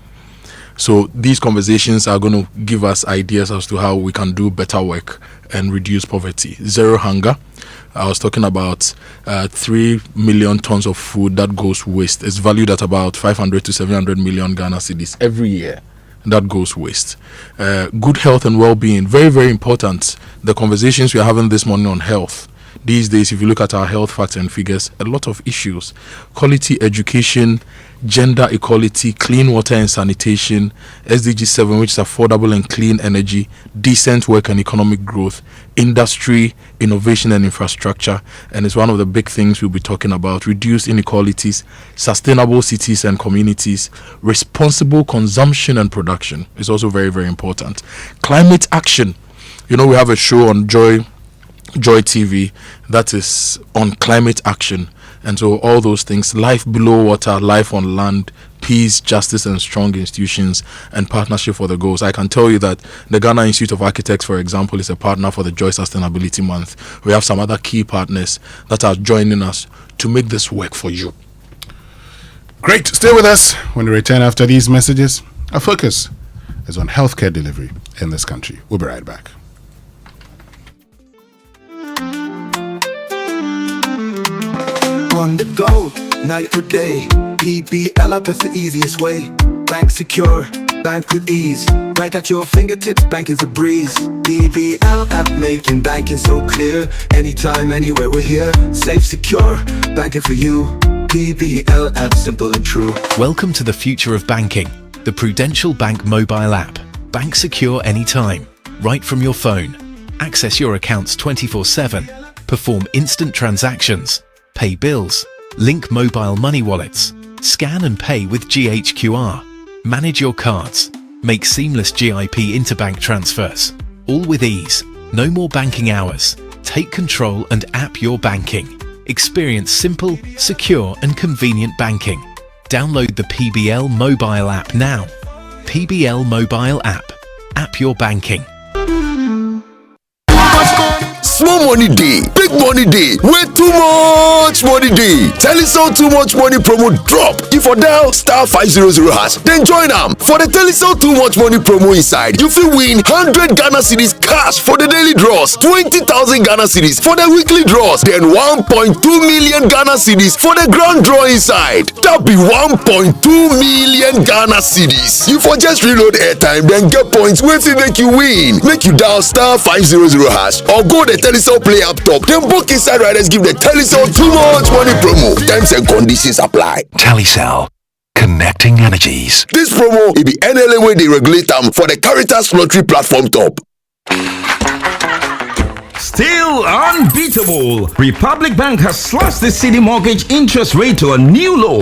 So these conversations are going to give us ideas as to how we can do better work and reduce poverty. Zero hunger. I was talking about 3 million tons of food that goes waste. It's valued at about 500 to 700 million Ghana cedis every year. That goes waste. Good health and well-being, very, very important. The conversations we are having this morning on health. These days, if you look at our health facts and figures, a lot of issues. Quality education, gender equality, clean water and sanitation, SDG 7, which is affordable and clean energy, decent work and economic growth, industry, innovation and infrastructure, and it's one of the big things we'll be talking about. Reduce inequalities, sustainable cities and communities, responsible consumption and production is also very, very important. Climate action. We have a show on Joy TV that is on climate action, and so all those things: life below water, life on land, peace, justice and strong institutions, and partnership for the goals. I can tell you that the Ghana Institute of Architects, for example, is a partner for the Joy Sustainability Month. We have some other key partners that are joining us to make this work for you. Great. Stay with us. When we return after these messages, our focus is on healthcare delivery in this country. We'll be right back. On the go, night or day. PBL app is the easiest way. Bank secure, bank with ease. Right at your fingertips, bank is a breeze. PBL app making banking so clear. Anytime, anywhere, we're here. Safe, secure, banking for you. PBL app, simple and true. Welcome to the future of banking. The Prudential Bank mobile app. Bank secure anytime, right from your phone. Access your accounts 24/7. Perform instant transactions. Pay bills, link mobile money wallets, scan and pay with GHQR, manage your cards, make seamless GIP interbank transfers, all with ease. No more banking hours. Take control and app your banking. Experience simple, secure and convenient banking. Download the PBL mobile app now. PBL mobile app. App your banking. Small money day, big money day, way too much money day. Telecel too much money promo drop. If for dial *500#, then join am. For the Telecel too much money promo inside, you fit win 100 Ghana cedis cash for the daily draws, 20,000 Ghana cedis for the weekly draws, then 1.2 million Ghana cedis for the grand draw inside. That be 1.2 million Ghana cedis. You for just reload airtime, then get points wey fit make you win. Make you dial *500# or go the Telecel Play app top. Then book inside riders give the Telecel too much money promo. Terms and conditions apply. Telecel, connecting energies. This promo will be NLA way they regulate them for the Caritas Lottery platform top. Still unbeatable. Republic Bank has slashed the city mortgage interest rate to a new low.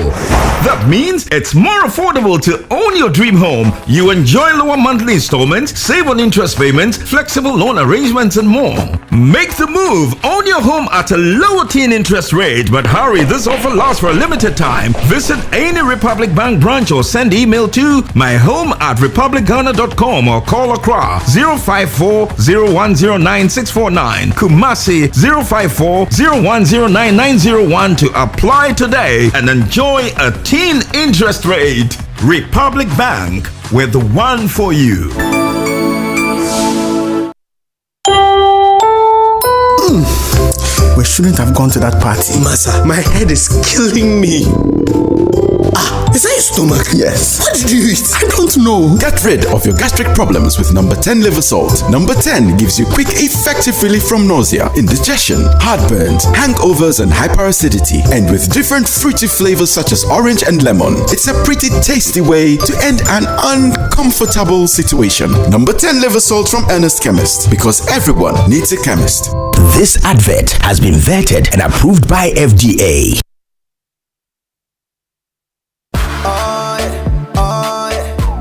That means it's more affordable to own your dream home. You enjoy lower monthly installments, save on interest payments, flexible loan arrangements, and more. Make the move. Own your home at a lower teen interest rate. But hurry, this offer lasts for a limited time. Visit any Republic Bank branch or send email to myhome@republicghana.com or call Accra 054-0109-649, Kumasi 054-0109-901 to apply today and enjoy a teen interest rate. Republic Bank, we're the one for you. We shouldn't have gone to that party. Masa, my head is killing me. Is that your stomach? Yes. What did you eat? I don't know. Get rid of your gastric problems with number 10 liver salt. Number 10 gives you quick, effective relief from nausea, indigestion, heartburns, hangovers, and hyperacidity. And with different fruity flavors such as orange and lemon, it's a pretty tasty way to end an uncomfortable situation. Number 10 liver salt from Ernest Chemist, because everyone needs a chemist. This advert has been vetted and approved by FDA.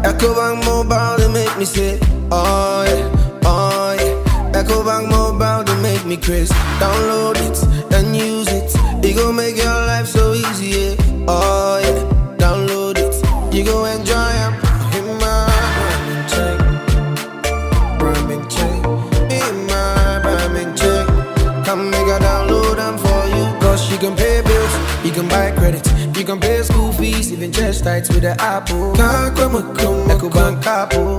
EcoBank Mobile, they make me say, oh yeah. EcoBank Mobile, they make me crazy. Download it and use it. It gon' make your life so easy, yeah. Oh yeah, download it. You go enjoy it. In my Brahmin chain. In my Brahmin chain. Come make a download them for you. Cause you can pay bills, you can buy credit, you can pay school fees, even chest tights with the Apple. EcoBank Apple.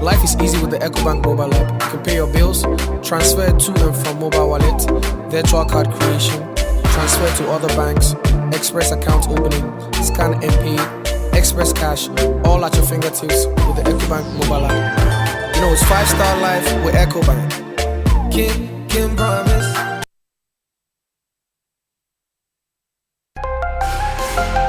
Life is easy with the EcoBank mobile app. You can pay your bills, transfer to and from mobile wallet, virtual card creation, transfer to other banks, express account opening, scan and pay, express cash, all at your fingertips with the EcoBank mobile app. You know, it's 5-star life with EcoBank. Can promise.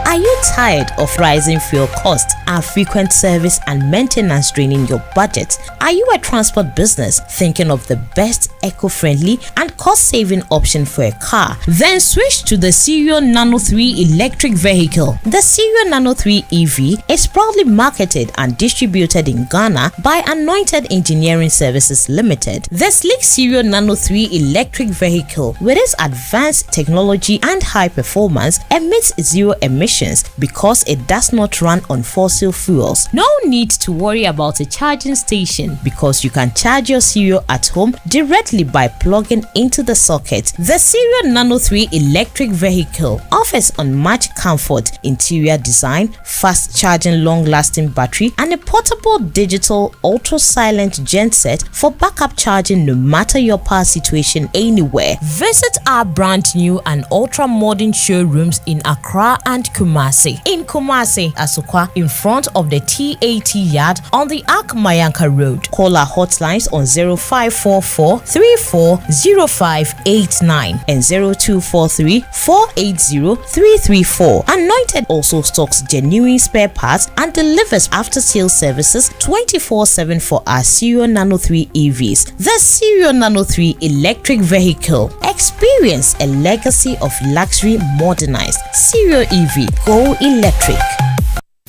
Are you tired of rising fuel costs and frequent service and maintenance draining your budget? Are you a transport business thinking of the best eco-friendly and cost-saving option for a car? Then switch to the Serial Nano 3 electric vehicle. The Serial Nano 3 EV is proudly marketed and distributed in Ghana by Anointed Engineering Services Limited. The sleek Serial Nano 3 electric vehicle, with its advanced technology and high performance, emits zero emissions because it does not run on fossil fuels. No need to worry about a charging station because you can charge your Serial at home directly by plugging into the socket. The Serial Nano 3 electric vehicle offers unmatched comfort, interior design, fast charging, long-lasting battery, and a portable digital ultra-silent genset for backup charging no matter your power situation anywhere. Visit our brand new and ultra-modern showrooms in Accra and Kumasi. In Kumasi, Asukwa, in front of the TAT yard on the Ak Mayanka Road. Call our hotlines on 0544 340589 and 0243 480 334. Anointed also stocks genuine spare parts and delivers after-sales services 24/7 for our Serial Nano 3 EVs. The Serial Nano 3 electric vehicle. Experience a legacy of luxury modernized. Serial EV. Go electric.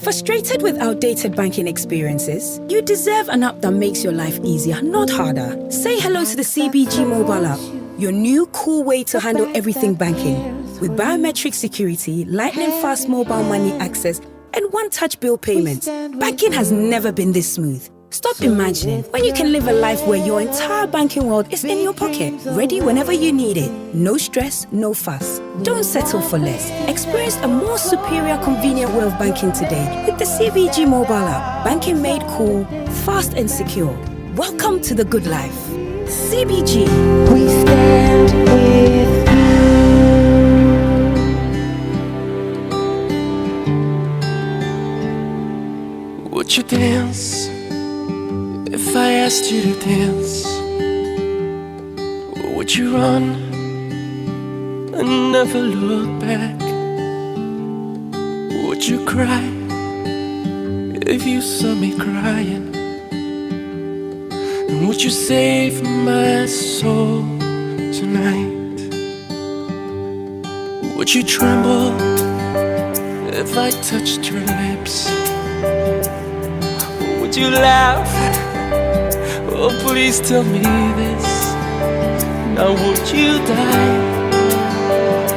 Frustrated with outdated banking experiences? You deserve an app that makes your life easier, not harder. Say hello to the CBG mobile app, your new cool way to handle everything banking. With biometric security, lightning fast mobile money access, and one-touch bill payment, banking has never been this smooth. Stop imagining when you can live a life where your entire banking world is in your pocket, ready whenever you need it. No stress, no fuss. Don't settle for less. Experience a more superior, convenient way of banking today with the CBG mobile app. Banking made cool, fast and secure. Welcome to the good life. CBG. We stand with you. dance, if I asked you to dance, would you run and never look back? Would you cry if you saw me crying? And would you save my soul tonight? Would you tremble if I touched your lips? Would you laugh? Oh, please tell me this. Now would you die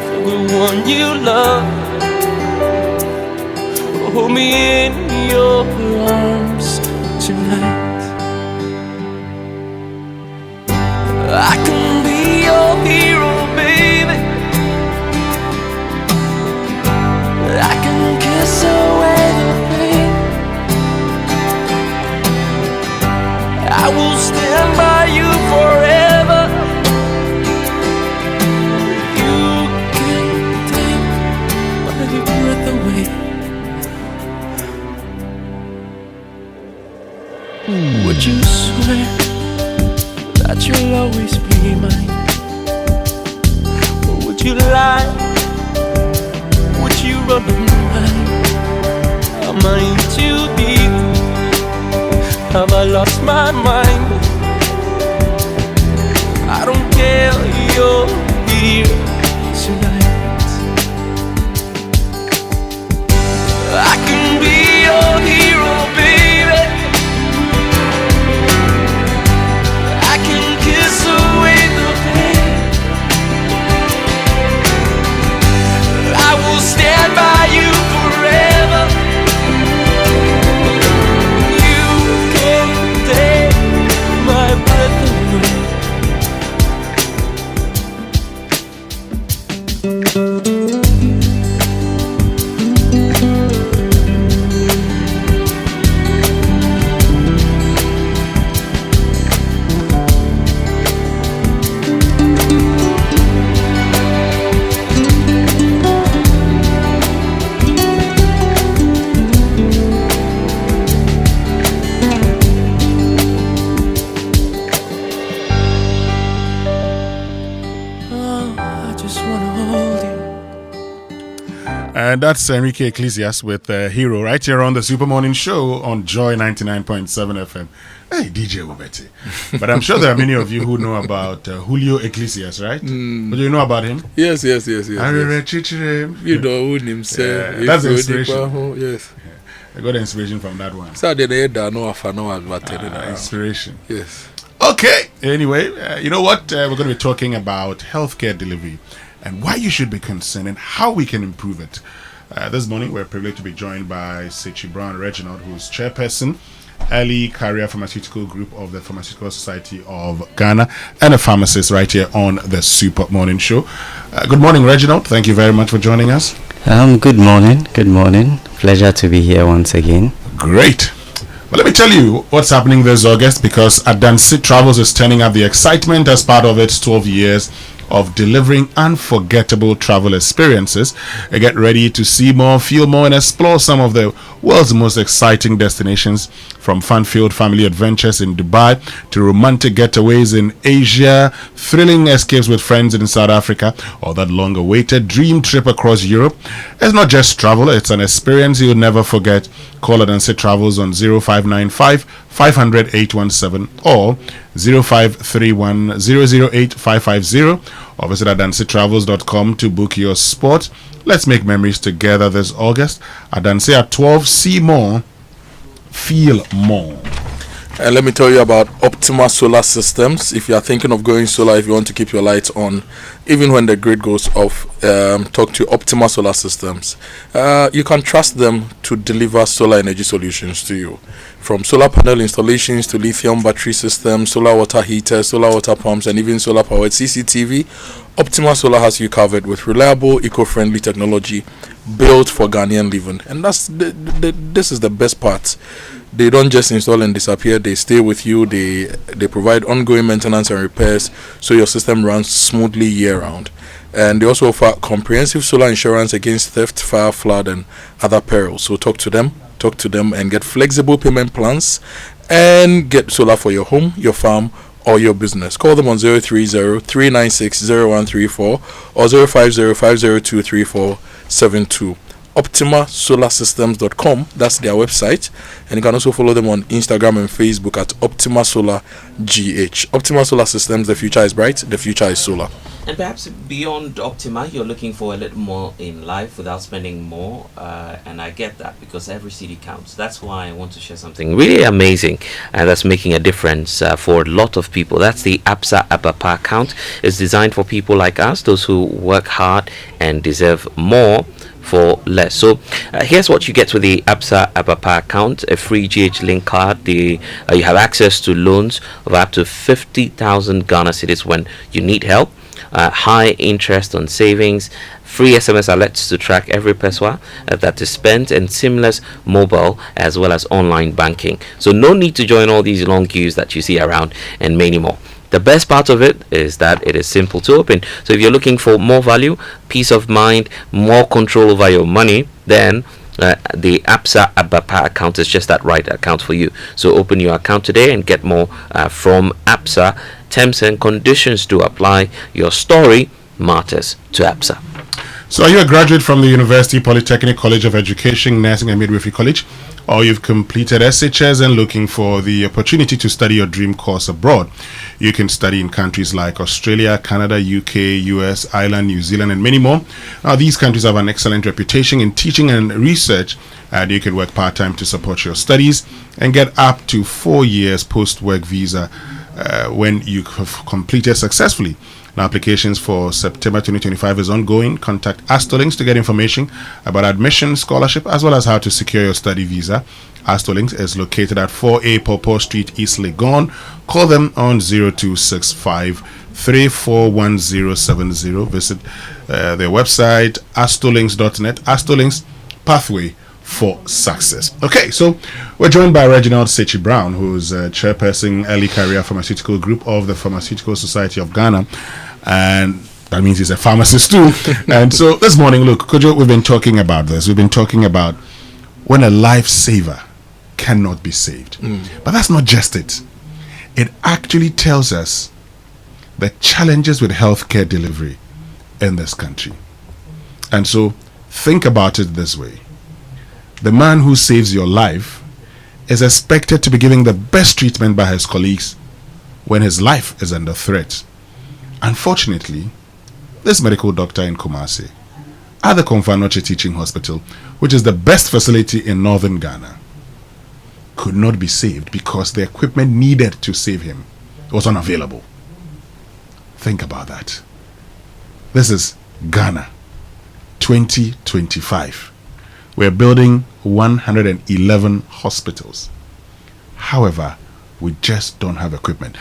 for the one you love? Hold me in your arms tonight. I can be your hero, baby. I can kiss away the pain. I will stand by you forever. You can take my breath away. Would you swear that you'll always be mine? Or would you lie? Would you run mine? Am I in too deep? Have I lost my mind? I don't care, you're here tonight. I can be your hero, baby. I can kiss away the pain. I will stand by you forever. You can take my breath away. And that's Enrique Iglesias with Hero right here on the Super Morning Show on Joy 99.7 FM. Hey, DJ Wobeti. But I'm sure there are many of you who know about Julio Iglesias, right? But you know about him? Yes. You know who himself. that's the inspiration. Yes. I got the inspiration from that one. Inspiration. Yes. Okay. Anyway, you know what? We're going to be talking about healthcare delivery and why you should be concerned and how we can improve it. This morning, we're privileged to be joined by Sechi Brown Reginald, who's chairperson, early career pharmaceutical group of the Pharmaceutical Society of Ghana, and a pharmacist right here on the Super Morning Show. Good morning, Reginald. Thank you very much for joining us. Good morning. Good morning. Pleasure to be here once again. Great. Well, let me tell you what's happening this August, because Adansi Travels is turning up the excitement as part of its 12 years of delivering unforgettable travel experiences. Get ready to see more, feel more, and explore some of the world's most exciting destinations, from fun-filled family adventures in Dubai to romantic getaways in Asia, thrilling escapes with friends in South Africa, or that long-awaited dream trip across Europe. It's not just travel, it's an experience you'll never forget. Call Adansi Travels on 0595 500 817 or 0531 008 550, or visit adansitravels.com to book your spot. Let's make memories together this August. Adansi at 12. See more, feel more. And let me tell you about Optima Solar Systems. If you are thinking of going solar, if you want to keep your lights on, even when the grid goes off, talk to Optima Solar Systems. You can trust them to deliver solar energy solutions to you. From solar panel installations to lithium battery systems, solar water heaters, solar water pumps, and even solar powered CCTV, Optima Solar has you covered with reliable, eco-friendly technology built for Ghanaian living. And that's this is the best part. They don't just install and disappear. They stay with you. They provide ongoing maintenance and repairs, so your system runs smoothly year round. And they also offer comprehensive solar insurance against theft, fire, flood, and other perils. So talk to them. talk to them and get flexible payment plans and get solar for your home, your farm, or your business. Call them on 030-396-0134 or 050-502-3472. OptimaSolarSystems.com, that's their website, and you can also follow them on Instagram and Facebook at Optima Solar GH. Optima Solar Systems, the future is bright, the future is solar. And perhaps beyond Optima, you're looking for a little more in life without spending more, and I get that because every city counts. That's why I want to share something really amazing and that's making a difference for a lot of people. That's the APSA Abapa account. It's designed for people like us, those who work hard and deserve more for less. So here's what you get with the APSA Abapa account: a free GH link card. You have access to loans of up to 50,000 Ghana cedis when you need help, high interest on savings, free SMS alerts to track every peso that is spent, and seamless mobile as well as online banking. So no need to join all these long queues that you see around, and many more. The best part of it is that it is simple to open. So if you're looking for more value, peace of mind, more control over your money, then the APSA Abapa account is just that right account for you. So open your account today and get more from APSA. Terms and conditions to apply. Your story matters to APSA. So are you a graduate from the University Polytechnic College of Education, Nursing and Midwifery College, or you've completed SHS and looking for the opportunity to study your dream course abroad? You can study in countries like Australia, Canada, UK, US, Ireland, New Zealand, and many more. Now, these countries have an excellent reputation in teaching and research, and you can work part-time to support your studies and get up to 4 years post-work visa when you have completed successfully. Now, applications for September 2025 is ongoing. Contact Astolinks to get information about admission, scholarship, as well as how to secure your study visa. Astolinks is located at 4A Popo Street, East Legon. Call them on 0265 341070. Visit their website, astolinks.net. Astolinks, pathway for success. Okay, so we're joined by Reginald Sechi Brown, who's chairperson Early Career Pharmaceutical Group of the Pharmaceutical Society of Ghana, and that means he's a pharmacist too. And so this morning, look, Kojo, we've been talking about this. We've been talking about when a lifesaver cannot be saved. But that's not just it. It actually tells us the challenges with healthcare delivery in this country. And so think about it this way. The man who saves your life is expected to be giving the best treatment by his colleagues when his life is under threat. Unfortunately, this medical doctor in Kumasi at the Komfanoche Teaching Hospital, which is the best facility in northern Ghana, could not be saved because the equipment needed to save him was unavailable. Think about that. This is Ghana 2025. We're building 111 hospitals. However, we just don't have equipment.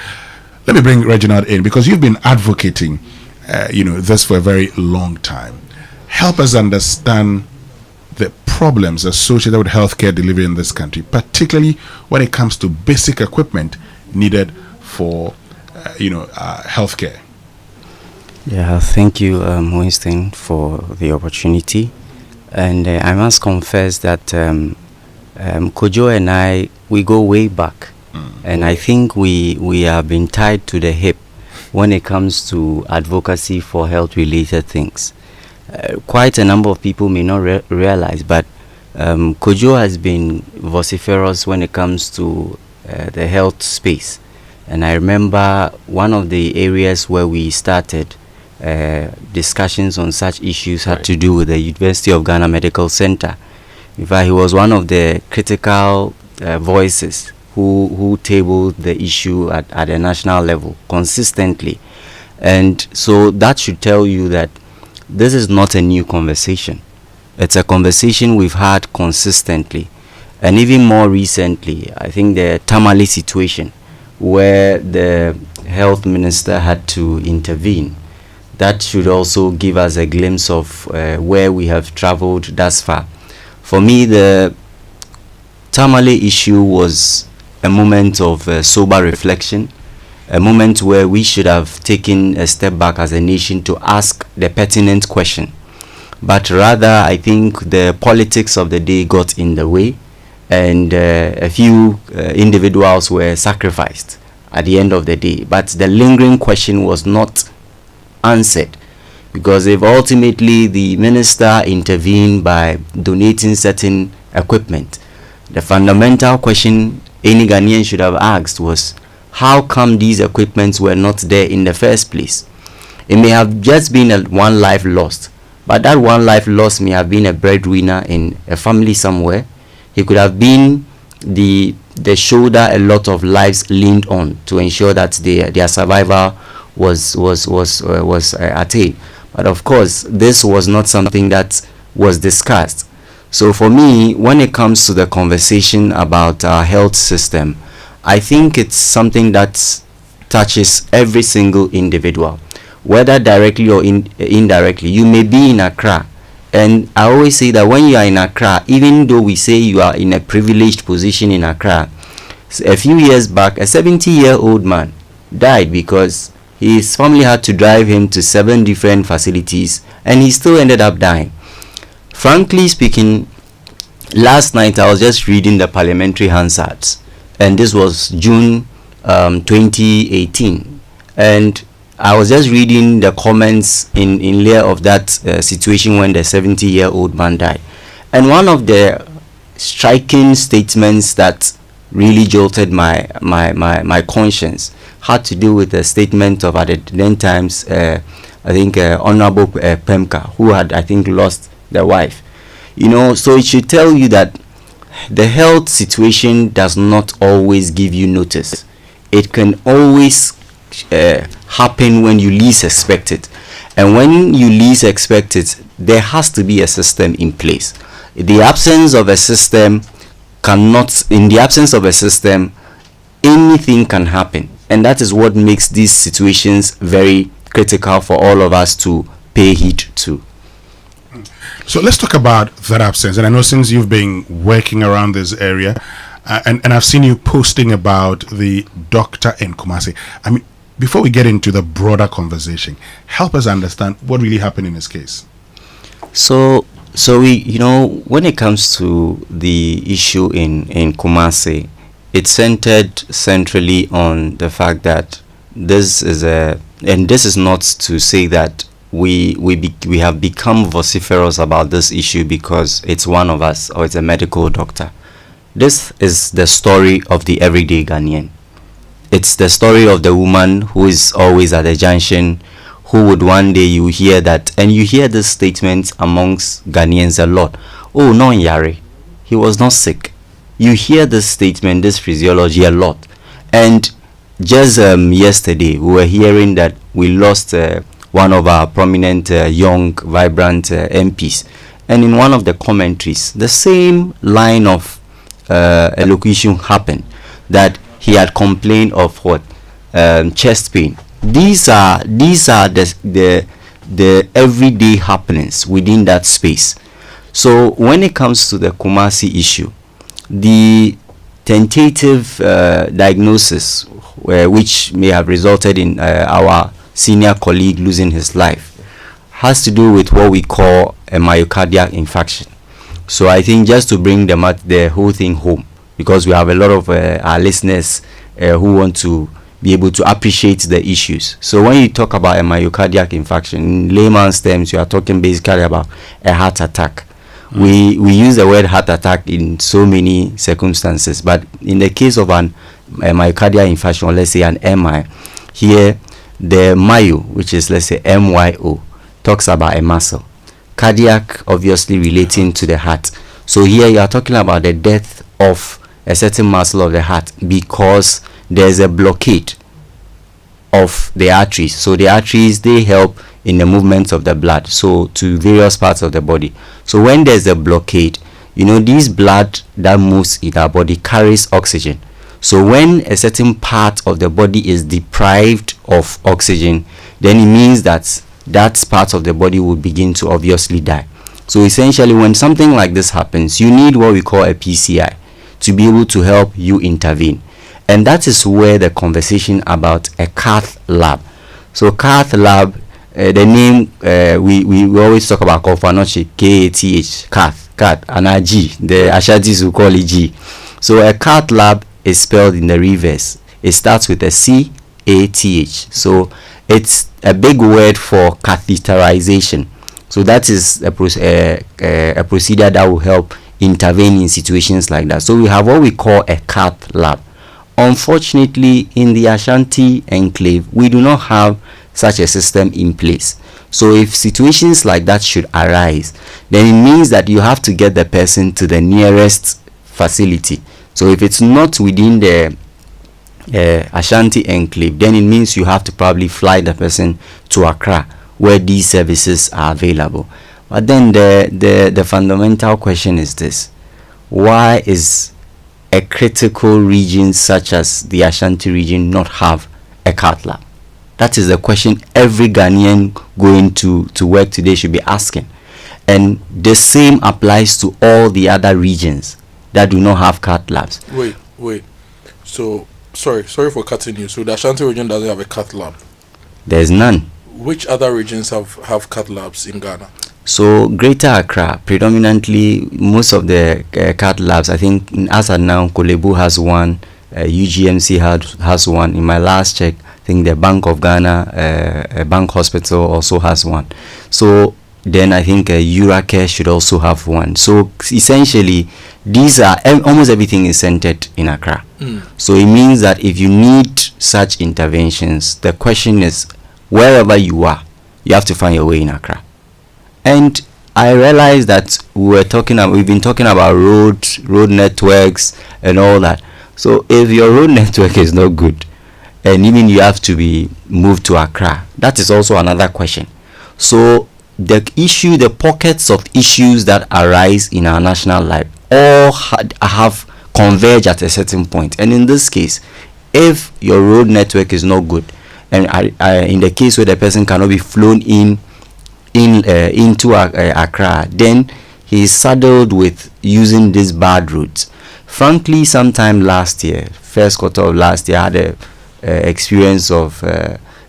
Let me bring Reginald in because you've been advocating this for a very long time. Help us understand the problems associated with healthcare delivery in this country, particularly when it comes to basic equipment needed for healthcare. Yeah, thank you, Winston, for the opportunity. And I must confess that Kojo and I, we go way back. And I think we have been tied to the hip when it comes to advocacy for health-related things. Quite a number of people may not realize, but Kojo has been vociferous when it comes to the health space. And I remember one of the areas where we started discussions on such issues had to do with the University of Ghana Medical Center. In fact, he was one of the critical voices who tabled the issue at a national level consistently. And so that should tell you that this is not a new conversation. It's a conversation we've had consistently. And even more recently, I think the Tamale situation where the health minister had to intervene. That should also give us a glimpse of where we have traveled thus far. For me, the Tamale issue was a moment of sober reflection, a moment where we should have taken a step back as a nation to ask the pertinent question. But rather, I think the politics of the day got in the way, and a few individuals were sacrificed at the end of the day. But the lingering question was not answered, because if ultimately the minister intervened by donating certain equipment, the fundamental question any Ghanaian should have asked was, how come these equipments were not there in the first place? It may have just been one life lost, but that one life lost may have been a breadwinner in a family somewhere. He could have been the shoulder a lot of lives leaned on to ensure that their survival was attained. But of course, this was not something that was discussed. So for me, when it comes to the conversation about our health system, I think it's something that touches every single individual, whether directly or indirectly. You may be in Accra, and I always say that when you are in Accra, even though we say you are in a privileged position in Accra, a few years back, a 70-year-old man died because his family had to drive him to 7 different facilities, and he still ended up dying. Frankly speaking, last night I was just reading the parliamentary Hansards, and this was June 2018, and I was just reading the comments in lieu of that situation when the 70-year-old man died. And one of the striking statements that really jolted my conscience had to do with the statement of, at the then times, Honorable Pemka, who had, I think, lost their wife. So it should tell you that the health situation does not always give you notice. It can always happen when you least expect it, and when you least expect it, there has to be a system in place. In the absence of a system, anything can happen, and that is what makes these situations very critical for all of us to pay heed to. So let's talk about that absence. And I know since you've been working around this area, and I've seen you posting about the doctor in Kumasi. I mean, before we get into the broader conversation, help us understand what really happened in this case. So we, when it comes to the issue in Kumasi, it centered centrally on the fact that this is not to say that we have become vociferous about this issue because it's one of us or it's a medical doctor. This is the story of the everyday Ghanaian. It's the story of the woman who is always at the junction, who would one day you hear that, and you hear this statement amongst Ghanaians a lot. Oh, no, Yari, he was not sick. You hear this statement, this physiology a lot. And just yesterday, we were hearing that we lost one of our prominent, young, vibrant MPs. And in one of the commentaries, the same line of elocution happened, that he had complained of what? Chest pain. These are the everyday happenings within that space. So when it comes to the Kumasi issue, the tentative diagnosis, which may have resulted in our senior colleague losing his life, has to do with what we call a myocardial infarction. So I think just to bring the whole thing home, because we have a lot of our listeners who want to be able to appreciate the issues. So when you talk about a myocardial infarction, in layman's terms, you are talking basically about a heart attack. We use the word heart attack in so many circumstances, but in the case of a myocardial infarction, or let's say an MI, here the myo, which is, let's say, MYO, talks about a muscle. Cardiac obviously relating to the heart. So here you are talking about the death of a certain muscle of the heart because there's a blockade of the arteries. So the arteries, they help in the movement of the blood, so to various parts of the body. So when there's a blockade, this blood that moves in our body carries oxygen. So when a certain part of the body is deprived of oxygen, then it means that that part of the body will begin to obviously die. So essentially, when something like this happens, you need what we call a PCI to be able to help you intervene. And that is where the conversation about a cath lab. So cath lab, the name, we always talk about Kofanochi, K-A-T-H, cath cat, and a G. The Ashantis will call it G. So a cath lab is spelled in the reverse. It starts with a C-A-T-H. So it's a big word for catheterization. So that is a procedure that will help intervene in situations like that. So we have what we call a cath lab. Unfortunately, in the Ashanti enclave, we do not have such a system in place. So if situations like that should arise, then it means that you have to get the person to the nearest facility. So if it's not within the Ashanti enclave, then it means you have to probably fly the person to Accra, where these services are available. But then the fundamental question is this: why is a critical region such as the Ashanti region not have a cath lab? That is the question every Ghanaian going to work today should be asking. And the same applies to all the other regions that do not have cath labs. Wait. So, sorry for cutting you. So the Ashanti region doesn't have a cath lab? There's none. Which other regions have cath labs in Ghana? So Greater Accra, predominantly most of the cath labs, I think as of now, Kolebu has one, UGMC has one. In my last check, I think the Bank of Ghana, Bank Hospital also has one. So then I think Uracare should also have one. So essentially, these are almost everything is centered in Accra. So it means that if you need such interventions, the question is, wherever you are, you have to find your way in Accra. And I realized that we've been talking about road networks and all that. So if your road network is not good, and even you have to be moved to Accra, that is also another question. So the pockets of issues that arise in our national life all have converged at a certain point. And in this case, if your road network is not good, and in the case where the person cannot be flown into Accra, then he is saddled with using these bad routes. Frankly, sometime last year, first quarter of last year, I had a experience of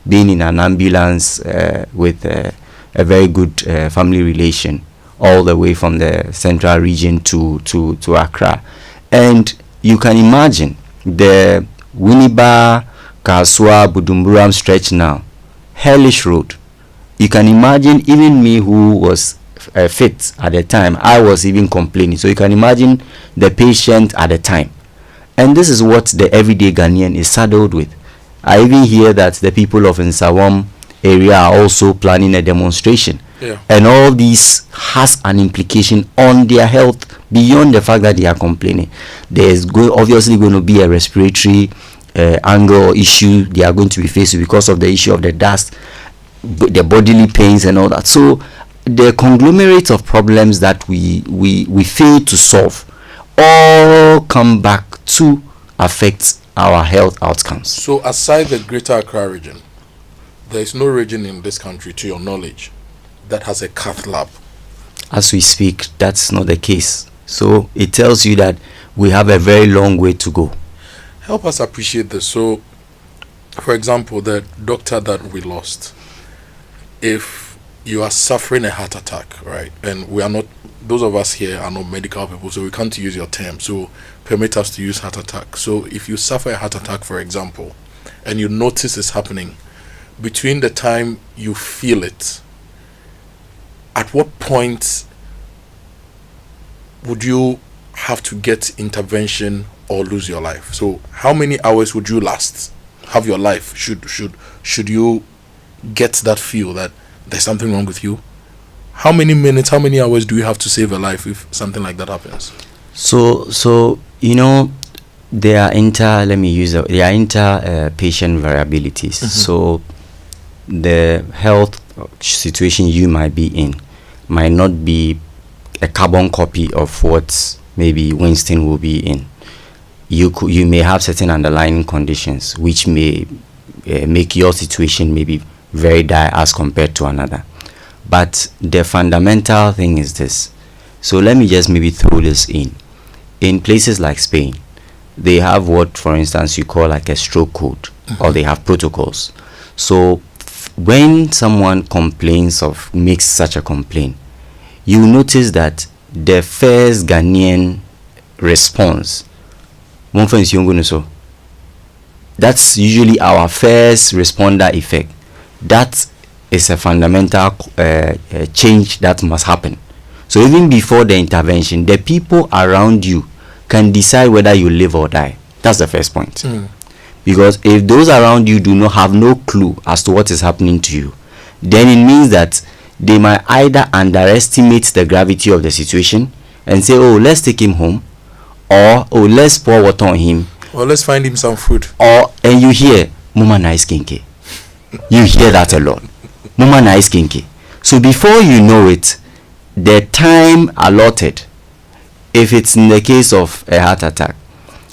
being in an ambulance with a very good family relation, all the way from the central region to Accra. And you can imagine the Winneba, Kaswa, Budumburam stretch now, hellish road. You can imagine, even me who was fit at the time, I was even complaining. So you can imagine the patient at the time. And this is what the everyday Ghanaian is saddled with. I even hear that the people of Nsawam area are also planning a demonstration. Yeah. And all this has an implication on their health beyond the fact that they are complaining. There's obviously going to be a respiratory angle or issue they are going to be faced with because of the issue of the dust, the bodily pains and all that. So the conglomerate of problems that we fail to solve all come back to affect our health outcomes. So aside the Greater Accra region, there is no region in this country, to your knowledge, that has a cath lab. As we speak, that's not the case. So it tells you that we have a very long way to go. Help us appreciate this. So, for example, the doctor that we lost, if you are suffering a heart attack, right, and we are not, those of us here are not medical people, so we can't use your term, so permit us to use heart attack. So if you suffer a heart attack, for example, and you notice it's happening, between the time you feel it, at what point would you have to get intervention or lose your life? So how many hours would you have your life should you get that feel that there's something wrong with you? How many minutes, how many hours do you have to save a life if something like that happens? So you know, there are inter-patient variabilities. So the health situation you might be in might not be a carbon copy of what maybe Winston will be in. You may have certain underlying conditions which may make your situation maybe very dire as compared to another. But the fundamental thing is this. So let me just maybe throw this in. In places like Spain, they have what, for instance, you call like a stroke code, or they have protocols. So when someone makes such a complaint, you notice that the first Ghanaian response, that's usually our first responder effect. That is a fundamental change that must happen. So even before the intervention, the people around you can decide whether you live or die. That's the first point. Because if those around you do not have no clue as to what is happening to you, then it means that they might either underestimate the gravity of the situation and say, oh, let's take him home, or oh, let's pour water on him, or let's find him some food. Or and you hear Mama nice kinky. You hear that a lot. Mama nice kinky. So before you know it, the time allotted, if it's in the case of a heart attack,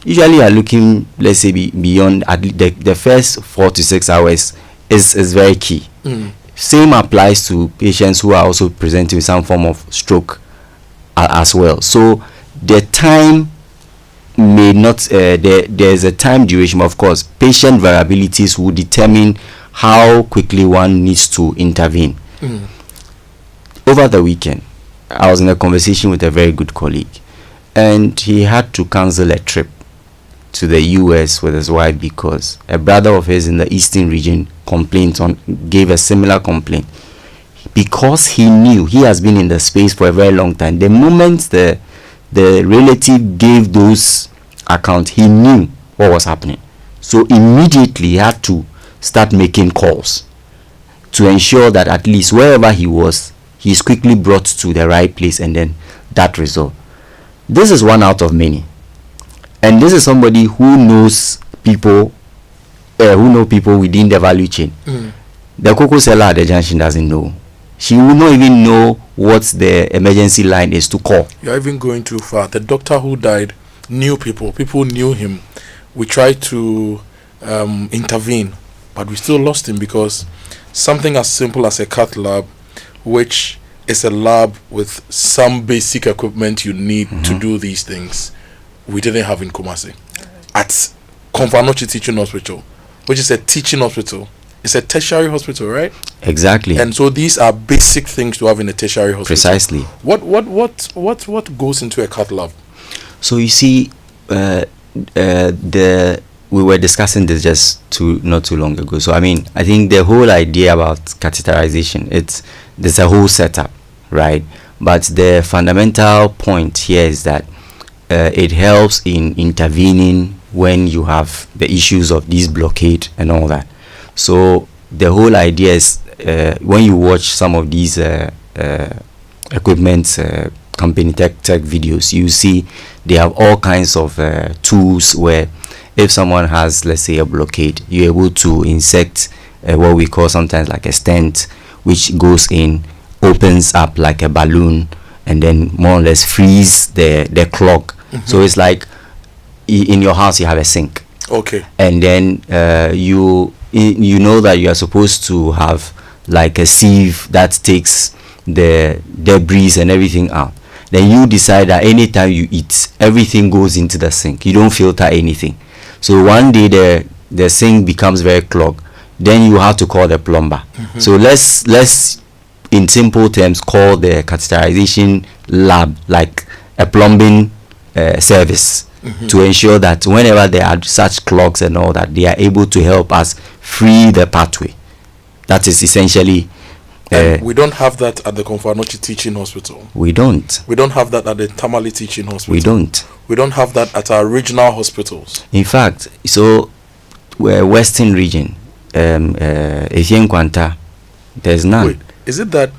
usually you are looking, let's say, beyond the first 4 to 6 hours is very key. Same applies to patients who are also presenting with some form of stroke as well. So the time may not, there's a time duration, of course. Patient variabilities will determine how quickly one needs to intervene. Over the weekend, I was in a conversation with a very good colleague, and he had to cancel a trip to the US with his wife because a brother of his in the eastern region gave a similar complaint. Because he knew, he has been in the space for a very long time. The moment the relative gave those accounts, he knew what was happening. So immediately he had to start making calls to ensure that at least wherever he was, he is quickly brought to the right place, and then that result. This is one out of many. And this is somebody who knows people, who know people within the value chain. The cocoa seller at the junction doesn't know. She will not even know what the emergency line is to call. You're even going too far. The doctor who died knew people. People knew him. We tried to intervene, but we still lost him because something as simple as a cath lab, which is a lab with some basic equipment you need to do these things, we didn't have in Kumasi. At Konfanochi Teaching Hospital, which is a teaching hospital. It's a tertiary hospital, right? Exactly. And so these are basic things to have in a tertiary hospital. Precisely. What goes into a cath lab? So you see, we were discussing this just not too long ago. So I think the whole idea about catheterization, there's a whole setup, right? But the fundamental point here is that it helps in intervening when you have the issues of this blockade and all that. So the whole idea is when you watch some of these equipment company tech videos, you see they have all kinds of tools where if someone has, let's say, a blockade, you're able to insert what we call sometimes like a stent, which goes in, opens up like a balloon, and then more or less frees the clog. So it's like in your house you have a sink. Okay. And then you know that you are supposed to have like a sieve that takes the debris and everything out. Then you decide that anytime you eat, everything goes into the sink. You don't filter anything. So one day the sink becomes very clogged. Then you have to call the plumber. So let's in simple terms call the catheterization lab like a plumbing service to ensure that whenever there are such clogs and all that, they are able to help us free the pathway. That is essentially. We don't have that at the Konfanochi Teaching Hospital. We don't. We don't have that at the Tamale Teaching Hospital. We don't. We don't have that at our regional hospitals. In fact, so we're Western region, Efien Kwanta, there's none. Wait, is it that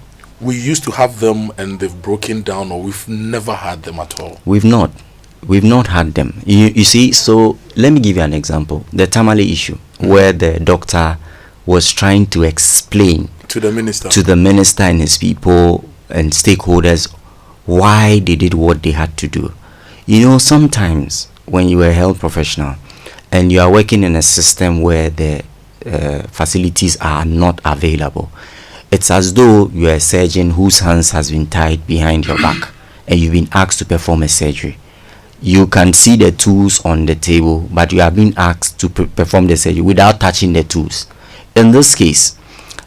we used to have them and they've broken down, or we've never had them at all? We've not had them. You see, so let me give you an example. The Tamale issue, where the doctor was trying to explain to the minister and his people and stakeholders why they did what they had to do. You know, sometimes when you are a health professional and you are working in a system where the facilities are not available, it's as though you are a surgeon whose hands has been tied behind your back and you've been asked to perform a surgery. You can see the tools on the table, but you have been asked to perform the surgery without touching the tools. In this case,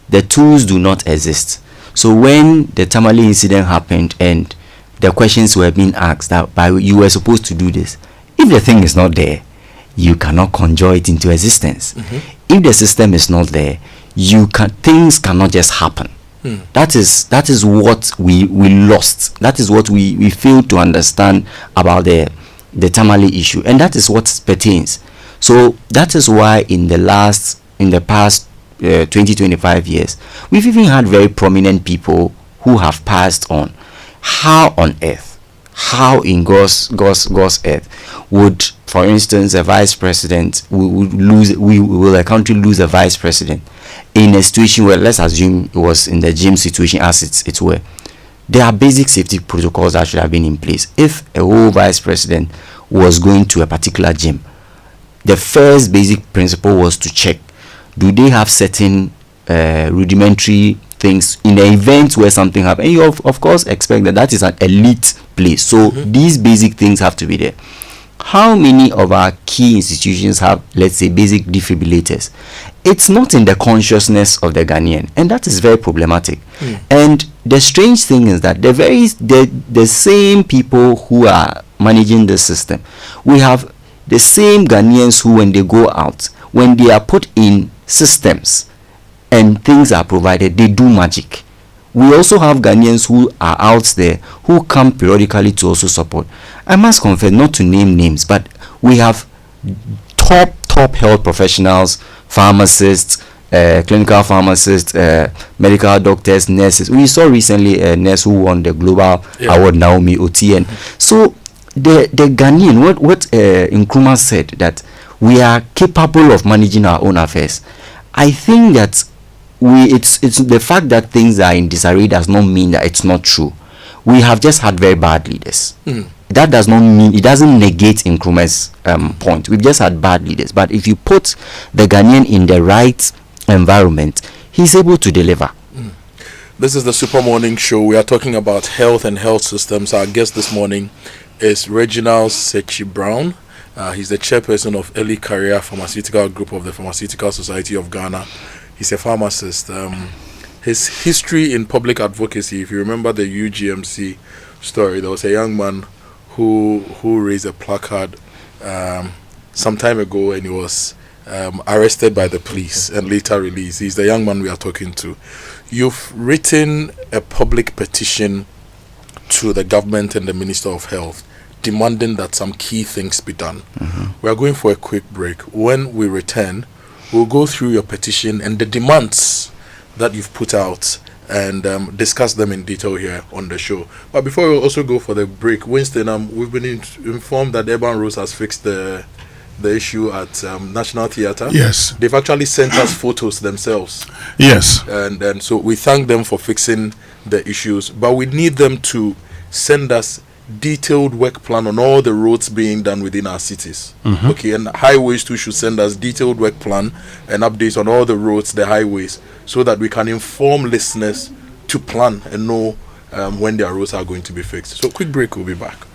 the tools do not exist. So when the Tamale incident happened and the questions were being asked that you were supposed to do this. If the thing is not there, you cannot conjure it into existence. If the system is not there, things cannot just happen. That is what we lost. That is what we failed to understand about the Tamale issue, and that is what pertains. So that is why in the past 20-25 years, we've even had very prominent people who have passed on. How on earth, how in God's earth would, for instance, a vice president will a country lose a vice president in a situation where, let's assume it was in the gym situation as it were? There are basic safety protocols that should have been in place. If a whole vice president was going to a particular gym, the first basic principle was to check, do they have certain rudimentary things in the event where something happens. And you of course expect that is an elite place, so these basic things have to be there. How many of our key institutions have, let's say, basic defibrillators? It's not in the consciousness of the Ghanaian, and that is very problematic. And the strange thing is that the same people who are managing the system, we have the same Ghanaians who, when they go out, when they are put in systems and things are provided, they do magic. We also have Ghanaians who are out there who come periodically to also support. I must confess, not to name names, but we have top health professionals, pharmacists, clinical pharmacists, medical doctors, nurses. We saw recently a nurse who won the global award, Naomi Otieno. So the Ghanaian, what Nkrumah said, that we are capable of managing our own affairs. I think that it's the fact that things are in disarray does not mean that it's not true. We have just had very bad leaders. That does not mean, it doesn't negate Nkrumah's point. We've just had bad leaders. But if you put the Ghanaian in the right environment, he's able to deliver. This is the Super Morning Show. We are talking about health and health systems. Our guest this morning is Reginald Sechi Brown. He's the chairperson of Early Career Pharmaceutical Group of the Pharmaceutical Society of Ghana. He's a pharmacist. His history in public advocacy, if you remember the UGMC story, there was a young man who raised a placard some time ago, and he was arrested by the police and later released. He's the young man we are talking to. You've written a public petition to the government and the Minister of Health demanding that some key things be done. We are going for a quick break. When we return, we'll go through your petition and the demands that you've put out and discuss them in detail here on the show. But before we also go for the break, Winston, we've been informed that Urban Rose has fixed the issue at National Theatre. Yes. They've actually sent us photos themselves. Yes. And so we thank them for fixing the issues, but we need them to send us detailed work plan on all the roads being done within our cities. Okay, and highways too should send us detailed work plan and updates on all the roads, the highways, so that we can inform listeners to plan and know when their roads are going to be fixed. So quick break, we'll be back.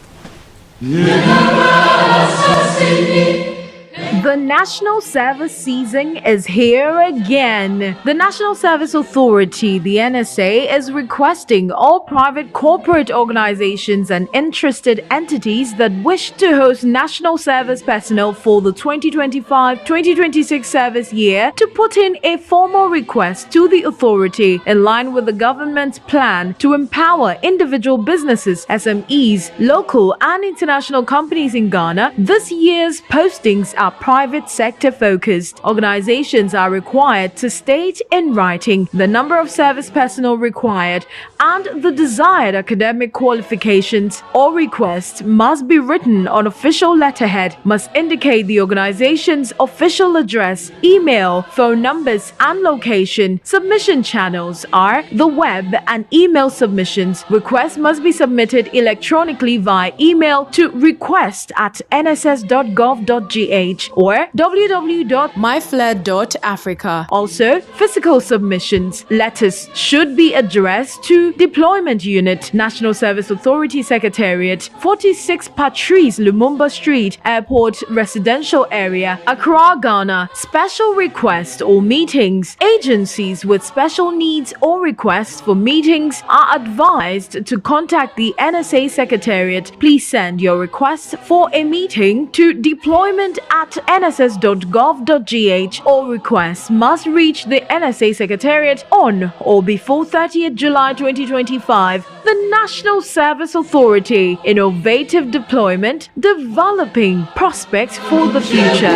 The National Service season is here again. The National Service Authority, the NSA, is requesting all private corporate organizations and interested entities that wish to host national service personnel for the 2025-2026 service year to put in a formal request to the authority in line with the government's plan to empower individual businesses, SMEs, local and international companies in Ghana. This year's postings are private sector focused. Organizations are required to state in writing the number of service personnel required and the desired academic qualifications. All requests must be written on official letterhead, must indicate the organization's official address, email, phone numbers and location. Submission channels are the web and email submissions. Requests must be submitted electronically via email to request@nss.gov.gh. or www.myflair.africa. Also, physical submissions. Letters should be addressed to Deployment Unit, National Service Authority Secretariat, 46 Patrice Lumumba Street, Airport Residential Area, Accra, Ghana. Special requests or meetings. Agencies with special needs or requests for meetings are advised to contact the NSA Secretariat. Please send your request for a meeting to deployment@nss.gov.gh. All requests must reach the NSA Secretariat on or before 30th July 2025. The National Service Authority. Innovative deployment, developing prospects for the future.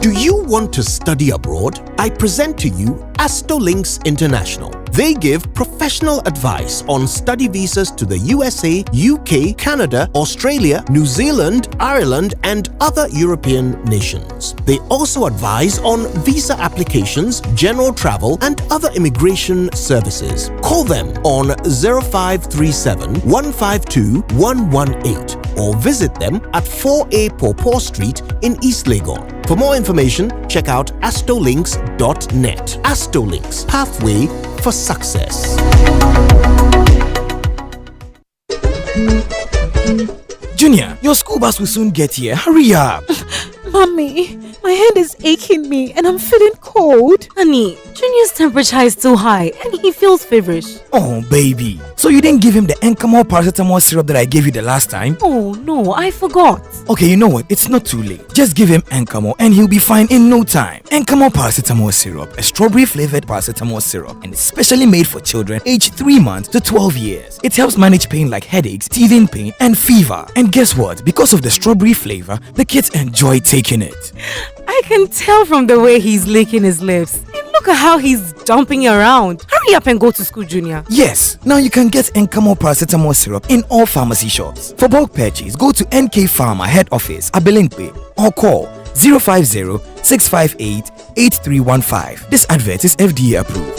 Do you want to study abroad? I present to you Astolinks International. They give professional advice on study visas to the USA, UK, Canada, Australia, New Zealand, Ireland, and other European nations. They also advise on visa applications, general travel, and other immigration services. Call them on 0537 152 118 or visit them at 4A Pawpaw Street in East Legon. For more information, check out astolinks.net. Astolinks, pathway for success. Junior, your school bus will soon get here. Hurry up. Mommy, my head is aching me and I'm feeling cold. Honey, Junior's temperature is too high and he feels feverish. Oh, baby. So you didn't give him the Encamol paracetamol syrup that I gave you the last time? Oh, no, I forgot. Okay, you know what? It's not too late. Just give him Encamol and he'll be fine in no time. Encamol paracetamol syrup, a strawberry-flavored paracetamol syrup, and it's specially made for children aged 3 months to 12 years. It helps manage pain like headaches, teething pain, and fever. And guess what? Because of the strawberry flavor, the kids enjoy taking it. I can tell from the way he's licking his lips. And look at how he's jumping around. Hurry up and go to school, Junior. Yes, now you can get Encamol paracetamol syrup in all pharmacy shops. For bulk purchase, go to NK Pharma Head Office, Abelinkwe, or call 050-658-8315. This advert is FDA approved.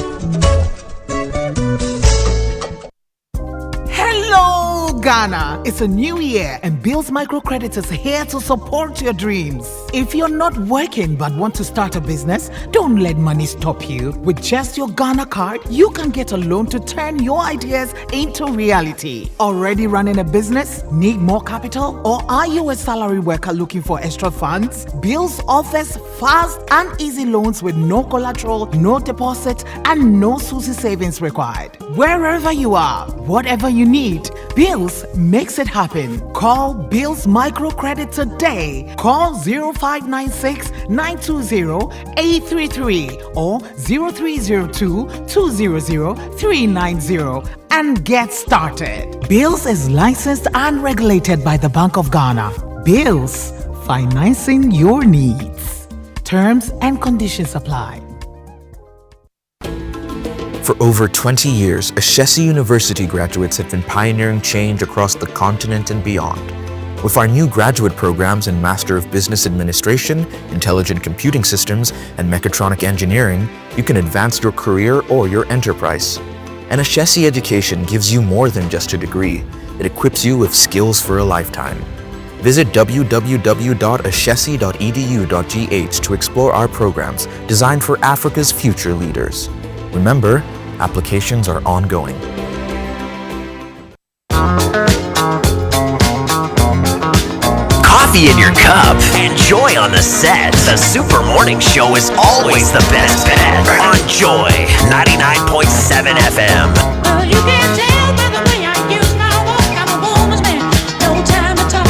Hello, Ghana. It's a new year and Bill's Microcredit is here to support your dreams. If you're not working but want to start a business, don't let money stop you. With just your Ghana card, you can get a loan to turn your ideas into reality. Already running a business? Need more capital? Or are you a salary worker looking for extra funds? Bills offers fast and easy loans with no collateral, no deposit, and no SUSI savings required. Wherever you are, whatever you need, Bills makes it happen. Call Bills Microcredit today. Call 0596-920-833 or 0302-200-390 and get started. Bills is licensed and regulated by the Bank of Ghana. Bills, financing your needs. Terms and conditions apply. For over 20 years, Ashesi University graduates have been pioneering change across the continent and beyond. With our new graduate programs in Master of Business Administration, Intelligent Computing Systems, and Mechatronic Engineering, you can advance your career or your enterprise. An Ashesi education gives you more than just a degree. It equips you with skills for a lifetime. Visit www.ashesi.edu.gh to explore our programs designed for Africa's future leaders. Remember, applications are ongoing. Coffee in your cup and joy on the set. The Super Morning Show is always the best bet on Joy 99.7 FM. You can tell by the way I use my walk, I'm a woman's man. No time to talk.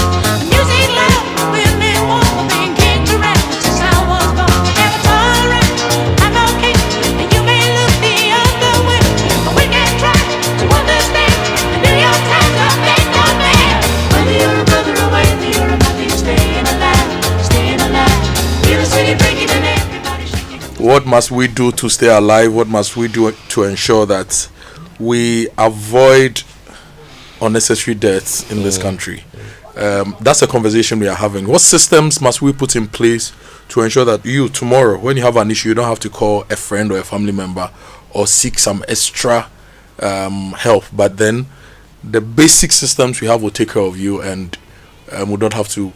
Music loud, women walk, being kicked around since I was born. Never tolerant, I'm okay. And you may look the other way, but we can try to understand. The New York Times are made no man. Whether you're a brother or whether you're a mother, you're staying alive, staying alive. Feel the city breaking and everybody shaking. What must we do to stay alive? What must we do to ensure that we avoid unnecessary deaths in this country? That's a conversation we are having. What systems must we put in place to ensure that you, tomorrow, when you have an issue, you don't have to call a friend or a family member or seek some extra help, but then the basic systems we have will take care of you, and we don't have to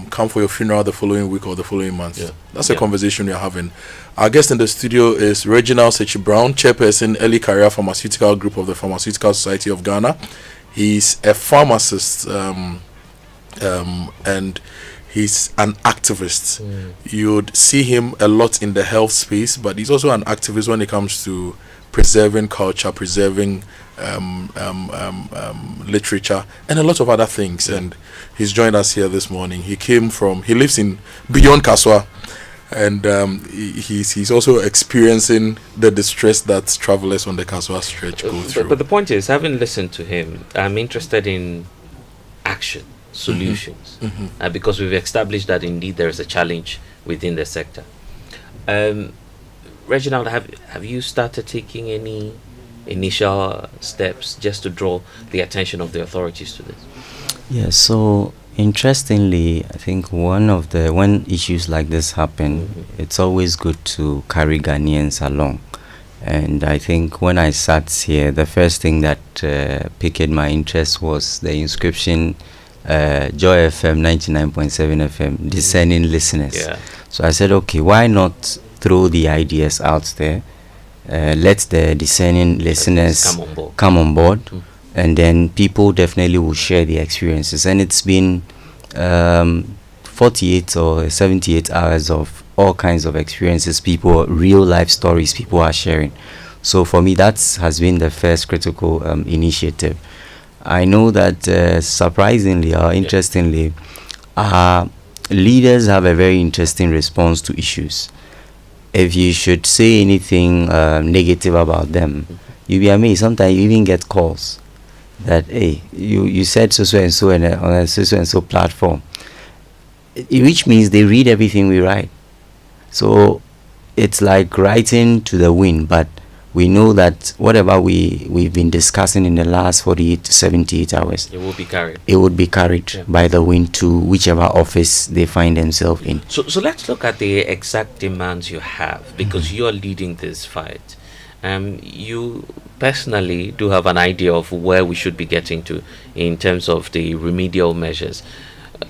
come for your funeral the following week or the following month. Yeah. That's a conversation we are having. Our guest in the studio is Reginald Sechi Brown, chairperson, Early Career Pharmaceutical Group of the Pharmaceutical Society of Ghana. He's a pharmacist and he's an activist. You'd see him a lot in the health space, but he's also an activist when it comes to preserving culture, preserving literature, and a lot of other things. And he's joined us here this morning. He lives in beyond Kaswa, and he's also experiencing the distress that travelers on the Kaswa stretch go through. But the point is, having listened to him, I'm interested in action, solutions, because we've established that indeed there is a challenge within the sector. Reginald, have you started taking any initial steps just to draw the attention of the authorities to this? Yeah, so interestingly, I think when issues like this happen, it's always good to carry Ghanaians along. And I think when I sat here, the first thing that piqued my interest was the inscription, Joy FM 99.7 FM, discerning listeners. Yeah. So I said, okay, why not throw the ideas out there? Let the discerning listeners come on board, and then people definitely will share the experiences. And it's been 48 or 78 hours of all kinds of experiences, real life stories people are sharing. So for me, that has been the first critical initiative. I know that surprisingly or interestingly, leaders have a very interesting response to issues. If you should say anything negative about them, you'll be amazed. Sometimes you even get calls that, hey, you said so and so on a so and so platform, which means they read everything we write. So it's like writing to the wind, but we know that whatever we've been discussing in the last 48 to 78 hours, it will be carried. It would be carried by the wind to whichever office they find themselves in. So let's look at the exact demands you have, because you're leading this fight. You personally do have an idea of where we should be getting to in terms of the remedial measures.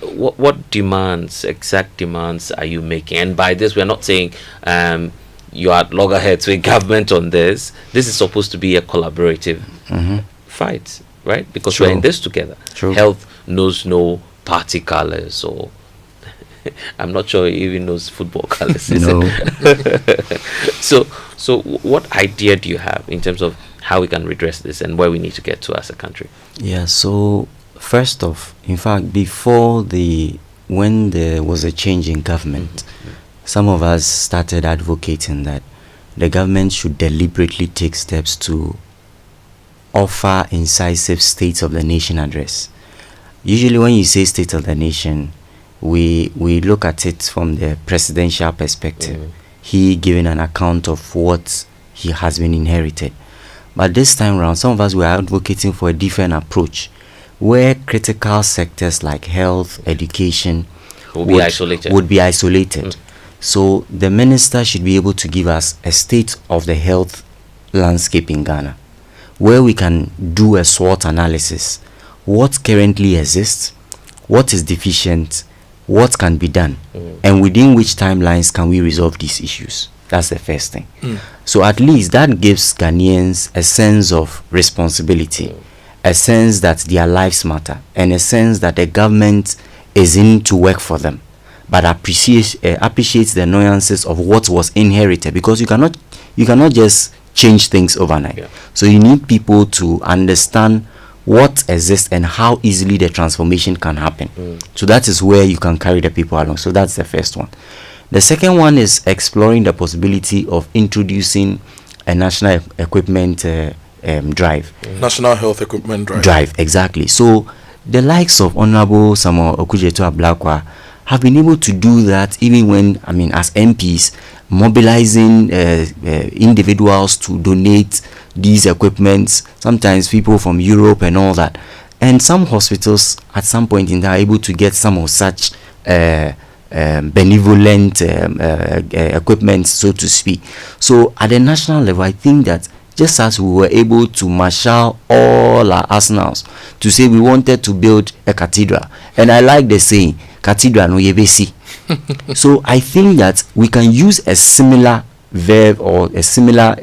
What exact demands are you making? And by this, we're not saying you are loggerheads with government on this. This is supposed to be a collaborative fight, right? Because we're in this together. True. Health knows no party colors, or I'm not sure it even knows football colors. No. So what idea do you have in terms of how we can redress this and where we need to get to as a country? Yeah, so first off, in fact, when there was a change in government, some of us started advocating that the government should deliberately take steps to offer incisive State of the Nation address. Usually when you say State of the Nation, we look at it from the presidential perspective. He giving an account of what he has been inherited. But this time around, some of us were advocating for a different approach, where critical sectors like health, education would be isolated. So the minister should be able to give us a state of the health landscape in Ghana, where we can do a SWOT analysis. What currently exists, what is deficient, what can be done, and within which timelines can we resolve these issues. That's the first thing. So at least that gives Ghanaians a sense of responsibility, a sense that their lives matter, and a sense that the government is in to work for them, but appreciates the nuances of what was inherited, because you cannot just change things overnight. So you need people to understand what exists and how easily the transformation can happen. So that is where you can carry the people along. So that's the first one. The second one is exploring the possibility of introducing a national equipment drive. National health equipment drive, exactly. So the likes of Honorable Samuel Okujeto Ablakwa have been able to do that, even when, as MPs, mobilizing individuals to donate these equipments, sometimes people from Europe and all that. And some hospitals at some point in time are able to get some of such benevolent equipment, so to speak. So at the national level, I think that just as we were able to marshal all our arsenals to say we wanted to build a cathedral. And I like the saying, cathedral no yebesi. So I think that we can use a similar verb or a similar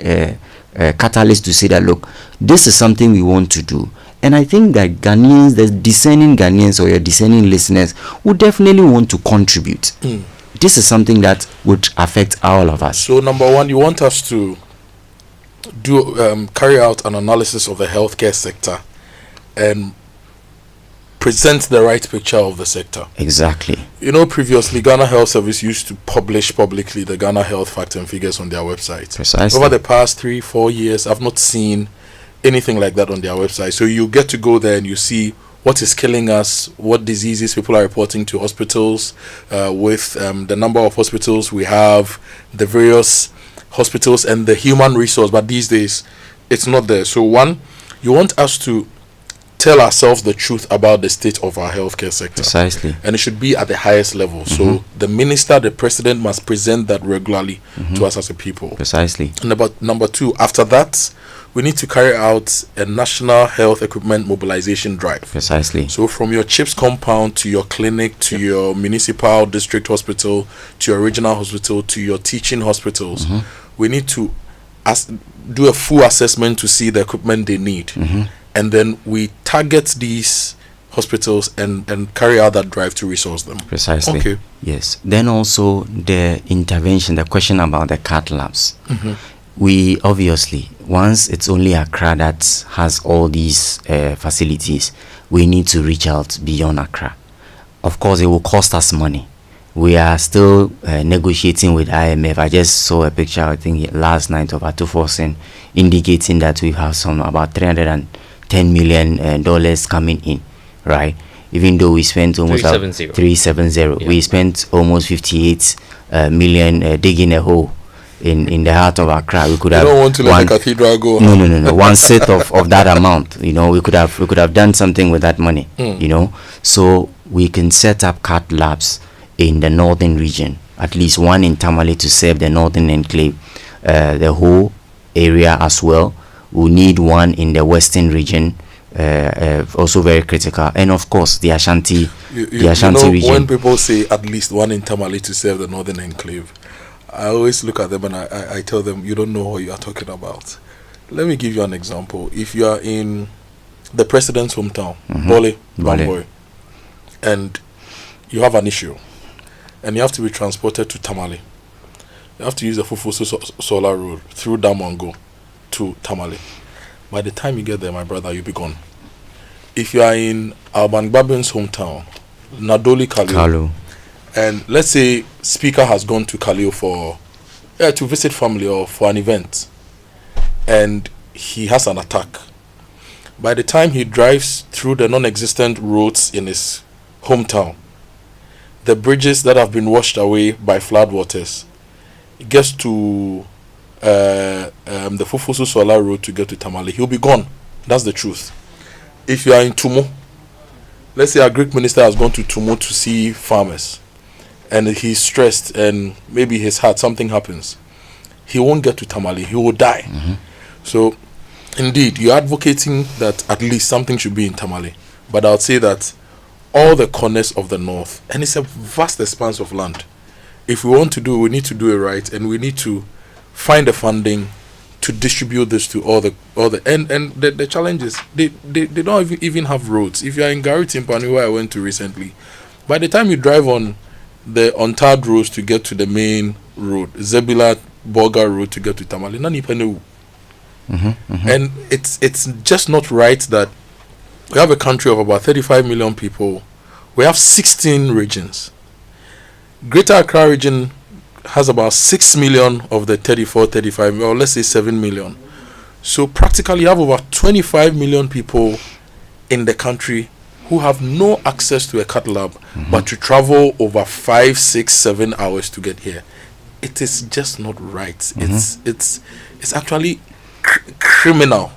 catalyst to say that, look, this is something we want to do. And I think that Ghanaians, the discerning Ghanaians or your discerning listeners, would definitely want to contribute. This is something that would affect all of us. So, number one, you want us to do carry out an analysis of the healthcare sector and present the right picture of the sector. Exactly. You know, previously, Ghana Health Service used to publish publicly the Ghana Health Facts and Figures on their website. Precisely. Over the past 3-4 years, I've not seen anything like that on their website. So you get to go there and you see what is killing us, what diseases people are reporting to hospitals, with the number of hospitals we have, the various hospitals and the human resource. But these days, it's not there. So one, you want us to tell ourselves the truth about the state of our healthcare sector. Precisely. And it should be at the highest level. So the minister, the president must present that regularly to us as a people. Precisely. And about number two, after that, we need to carry out a national health equipment mobilization drive. Precisely. So from your CHIPS compound to your clinic to your municipal district hospital to your regional hospital to your teaching hospitals, we need to do a full assessment to see the equipment they need. And then we target these hospitals and carry out that drive to resource them. Precisely. Okay. Yes. Then also the intervention, the question about the cath labs. We obviously, once it's only Accra that has all these facilities, we need to reach out beyond Accra. Of course, it will cost us money. We are still negotiating with IMF. I just saw a picture, I think last night, of Atufosen indicating that we have some about $310 million coming in, right? Even though we spent almost 370. Yeah. We spent almost 58 million digging a hole in the heart of Accra. We could have don't want to let the cathedral go. No. One set of that amount. You know, we could have done something with that money. You know, so we can set up cath labs in the northern region, at least one in Tamale to serve the northern enclave, the whole area as well. We need one in the western region, also very critical, and of course the Ashanti, region. When people say at least one in Tamale to serve the northern enclave, I always look at them and I tell them, you don't know what you are talking about. Let me give you an example. If you are in the president's hometown, Bole, and you have an issue, and you have to be transported to Tamale, you have to use the Fufusu Solar Road through Damongo to Tamale. By the time you get there, my brother, you'll be gone. If you are in Alban Babin's hometown, Nadoli Kalio, and let's say Speaker has gone to Kalio to visit family or for an event, and he has an attack. By the time he drives through the non-existent roads in his hometown, the bridges that have been washed away by floodwaters, he gets to the Fufusu Solar Road to get to Tamale, he'll be gone. That's the truth. If you are in Tumu, let's say a Greek minister has gone to Tumu to see farmers, and he's stressed and maybe his heart, something happens, he won't get to Tamale, he will die. So indeed, you're advocating that at least something should be in Tamale, but I would say that all the corners of the north, and it's a vast expanse of land, if we want to do it, we need to do it right, and we need to find the funding to distribute this to all the and the challenge is they don't even have roads. If you are in Gari Timpani, where I went to recently, by the time you drive on the untarred roads to get to the main road, Zebila Boga Road to get to Tamale, none even and it's just not right that we have a country of about 35 million people. We have 16 regions. Greater Accra region has about 6 million of the 35, or let's say 7 million. So practically you have over 25 million people in the country who have no access to a cath lab, but to travel over 5, 6, 7 hours to get here. It is just not right. It's actually criminal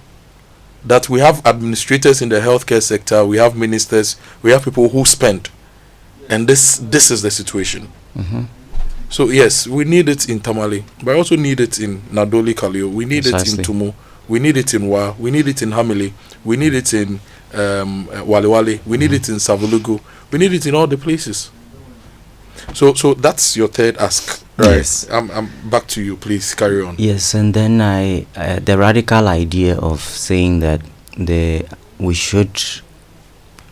that we have administrators in the healthcare sector, we have ministers, we have people who spend, and this is the situation. So yes, we need it in Tamale, but I also need it in Nadoli Kalio, we need it in Tumu, We need it in Wa. We need it in Hamili. We need it in Wale. We need it in Savulugu. We need it in all the places. So that's your third ask, right? Yes. I'm back to you. Please carry on. Yes, and then the radical idea of saying that we should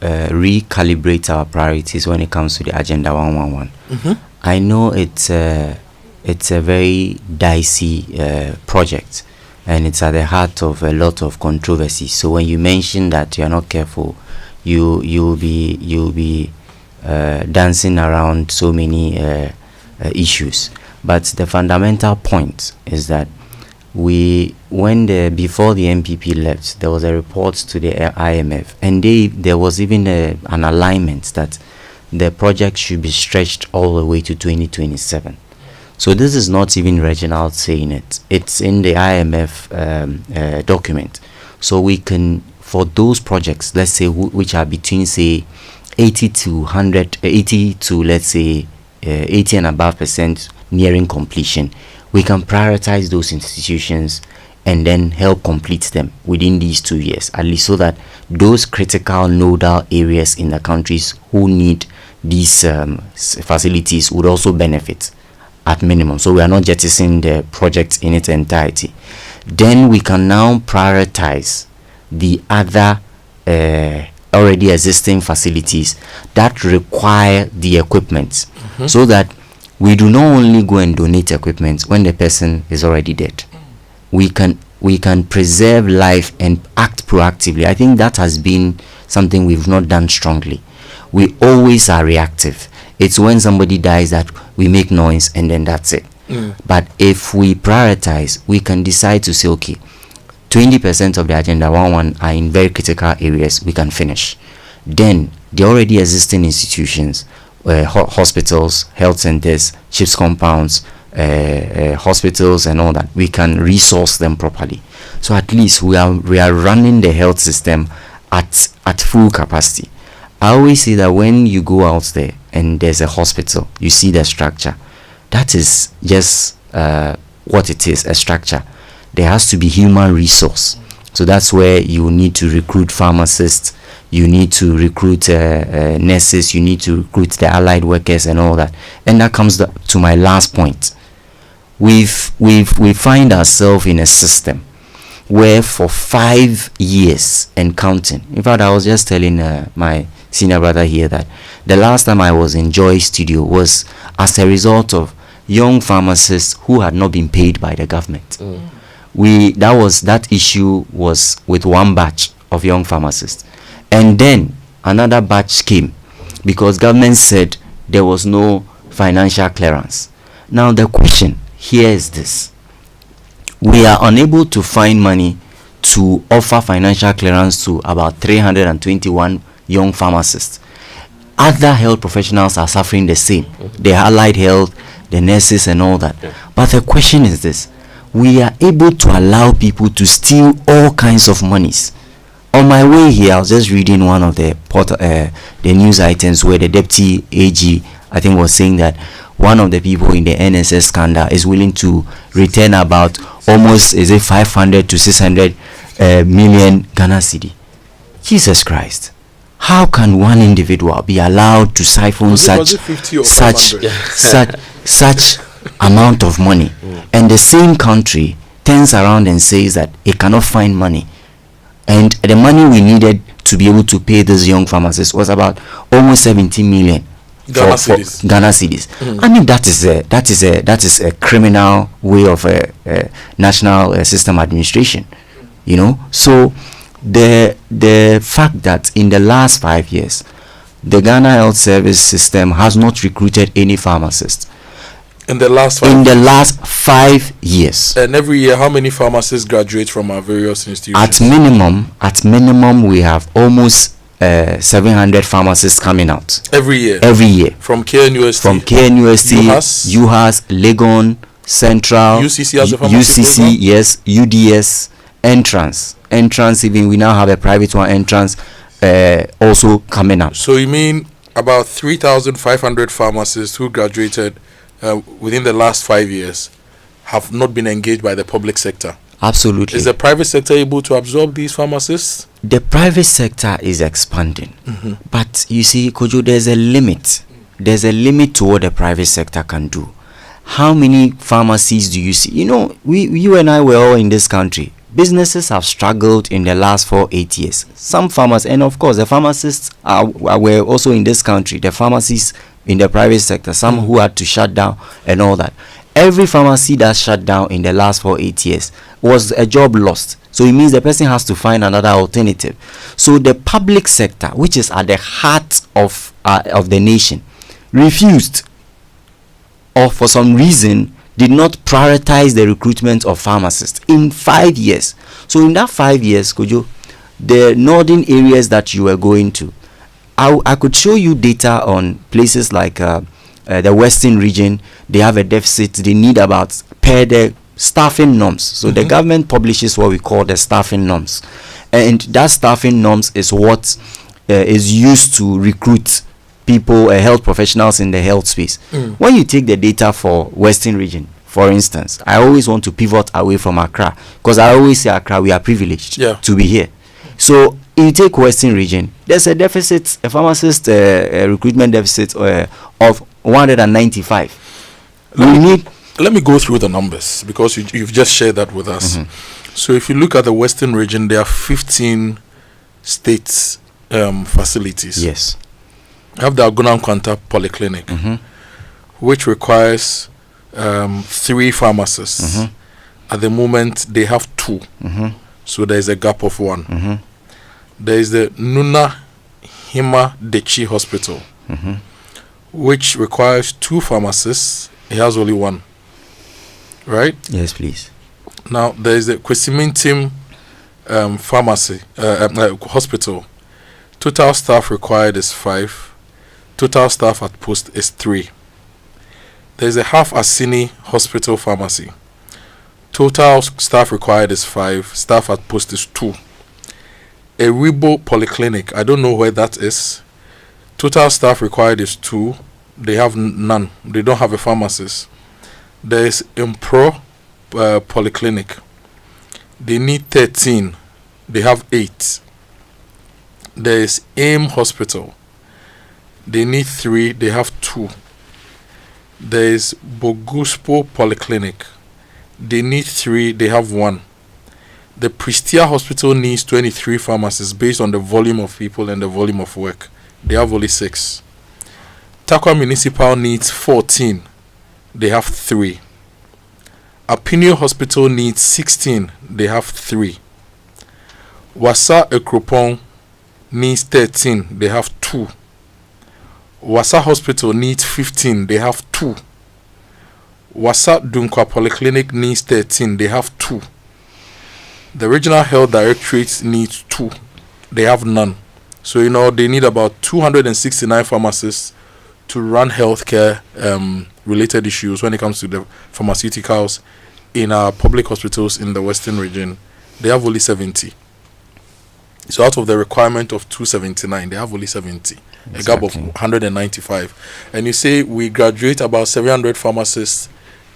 recalibrate our priorities when it comes to the Agenda 111. I know it's a very dicey project, and it's at the heart of a lot of controversy. So when you mention that you're not careful, you'll be dancing around so many issues. But the fundamental point is that before the MPP left, there was a report to the IMF, and there was even an alignment that the project should be stretched all the way to 2027. So this is not even Reginald saying it. It's in the IMF document. So we can, for those projects, let's say, which are between, say, 80 to 80 let's say 80 and above % nearing completion, we can prioritize those institutions and then help complete them within these 2 years, at least, so that those critical nodal areas in the countries who need these facilities would also benefit at minimum. So we are not jettisoning the project in its entirety. Then we can now prioritize the other already existing facilities that require the equipment, so that we do not only go and donate equipment when the person is already dead. We can preserve life and act proactively. I think that has been something we've not done strongly. We always are reactive. It's when somebody dies that we make noise and then that's it. But if we prioritize, we can decide to say, okay, 20% of the Agenda 111 are in very critical areas, we can finish. Then the already existing institutions, hospitals, health centers, chiefs compounds, hospitals and all that, we can resource them properly. So at least we are running the health system at full capacity. I always say that when you go out there and there's a hospital, you see the structure. That is just what it is, a structure. There has to be human resource. So that's where you need to recruit pharmacists, you need to recruit nurses, you need to recruit the allied workers and all that. And that comes to my last point. We find ourselves in a system where for 5 years and counting. In fact, I was just telling my senior brother here that the last time I was in Joy Studio was as a result of young pharmacists who had not been paid by the government. That issue was with one batch of young pharmacists, and then another batch came because government said there was no financial clearance. Now the question here is this: we are unable to find money to offer financial clearance to about 321 young pharmacists. Other health professionals are suffering the same. The allied health, the nurses and all that. But the question is this: we are able to allow people to steal all kinds of monies. On my way here, I was just reading one of the news items where the deputy AG, I think, was saying that one of the people in the NSS scandal is willing to return about almost 500 to 600 million Ghana cedi. Jesus Christ. How can one individual be allowed to siphon such amount of money, and the same country turns around and says that it cannot find money? And the money we needed to be able to pay these young pharmacists was about almost 17 million Ghana cedis. I mean, that is a criminal way of national system administration, So the fact that in the last 5 years the Ghana Health Service system has not recruited any pharmacists in the last 5 years. And every year, how many pharmacists graduate from our various institutions? At minimum, we have almost 700 pharmacists coming out every year from KNUST, UHAS, Legon, Central, UCC, yes, UDS, Entrance. Even we now have a private one, Entrance, also coming out. So you mean about 3,500 pharmacists who graduated within the last 5 years have not been engaged by the public sector? Absolutely. Is the private sector able to absorb these pharmacists? The private sector is expanding. But you see, Kojo, there's a limit. There's a limit to what the private sector can do. How many pharmacies do you see? You know, you and I were all in this country. Businesses have struggled in the last 8 years. Some pharmacists, and of course the pharmacists were also in this country, the pharmacies in the private sector, some who had to shut down and all that. Every pharmacy that shut down in the last 8 years was a job lost. So it means the person has to find another alternative. So the public sector, which is at the heart of the nation, refused, or for some reason did not prioritize the recruitment of pharmacists in 5 years. So in that 5 years, Kojo, the northern areas that you were going to, I could show you data on places like the western region. They have a deficit. They need about per the staffing norms. So the government publishes what we call the staffing norms, and that staffing norms is what is used to recruit people, health professionals in the health space. When you take the data for western region, for instance, I always want to pivot away from Accra, because I always say Accra, we are privileged to be here. So you take western region, there's a deficit, a pharmacist recruitment deficit of 195. Let me go through the numbers, because you've just shared that with us. So if you look at the western region, there are 15 states facilities. Yes. You have the Agunam Kwanta Polyclinic, which requires 3 pharmacists. At the moment, they have 2. So there is a gap of 1. There is the Nuna Hima Dechi Hospital, which requires 2 pharmacists. It has only 1. Right? Yes, please. Now, there is the Kwesimintim Pharmacy Hospital. Total staff required is 5. Total staff at post is 3. There is a Half Asini Hospital Pharmacy. Total staff required is 5. Staff at post is 2. A Ribo Polyclinic, I don't know where that is. Total staff required is 2. They have none. They don't have a pharmacist. There is Impro Polyclinic. They need 13. They have 8. There is AIM Hospital. They need 3. They have 2. There is Boguspo Polyclinic. They need 3. They have 1. The Pristia Hospital needs 23 pharmacists based on the volume of people and the volume of work. They have only 6. Takwa Municipal needs 14. They have 3. Apinio Hospital needs 16. They have 3. Wasa Ekropon needs 13. They have 2. Wasa Hospital needs 15. They have 2. Wasa Dunkwa Polyclinic needs 13. They have 2. The Regional Health Directorate needs 2. They have none. So, they need about 269 pharmacists to run healthcare related issues when it comes to the pharmaceuticals in our public hospitals in the Western region. They have only 70. So out of the requirement of 279, they have only 70. Exactly. A gap of 195. And you say we graduate about 700 pharmacists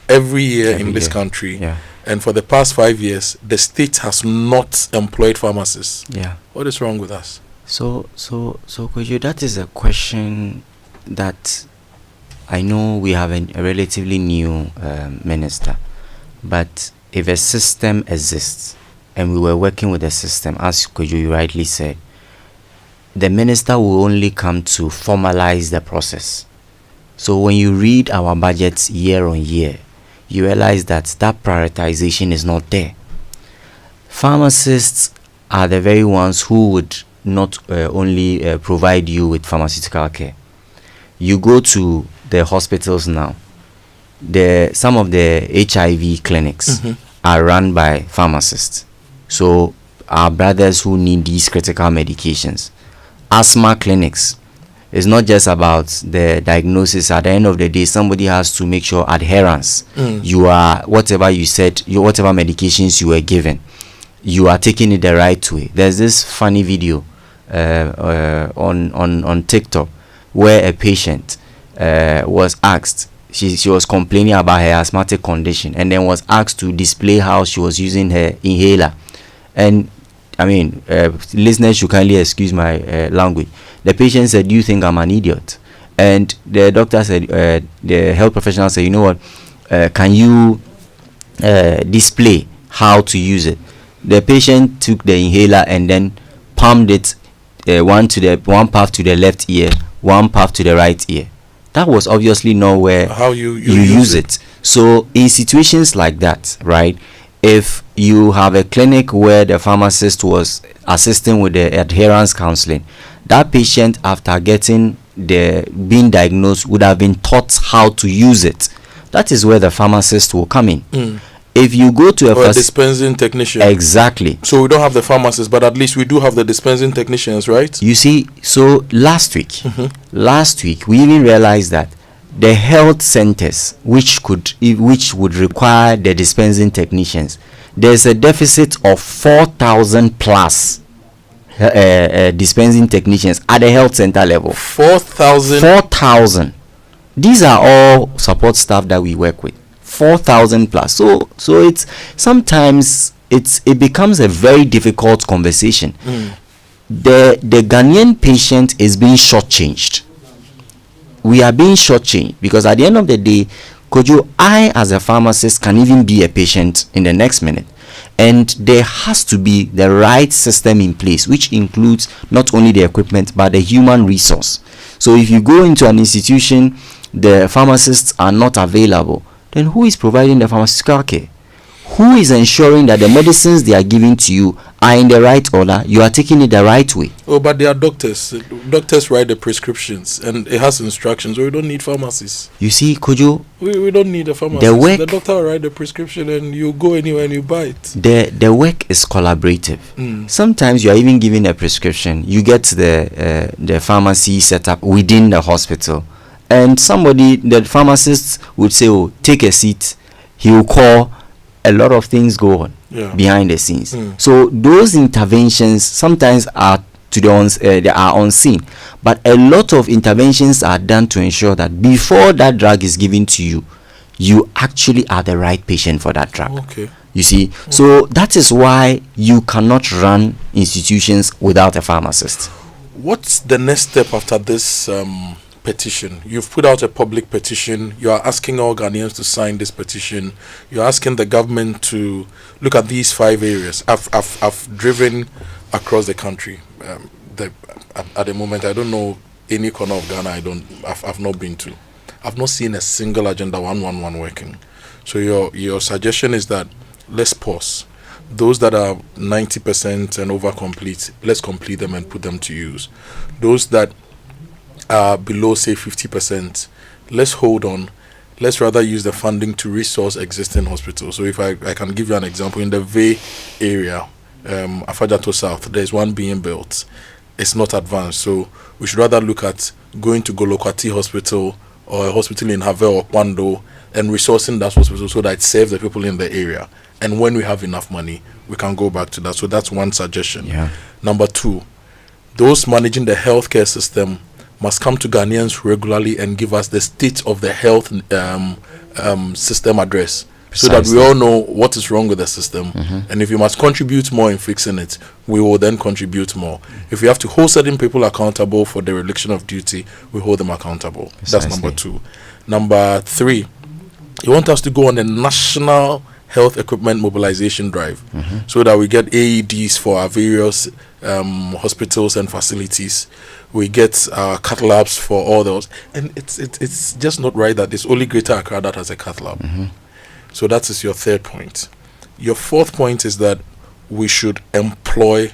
every year in this country. Yeah. And for the past 5 years, the state has not employed pharmacists. Yeah. What is wrong with us? So Kojo, that is a question that I know we have a relatively new minister. But if a system exists, and we were working with the system, as Kojo you rightly said, the minister will only come to formalize the process. So when you read our budgets year on year, you realize that prioritization is not there. Pharmacists are the very ones who would not only provide you with pharmaceutical care. You go to the hospitals now, some of the HIV clinics are run by pharmacists. So our brothers who need these critical medications. Asthma clinics is not just about the diagnosis. At the end of the day, somebody has to make sure adherence. You are, whatever you said, whatever medications you were given, you are taking it the right way. There's this funny video on TikTok where a patient was asked, she was complaining about her asthmatic condition, and then was asked to display how she was using her inhaler. And I mean, listeners should kindly excuse my language. The patient said, "Do you think I'm an idiot?" And the doctor said, the health professional said, "You know what? Can you display how to use it?" The patient took the inhaler and then pumped it, one puff to the left ear, one puff to the right ear. That was obviously not where how you use it. So in situations like that, right, if you have a clinic where the pharmacist was assisting with the adherence counseling, that patient, after being diagnosed, would have been taught how to use it. That is where the pharmacist will come in. If you go to a dispensing technician, exactly. So we don't have the pharmacist, but at least we do have the dispensing technicians, right? You see, so last week we even realized that the health centers which would require the dispensing technicians, there's a deficit of 4,000 plus dispensing technicians at the health center level. 4,000. These are all support staff that we work with. 4,000 plus. So it's sometimes it becomes a very difficult conversation. The Ghanaian patient is being shortchanged. We are being shortchanged because at the end of the day, Kojo, I as a pharmacist can even be a patient in the next minute. And there has to be the right system in place, which includes not only the equipment but the human resource. So if you go into an institution, the pharmacists are not available, then who is providing the pharmaceutical care? Who is ensuring that the medicines they are giving to you are in the right order, you are taking it the right way? Oh, but they are doctors. Doctors write the prescriptions and it has instructions, so we don't need pharmacists. You see, Kojo, we don't need a pharmacist. The doctor will write the prescription and you go anywhere and you buy it. The work is collaborative. Sometimes you are even given a prescription. You get the pharmacy set up within the hospital. And the pharmacist would say, "Oh, take a seat." He will call. A lot of things go on behind the scenes. So those interventions sometimes are they are unseen, but a lot of interventions are done to ensure that before that drug is given to you, you actually are the right patient for that drug. Okay. You see, so that is why you cannot run institutions without a pharmacist. What's the next step after this petition? You've put out a public petition. You are asking all Ghanaians to sign this petition. You're asking the government to look at these 5 areas. I've driven across the country. At the moment, I don't know any corner of Ghana I've not been to. I've not seen a single agenda 111 working. So your suggestion is that let's pause. Those that are 90% and over complete, let's complete them and put them to use. Those that below say 50%, let's hold on. Let's rather use the funding to resource existing hospitals. So if I can give you an example, in the Bay area, Afajato South, there's one being built. It's not advanced, so we should rather look at going to Golokwati Hospital or a hospital in Have or Kwando and resourcing that hospital so that it serves the people in the area. And when we have enough money, we can go back to that. So that's one suggestion. Number 2, those managing the healthcare system must come to Ghanaians regularly and give us the state of the health system address. Precisely. So that we all know what is wrong with the system. And if you must contribute more in fixing it, we will then contribute more. If we have to hold certain people accountable for the dereliction of duty, we hold them accountable. Precisely. That's number 2. Number 3, you want us to go on a national health equipment mobilization drive so that we get AEDs for our various hospitals and facilities. We get cath labs for all those, and it's just not right that it's only Greater Accra that has a cath lab. So that is your 3rd point. Your 4th point is that we should employ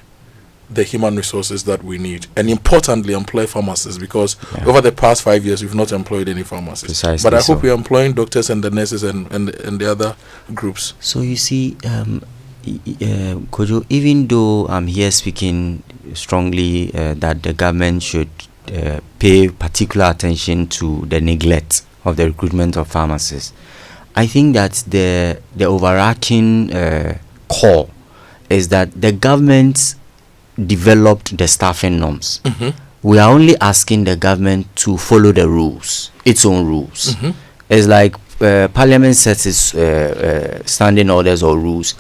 the human resources that we need, and importantly employ pharmacists, because over the past 5 years we've not employed any pharmacists. Precisely. But I hope we're employing doctors and the nurses and the other groups. So you see, Kojo, even though I'm here speaking strongly that the government should pay particular attention to the neglect of the recruitment of pharmacists, I think that the overarching call is that the government developed the staffing norms. We are only asking the government to follow the rules, its own rules. It's like Parliament sets its standing orders or rules.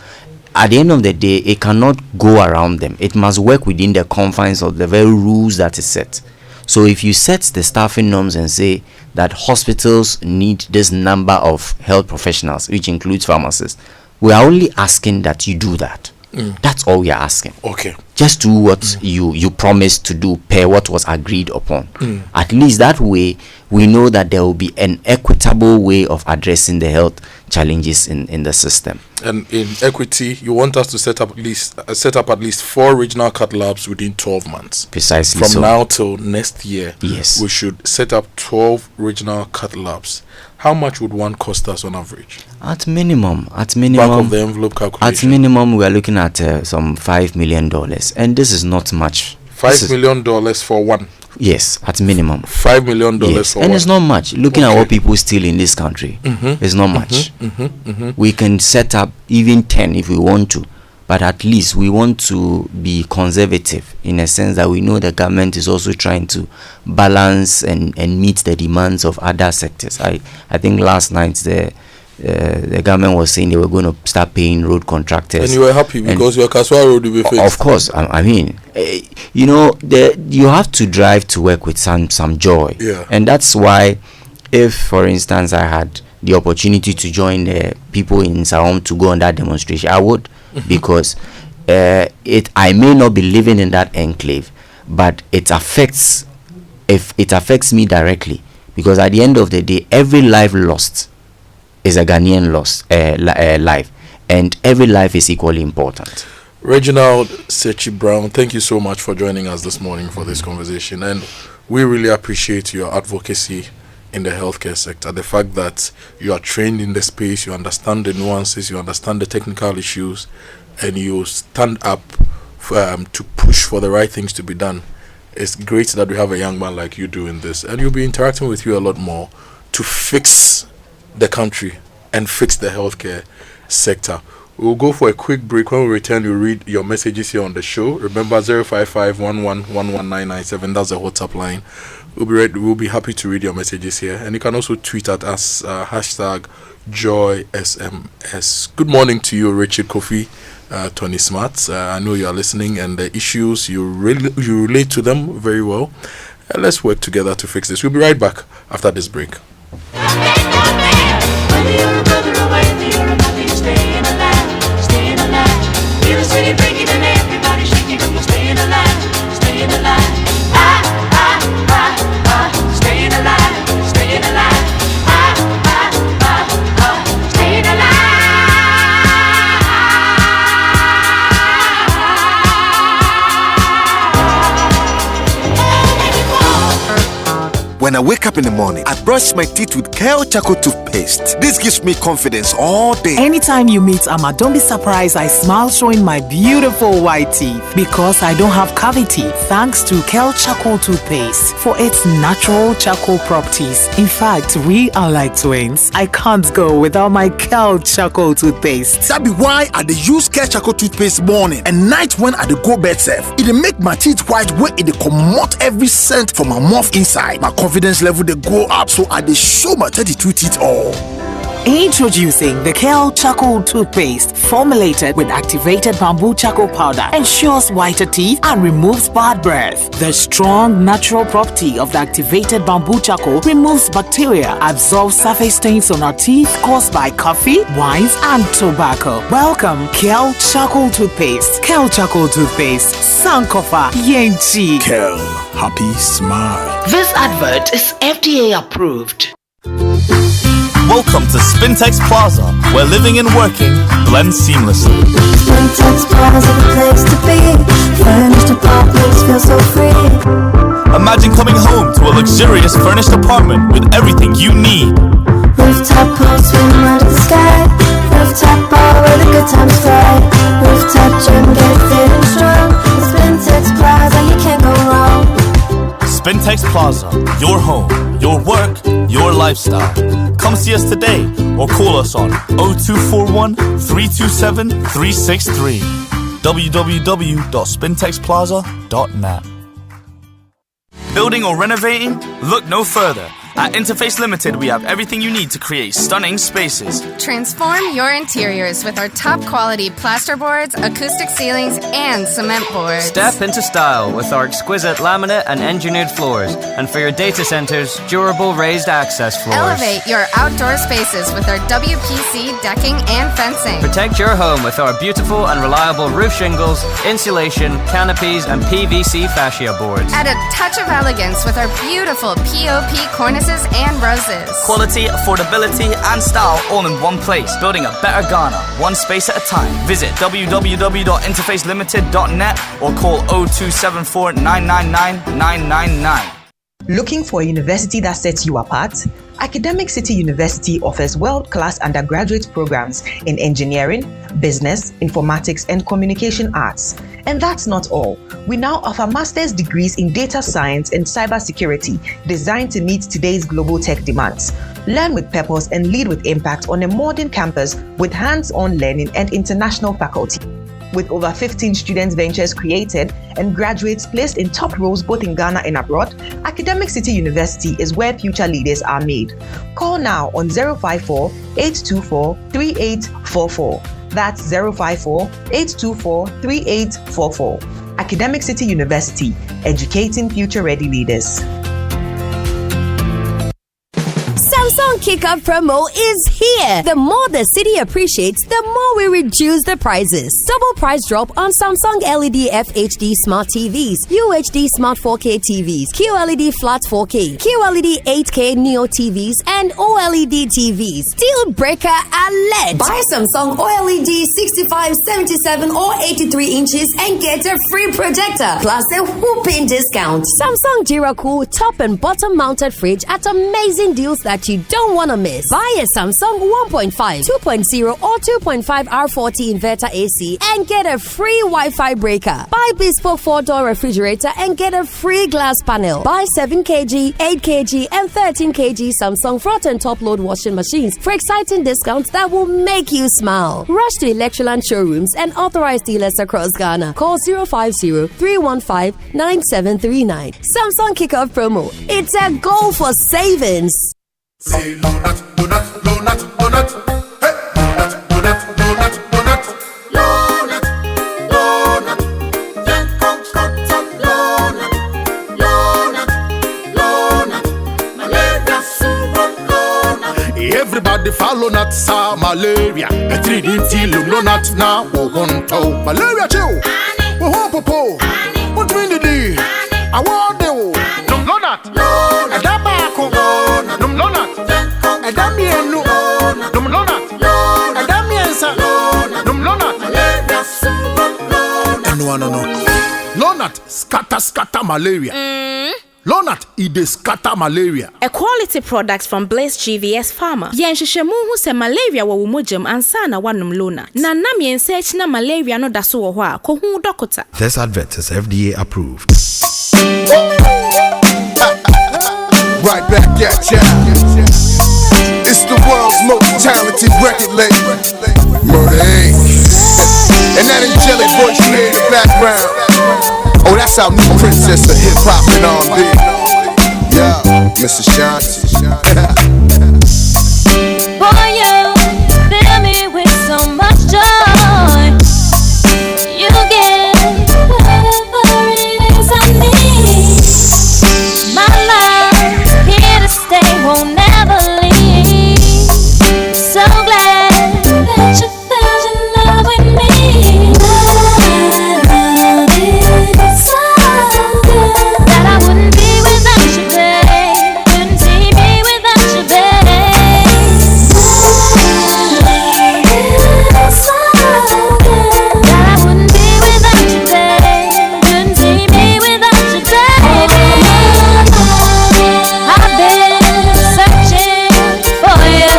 At the end of the day, it cannot go around them. It must work within the confines of the very rules that is set. So if you set the staffing norms and say that hospitals need this number of health professionals, which includes pharmacists, we are only asking that you do that. That's all we are asking. Okay. Just do what you promised to do per what was agreed upon. At least that way, we know that there will be an equitable way of addressing the health challenges in the system. And in equity, you want us to set up at least 4 regional cath labs within 12 months. Precisely. From now till next year, yes, we should set up 12 regional cath labs. How much would one cost us on average? At minimum, back of the envelope calculation. At minimum, we are looking at some $5 million, and this is not much. $5 million for one. Yes, at minimum. $5 million yes. for and one. It's not much. Looking at what people steal in this country, it's not much. We can set up even 10 if we want to, but at least we want to be conservative in a sense that we know the government is also trying to balance and meet the demands of other sectors. I think last night the government was saying they were going to start paying road contractors. And you were happy because your Kaswa road will be fixed. Of course. I mean, you have to drive to work with some joy. Yeah. And that's why, if, for instance, I had the opportunity to join the people in Sahom to go on that demonstration, I would. Because I may not be living in that enclave, but it affects me directly. Because at the end of the day, every life lost is a Ghanaian life, and every life is equally important. Reginald Sechi Brown, thank you so much for joining us this morning for this conversation, and we really appreciate your advocacy in the healthcare sector. The fact that you are trained in the space, you understand the nuances, you understand the technical issues, and you stand up to push for the right things to be done. It's great that we have a young man like you doing this, and you'll be interacting with you a lot more to fix the country and fix the healthcare sector. We'll go for a quick break. When we return, you'll read your messages here on the show. Remember 055-11-11997. That's the WhatsApp line. We'll be happy to read your messages here, and you can also tweet at us #JoySMS. Good morning to you, Richard Kofi, Tony Smart. I know you are listening, and the issues you relate to them very well. Let's work together to fix this. We'll be right back after this break. When I wake up in the morning, I brush my teeth with Kale Charcoal toothpaste. This gives me confidence all day. Anytime you meet Amma, don't be surprised I smile showing my beautiful white teeth because I don't have cavity thanks to Kale Charcoal toothpaste for its natural charcoal properties. In fact, we are like twins. I can't go without my Kale Charcoal toothpaste. That be why I dey use Kale Charcoal toothpaste morning and night when I dey go bed safe. It dey make my teeth white when it dey comot every scent from my mouth inside. My confidence level they go up, so I dey show my 32 teeth all. Introducing the Kale Charcoal toothpaste, formulated with activated bamboo charcoal powder, ensures whiter teeth and removes bad breath. The strong natural property of the activated bamboo charcoal removes bacteria, absorbs surface stains on our teeth caused by coffee, wines, and tobacco. Welcome, Kale Charcoal toothpaste. Kale Charcoal toothpaste, Sankofa Yenchi. Kale, happy smile. This advert is FDA approved. Welcome to Spintex Plaza, where living and working blend seamlessly. Spintex Plaza, the place to be. Furnished apartments feel so free. Imagine coming home to a luxurious furnished apartment with everything you need. Rooftop pool, swim under the sky. Rooftop bar where the good times fly. Rooftop gym, get fit and strong. Spintex Plaza, you can't go wrong. Spintex Plaza, your home, your work, your lifestyle. Come see us today or call us on 0241 327 363. www.spintexplaza.net. Building or renovating? Look no further. At Interface Limited, we have everything you need to create stunning spaces. Transform your interiors with our top quality plasterboards, acoustic ceilings, and cement boards. Step into style with our exquisite laminate and engineered floors. And for your data centers, durable raised access floors. Elevate your outdoor spaces with our WPC decking and fencing. Protect your home with our beautiful and reliable roof shingles, insulation, canopies, and PVC fascia boards. Add a touch of elegance with our beautiful POP cornices and roses. Quality, affordability, and style all in one place. Building a better Ghana, one space at a time. Visit www.interfacelimited.net or call 0274 999 999. Looking for a university that sets you apart? Academic City University offers world-class undergraduate programs in engineering, business, informatics, and communication arts. And that's not all. We now offer master's degrees in data science and cybersecurity designed to meet today's global tech demands. Learn with purpose and lead with impact on a modern campus with hands-on learning and international faculty. With over 15 student ventures created and graduates placed in top roles both in Ghana and abroad, Academic City University is where future leaders are made. Call now on 054-824-3844. That's 054-824-3844. Academic City University, educating future-ready leaders. Samsung Kick-Up promo is here. The more the city appreciates, the more we reduce the prices. Double price drop on Samsung LED FHD Smart TVs, UHD Smart 4K TVs, QLED Flat 4K, QLED 8K Neo TVs, and OLED TVs. Deal breaker alert! Buy Samsung OLED 65, 77, or 83 inches and get a free projector plus a whooping discount. Samsung Duracool top and bottom mounted fridge at amazing deals that you don't want to miss. Buy a Samsung 1.5, 2.0 or 2.5 R40 inverter AC and get a free Wi-Fi breaker. Buy bespoke 4-door refrigerator and get a free glass panel. Buy 7 kg, 8 kg and 13 kg Samsung front and top load washing machines for exciting discounts that will make you smile. Rush to Electoral showrooms and authorized dealers across Ghana. Call 050-315-9739. Samsung Kickoff promo. It's a goal for savings. Say donut, donut, donut, donut. Hey, donut, donut, donut, donut. Donut, donut. Then come cotton. Donut, donut, donut. Malaria syrup, donut. Everybody follow nut sa malaria. A 3D donut now. Wogonto malaria chill. Wohopopo. What mean the day? I want the donut. Donut. Adabako. Donut. Adamienu, donut. Adamiensa, donut. No. Donut scatter malaria. Lonat ide scatter malaria. A quality product from Blaze GVS Pharma. Yenshishemu hu se malaria wa wumojam ansa na wanum Lonat. Na nam yensearch na malaria no daso wo ho a ko hu dokota. This advert is FDA approved. Right back at ya. It's the world's most talented record label, Murder Inc. And that angelic voice you hear in the background, oh, that's our new princess of hip-hop and R&B. Yeah, Mrs. Shanti. Boy, you fill me with so much joy. You get whatever it is I need. My love, here to stay, won't never leave. So glad that you fell in love with me. Love is so good that I wouldn't be without you, babe. Couldn't see me without you, babe. Love is so good that I wouldn't be without you, babe. Couldn't see me without you, babe. I've been searching for you.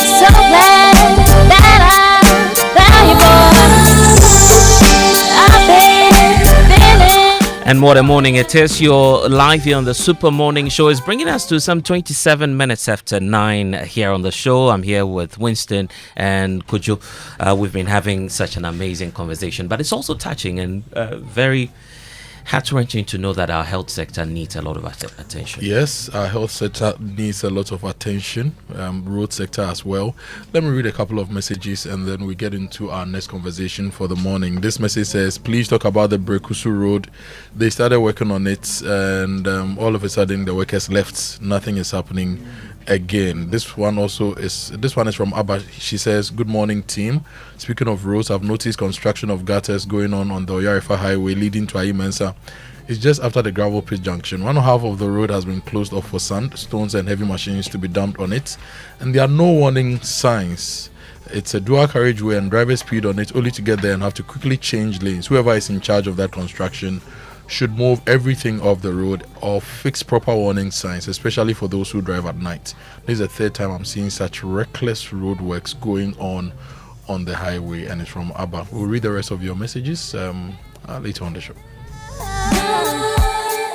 So glad that I found you, boy. I've been feeling. And what a morning it is. You're live here on the Super Morning Show. Is bringing us to some 27 minutes after 9 here on the show. I'm here with Winston and Kojo. We've been having such an amazing conversation, but it's also touching and very heart-wrenching to know that our health sector needs a lot of attention. Yes, our health sector needs a lot of attention, road sector as well. Let me read a couple of messages and then we get into our next conversation for the morning. This message says, please talk about the Brekusu Road. They started working on it and all of a sudden the workers left. Nothing is happening again. This one is from Abba. She says, good morning team. Speaking of roads, I've noticed construction of gutters going on the Oyarifa Highway leading to Ayimensa. It's just after the gravel pit junction. One half of the road has been closed off for sand, stones and heavy machines to be dumped on it, and there are no warning signs. It's a dual carriageway and drivers speed on it only to get there and have to quickly change lanes. Whoever is in charge of that construction should move everything off the road or fix proper warning signs, especially for those who drive at night. This is the third time I'm seeing such reckless roadworks going on the highway, and it's from Abba. We'll read the rest of your messages later on the show.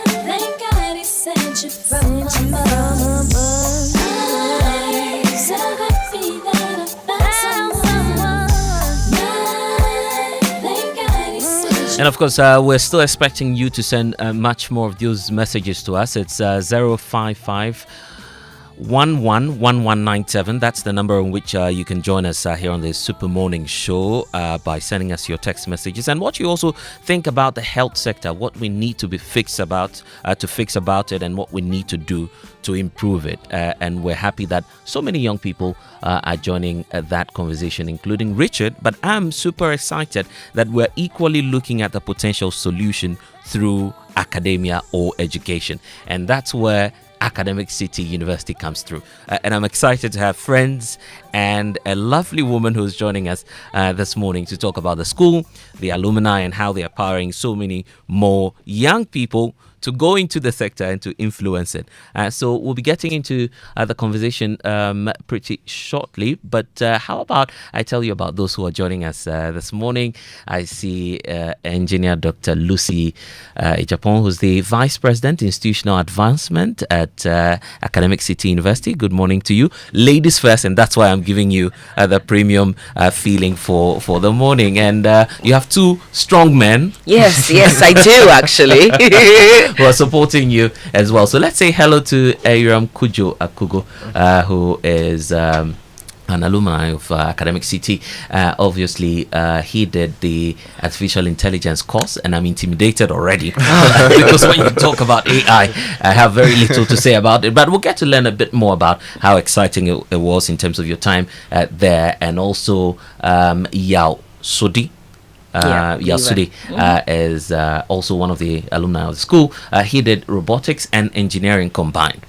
Thank God he sent you from above. So happy that I found someone. Thank God he sent you. And of course, we're still expecting you to send much more of those messages to us. It's 055 111197. That's the number on which you can join us here on the Super Morning Show by sending us your text messages and what you also think about the health sector, what we need to be fix about it, and what we need to do to improve it. And we're happy that so many young people are joining that conversation, including Richard. But I'm super excited that we're equally looking at the potential solution through academia or education, and that's where Academic City University comes through. And I'm excited to have friends and a lovely woman who's joining us this morning to talk about the school, the alumni, and how they are powering so many more young people to go into the sector and to influence it. So we'll be getting into the conversation pretty shortly. But how about I tell you about those who are joining us this morning? I see Engineer Dr. Lucy Ijapon, who's the Vice President, Institutional Advancement at Academic City University. Good morning to you. Ladies first, and that's why I'm giving you the premium feeling for the morning. And you have two strong men. Yes, I do actually. Who are supporting you as well. So let's say hello to Kojo Akoto, who is an alumni of Academic City. Obviously, he did the artificial intelligence course, and I'm intimidated already because when you talk about AI, I have very little to say about it. But we'll get to learn a bit more about how exciting it was in terms of your time there, and also Yao Sudi. Yasudi is also one of the alumni of the school. He did robotics and engineering combined.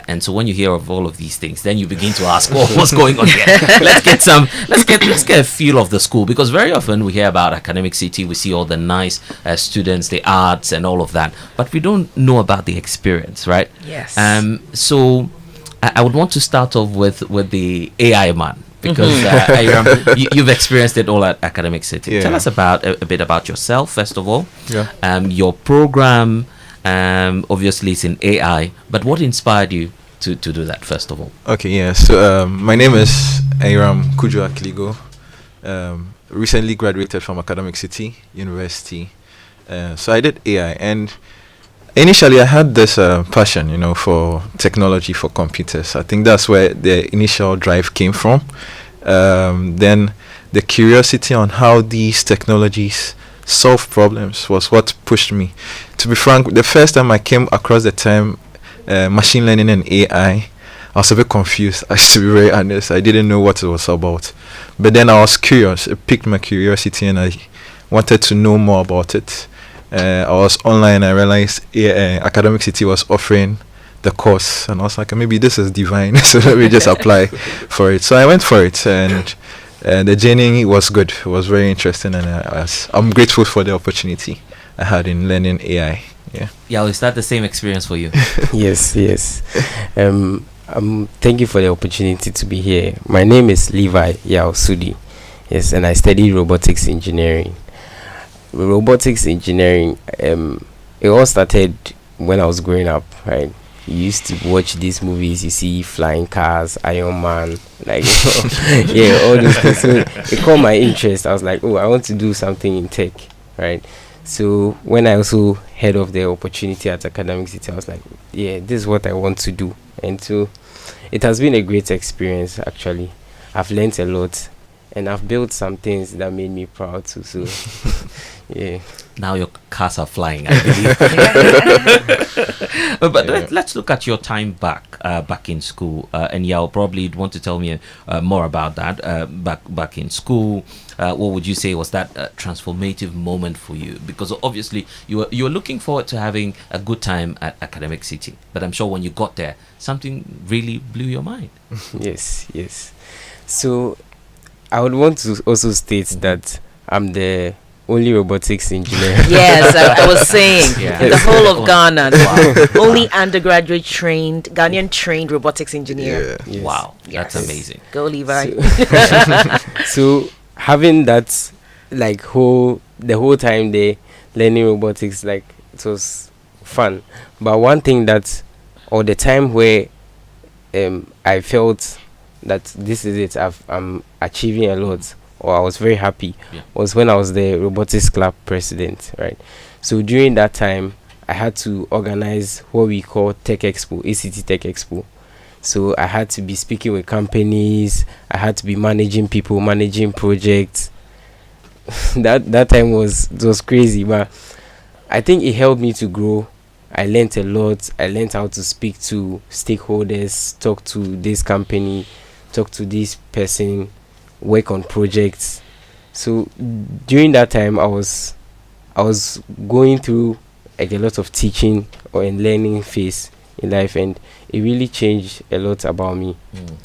And so when you hear of all of these things, then you begin to ask, what's going on here? Let's get a feel of the school, because very often we hear about Academic City, we see all the nice students, the arts and all of that, but we don't know about the experience, right? Yes. So I would want to start off with the AI man, because you've experienced it all at Academic City. Yeah. Tell us about a bit about yourself, first of all. Yeah. Your program, obviously it's in AI, but what inspired you to do that, first of all? Okay, yeah. So my name is Kojo Akiligo. Recently graduated from Academic City University. So I did AI, and initially I had this passion, for technology, for computers. I think that's where the initial drive came from. Then the curiosity on how these technologies solve problems was what pushed me. To be frank, the first time I came across the term machine learning and AI, I was a bit confused, to be very honest. I didn't know what it was about. But then I was curious. It piqued my curiosity and I wanted to know more about it. I was online. I realized Academic City was offering the course, and I was like, maybe this is divine, so let me just apply for it. So I went for it, and the journey was good. It was very interesting, and I'm grateful for the opportunity I had in learning AI. Yeah, is that the same experience for you? Yes. Thank you for the opportunity to be here. My name is Levi Yao Sudi. Yes, and I study robotics engineering. Robotics engineering, it all started when I was growing up, right? You used to watch these movies, you see flying cars, Iron Man, all those things. So it caught my interest. I was like, I want to do something in tech, right? So when I also heard of the opportunity at Academic City, I was like, yeah, this is what I want to do. And so it has been a great experience, actually. I've learned a lot, and I've built some things that made me proud too. So, yeah. Now your cars are flying, I believe. But let's look at your time back in school. And you'll probably want to tell me more about that. Back in school, what would you say was that transformative moment for you? Because obviously you were looking forward to having a good time at Academic City. But I'm sure when you got there, something really blew your mind. Yes. So I would want to also state that I'm the only robotics engineer. Yes, I was saying, in the whole of Ghana, only undergraduate Ghanaian trained robotics engineer. Yeah. Yes. Wow, that's amazing. Go Levi. So having that, like the whole time there, learning robotics, like it was fun. But one thing or the time where I felt that this is it, I'm achieving a lot, or I was very happy, was when I was the robotics club president, right? So during that time, I had to organize what we call Tech Expo, ACT Tech Expo. So I had to be speaking with companies, I had to be managing people, managing projects. that time was crazy, but I think it helped me to grow. I learned a lot. I learned how to speak to stakeholders, talk to this company, talk to this person, work on projects. So during that time, I was going through like a lot of teaching or in learning phase in life, and it really changed a lot about me.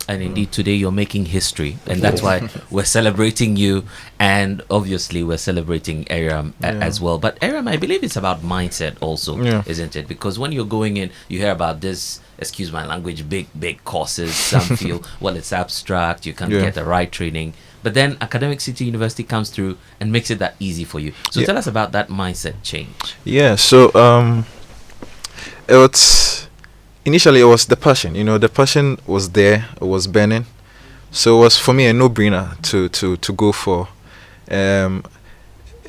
And indeed, today you're making history, and that's why we're celebrating you, and obviously we're celebrating Aram as well. But Aram, I believe it's about mindset also, isn't it? Because when you're going in, you hear about this, excuse my language, big courses. Some feel, well, it's abstract, you can't get the right training. But then Academic City University comes through and makes it that easy for you. So tell us about that mindset change. Yeah, so initially it was the passion. The passion was there, it was burning. So it was for me a no-brainer to go for. And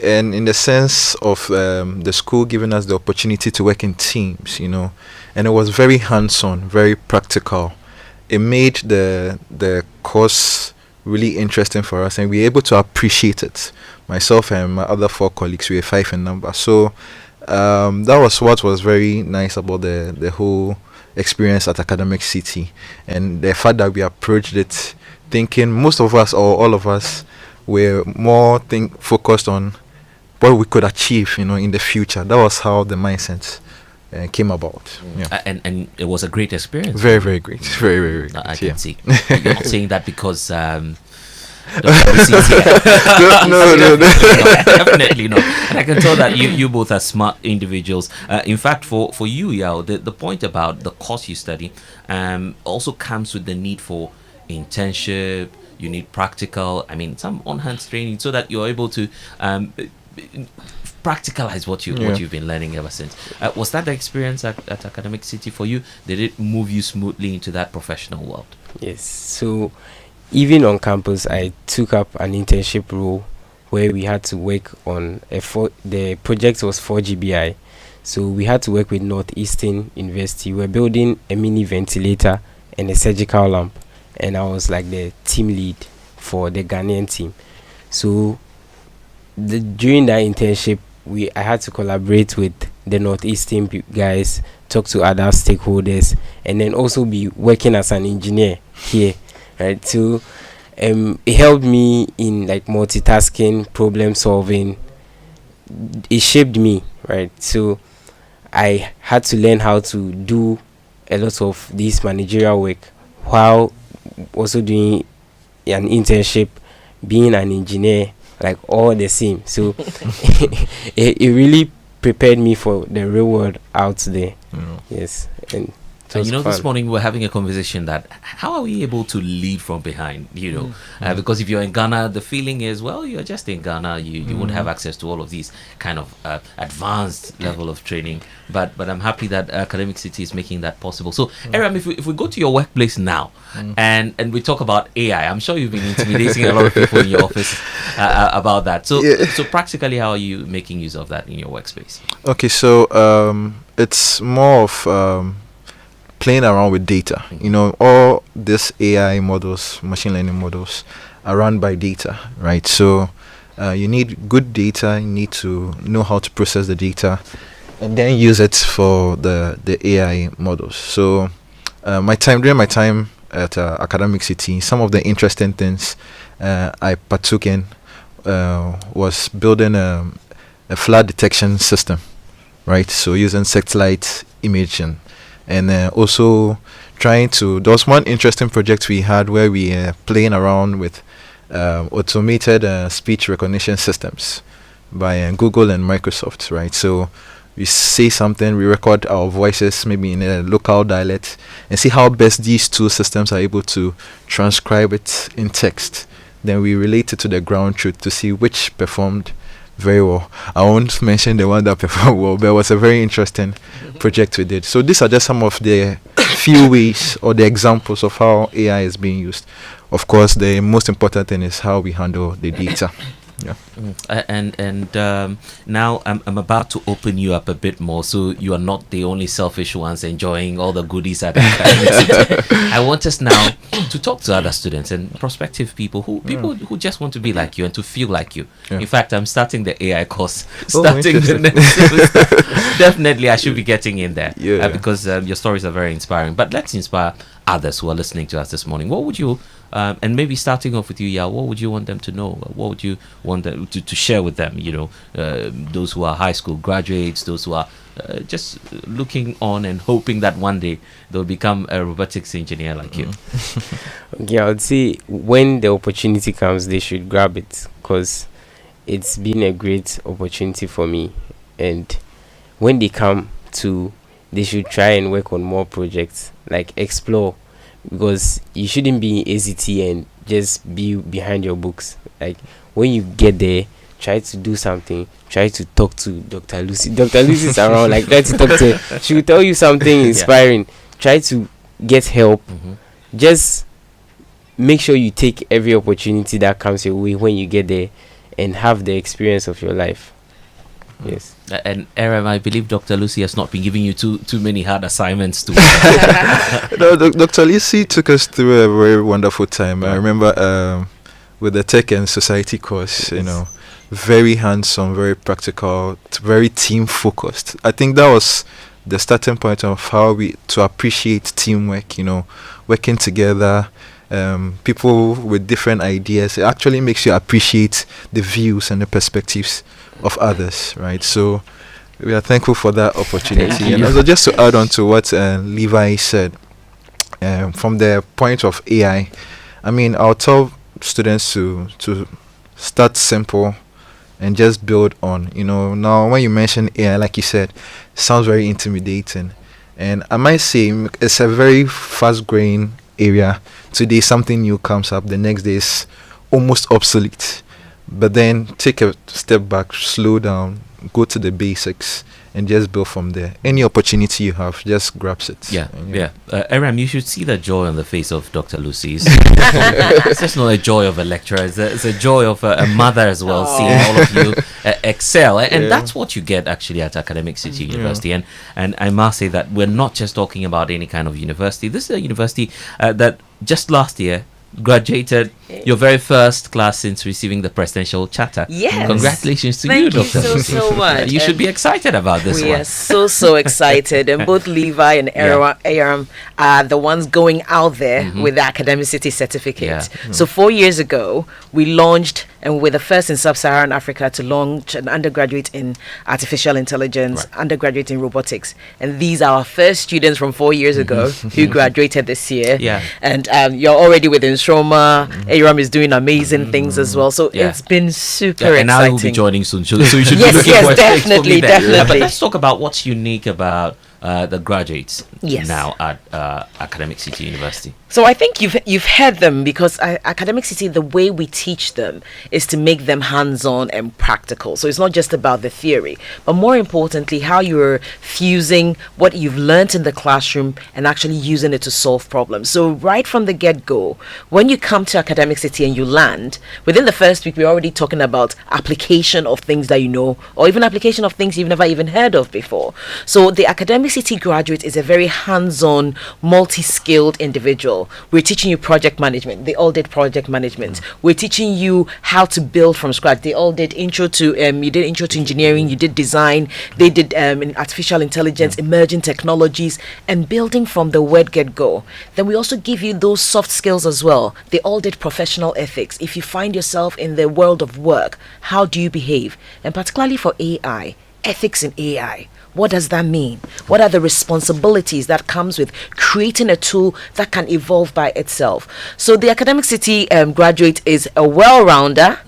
in the sense of the school giving us the opportunity to work in teams, and it was very hands-on, very practical. It made the course really interesting for us, and we were able to appreciate it. Myself and my other 4 colleagues, we were 5 in number. So that was what was very nice about the whole experience at Academic City, and the fact that we approached it thinking, most of us or all of us were more focused on what we could achieve in the future. That was how the mindset came about. And it was a great experience. Very, very great. Very, very great. I can see. You're not saying that because no, definitely not. And I can tell that you both are smart individuals. In fact, for you, Yao, the point about the course you study also comes with the need for internship. You need practical, some on-hand training, so that you're able to practicalize what you've been learning ever since. Was that the experience at Academic City for you? Did it move you smoothly into that professional world? Yes. So even on campus, I took up an internship role where we had to work on the project was 4GBI. So we had to work with Northeastern University. We're building a mini ventilator and a surgical lamp, and I was like the team lead for the Ghanaian team. So during that internship, I had to collaborate with the Northeastern guys, talk to other stakeholders, and then also be working as an engineer here, right? So it helped me in like multitasking, problem solving. It shaped me, right? So I had to learn how to do a lot of this managerial work while also doing an internship, being an engineer, like all the same. So it really prepared me for the real world out there. Yes, and And was this fun. morning we were having a conversation that how are we able to lead from behind, because if you're in Ghana, the feeling is, well, you're just in Ghana, you won't have access to all of these kind of advanced level of training. But I'm happy that Academic City is making that possible. So, Aram, if we go to your workplace now and we talk about AI, I'm sure you've been intimidating a lot of people in your office about that. So, so practically, how are you making use of that in your workspace? Okay, so it's more of playing around with data. All these AI models, machine learning models, are run by data, right? So you need good data. You need to know how to process the data, and then use it for the AI models. So during my time at Academic City, some of the interesting things I partook in was building a flood detection system, right? So using satellite imaging, and also there was one interesting project we had where we playing around with automated speech recognition systems by Google and Microsoft, right? So we say something, we record our voices maybe in a local dialect, and see how best these two systems are able to transcribe it in text. Then we relate it to the ground truth to see which performed very well. I won't mention the one that performed well, but it was a very interesting project we did. So these are just some of the few ways or the examples of how AI is being used. Of course, the most important thing is how we handle the data. Yeah. And now I'm about to open you up a bit more, so you are not the only selfish ones enjoying all the goodies at Academic. I want us now to talk to other students and prospective people who just want to be like you and to feel like you. Yeah. In fact, I'm starting the AI course starting the next semester. Definitely, I should be getting in there because your stories are very inspiring. But let's inspire others who are listening to us this morning. What would you and maybe starting off with you, Yao, what would you want them to know? What would you want them to share with them? Those who are high school graduates, those who are just looking on and hoping that one day they'll become a robotics engineer like you. Okay, I would say when the opportunity comes, they should grab it, because it's been a great opportunity for me. And when they come they should try and work on more projects, like explore, because you shouldn't be in ACT and just be behind your books. Like when you get there, try to do something. Try to talk to Dr. Lucy. Dr. Lucy's around. Like try to talk to her. She will tell you something inspiring. Try to get help. Just make sure you take every opportunity that comes your way when you get there, and have the experience of your life. Yes. And Aram, I believe Dr. Lucy has not been giving you too many hard assignments to No, Dr. Lucy took us through a very wonderful time. I remember with the tech and society course, very hands-on, very practical, very team focused. I think that was the starting point of how to appreciate teamwork, working together, people with different ideas. It actually makes you appreciate the views and the perspectives of others, right? So we are thankful for that opportunity. And also, just to add on to what Levi said, from the point of AI, I'll tell students to start simple and just build on. Now when you mention AI, like you said, it sounds very intimidating, and I might say it's a very fast-growing area. Today something new comes up, the next day is almost obsolete. But then take a step back, slow down, go to the basics, and just build from there. Any opportunity you have, just grabs it. Aram, you should see the joy on the face of Dr. Lucy. It's just not a joy of a lecturer, it's a joy of a mother as well, seeing all of you excel. And that's what you get actually at Academic City University. And I must say that we're not just talking about any kind of university. This is a university that just last year graduated your very first class since receiving the presidential charter. Yes. Congratulations to you, Dr. Thank you so much. You should be excited about this one. We are so excited. And both Levi and Aram are the ones going out there with the Academic City certificate. So 4 years ago, we launched, and we're the first in Sub-Saharan Africa to launch an undergraduate in artificial intelligence, undergraduate in robotics. And these are our first students from 4 years ago who graduated this year. And you're already with Instroma. Aram is doing amazing things as well. So it's been super exciting. And I will be joining soon. So you should be looking for definitely. But let's talk about what's unique about the graduates Yes. now at Academic City University? So I think you've heard them, because Academic City, the way we teach them is to make them hands-on and practical. So it's not just about the theory, but more importantly, how you're fusing what you've learned in the classroom and actually using it to solve problems. So right from the get-go, when you come to Academic City and you land, within the first week, we're already talking about application of things that you know, or even application of things you've never even heard of before. So the Academic City graduate is a very hands-on, multi-skilled individual. We're teaching you project management. They all did project management. We're teaching you how to build from scratch. They all did intro to you did intro to engineering, you did design, they did in artificial intelligence, emerging technologies, and building from the word get-go. Then we also give you those soft skills as well. They all did professional ethics. If you find yourself in the world of work, how do you behave? And particularly for AI, ethics in AI. What does that mean? What are the responsibilities that comes with creating a tool that can evolve by itself? So the Academic City graduate is a well-rounder,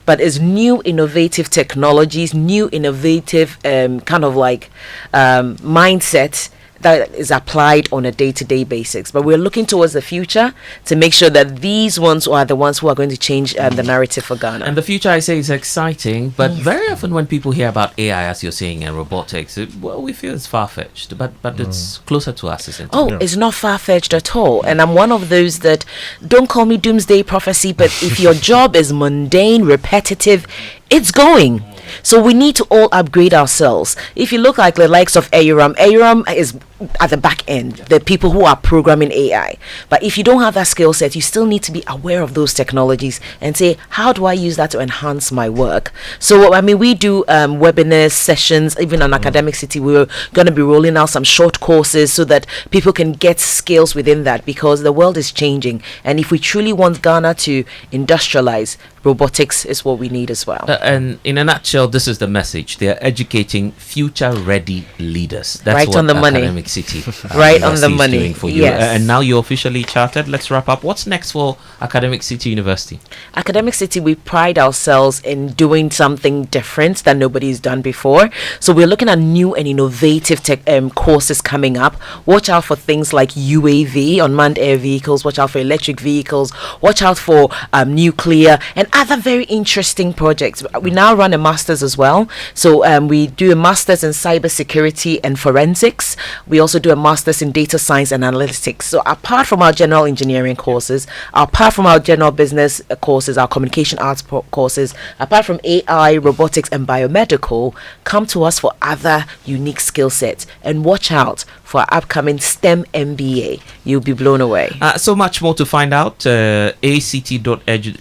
but is new innovative technologies, new innovative kind of like mindset that is applied on a day-to-day basis. But we're looking towards the future to make sure that these ones are the ones who are going to change the narrative for Ghana. And the future, I say, is exciting, but very often when people hear about AI, as you're saying, and robotics, we feel it's far-fetched, but it's closer to us, isn't it? It's not far-fetched at all. And I'm one of those that, don't call me doomsday prophecy, but if your job is mundane, repetitive, it's going. So we need to all upgrade ourselves. If you look like the likes of AURAM is at the back end, the people who are programming AI. But if you don't have that skill set, you still need to be aware of those technologies and say, how do I use that to enhance my work? So, I mean, we do webinars, sessions, even on Academic City. We're going to be rolling out some short courses so that people can get skills within that, because the world is changing. And if we truly want Ghana to industrialize, robotics is what we need as well. And in a nutshell, this is the message. They are educating future-ready leaders. That's right what on the Academic money. City right on the money. Doing for you. Yes. And now you're officially chartered. Let's wrap up. What's next for Academic City University? Academic City, we pride ourselves in doing something different that nobody's done before. So we're looking at new and innovative tech courses coming up. Watch out for things like UAV, unmanned air vehicles. Watch out for electric vehicles. Watch out for nuclear and other very interesting projects. We now run a master's as well. So we do a master's in cybersecurity and forensics. We also do a master's in data science and analytics. So apart from our general engineering courses, apart from our general business courses, our communication arts courses, apart from AI, robotics and biomedical, come to us for other unique skill sets, and watch out for our upcoming STEM MBA. You'll be blown away. So much more to find out. act.edu.gh,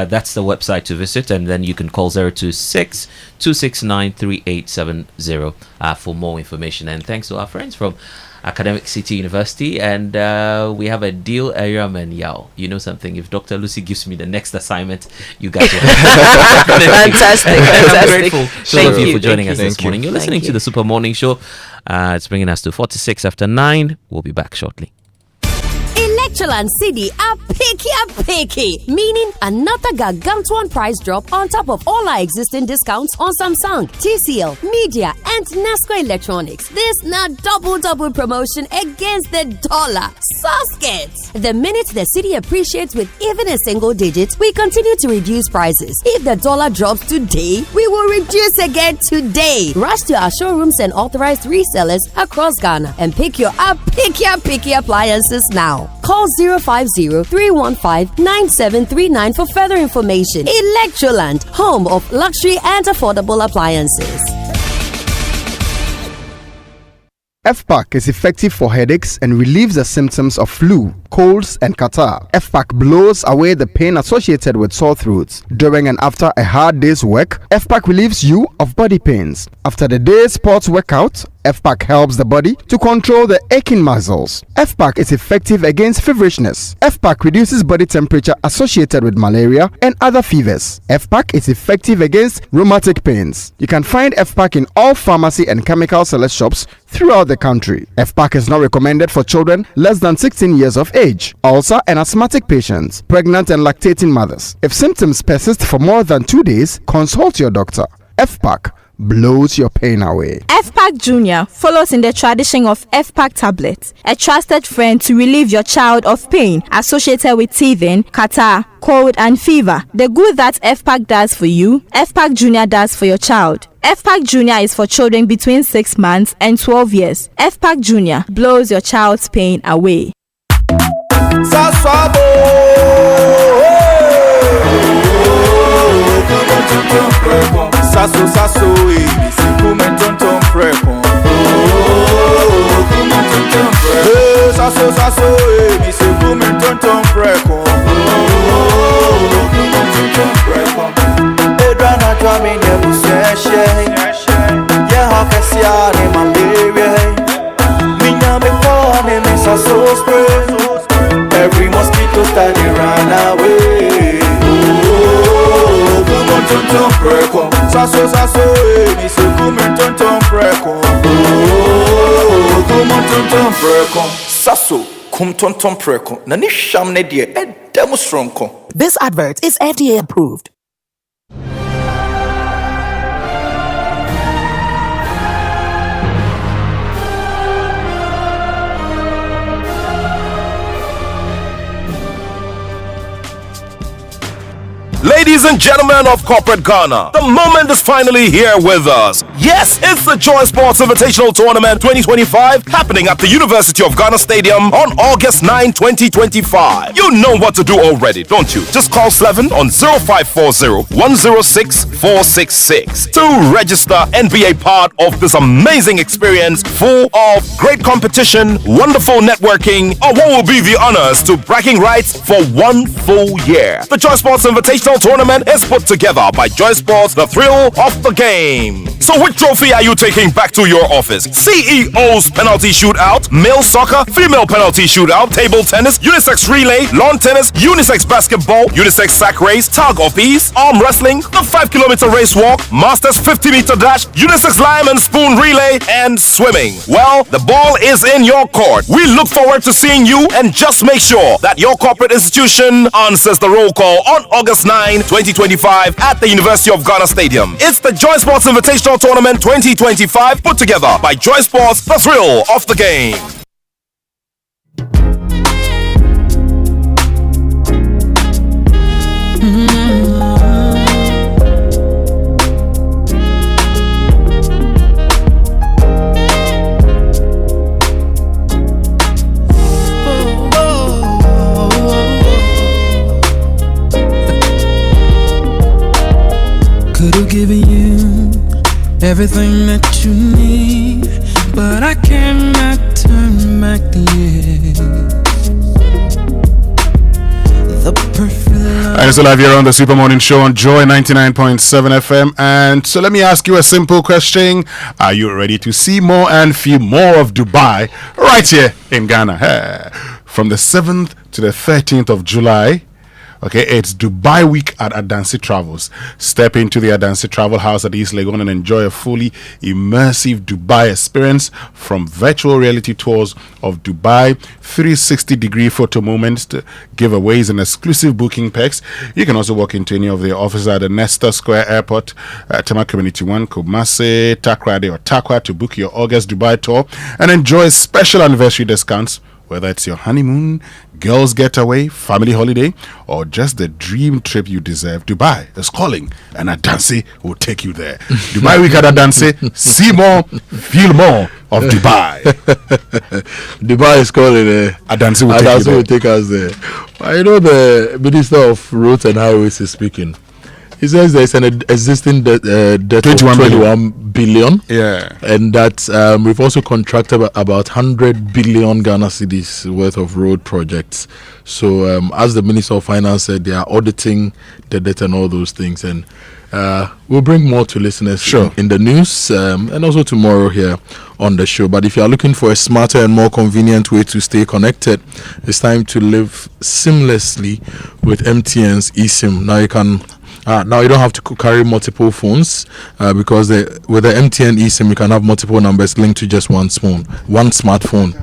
that's the website to visit, and then you can call 026 269 3870 for more information. And thanks to our friends from Academic City University, and we have a deal, Aram and Yao. You know something? If Dr. Lucy gives me the next assignment, you guys will fantastic. I'm grateful. Thank you for joining us this Thank morning. you. You're listening to the Super Morning Show. It's bringing us to 46 after 9. We'll be back shortly. Electoral City are picky, meaning another gargantuan price drop on top of all our existing discounts on Samsung, TCL, Media, and Nasco Electronics. This now double promotion against the dollar. Sosket! The minute the city appreciates with even a single digit, we continue to reduce prices. If the dollar drops today, we will reduce again today. Rush to our showrooms and authorized resellers across Ghana and pick your picky appliances now. Call 050-315-9739 for further information. Electroland, home of luxury and affordable appliances. FPAC is effective for headaches and relieves the symptoms of flu, colds, and catarrh. FPAC blows away the pain associated with sore throats. During and after a hard day's work, FPAC relieves you of body pains. After the day's sports workout, FPAC helps the body to control the aching muscles. FPAC is effective against feverishness. FPAC reduces body temperature associated with malaria and other fevers. FPAC is effective against rheumatic pains. You can find FPAC in all pharmacy and chemical select shops throughout the country. FPAC is not recommended for children less than 16 years of age, ulcer and asthmatic patients, pregnant and lactating mothers. If symptoms persist for more than 2 days, consult your doctor. FPAC, blows your pain away. FPAC Junior follows in the tradition of FPAC tablets, a trusted friend to relieve your child of pain associated with teething, catarrh, cold and fever. The good that FPAC does for you, FPAC Junior does for your child. FPAC Junior is for children between 6 months and 12 years. FPAC Junior blows your child's pain away. Sasso, every mosquito study run away. Tonton preko, sasso, mi se kume tonton preko. Tonton preko, sasso, kum tonton preko. Nani shamne die, demo stronko. This advert is FDA approved. Ladies and gentlemen of corporate Ghana, the moment is finally here with us. Yes, it's the Joy Sports Invitational Tournament 2025 happening at the University of Ghana Stadium on August 9, 2025. You know what to do already, don't you? Just call Slevin on 0540-106-466 to register and be a part of this amazing experience full of great competition, wonderful networking, or what will be the honors to bragging rights for 1 full year. The Joy Sports Invitational Tournament is put together by Joy Sports, the thrill of the game. So which trophy are you taking back to your office? CEO's penalty shootout, male soccer, female penalty shootout, table tennis, unisex relay, lawn tennis, unisex basketball, unisex sack race, tug of peace, arm wrestling, the 5-kilometer race walk, masters 50-meter dash, unisex lime and spoon relay, and swimming. Well, the ball is in your court. We look forward to seeing you, and just make sure that your corporate institution answers the roll call on August 9, 2025 at the University of Ghana Stadium. It's the Joy Sports Invitational Tournament 2025 put together by Joy Sports, the thrill of the game. Could've given you everything that you need, but I cannot turn back the years. The perfect love. And it's live here on the Super Morning Show on Joy 99.7 FM. And so let me ask you a simple question. Are you ready to see more and feel more of Dubai right here in Ghana? From the 7th to the 13th of July, okay, it's Dubai Week at Adansi Travels. Step into the Adansi Travel House at East Legon and enjoy a fully immersive Dubai experience, from virtual reality tours of Dubai, 360-degree photo moments, to giveaways and exclusive booking perks. You can also walk into any of their offices at the Nesta Square Airport, Tema Community 1, Kumasi, Takrade or Takwa to book your August Dubai tour and enjoy special anniversary discounts. Whether it's your honeymoon, girls' getaway, family holiday, or just the dream trip you deserve, Dubai is calling, and Adansi will take you there. Dubai Week at Adansi. See more, feel more of Dubai. Dubai is calling. Adansi will take us there. I know the Minister of Roads and Highways is speaking. He says there's an existing debt of 21 billion. Yeah. And that we've also contracted about 100 billion Ghana cedis worth of road projects. So as the Minister of Finance said, they are auditing the debt and all those things. And we'll bring more to listeners in the news and also tomorrow here on the show. But if you are looking for a smarter and more convenient way to stay connected, it's time to live seamlessly with MTN's eSIM. Now you can... now you don't have to carry multiple phones because with the MTN eSIM you can have multiple numbers linked to just one smartphone.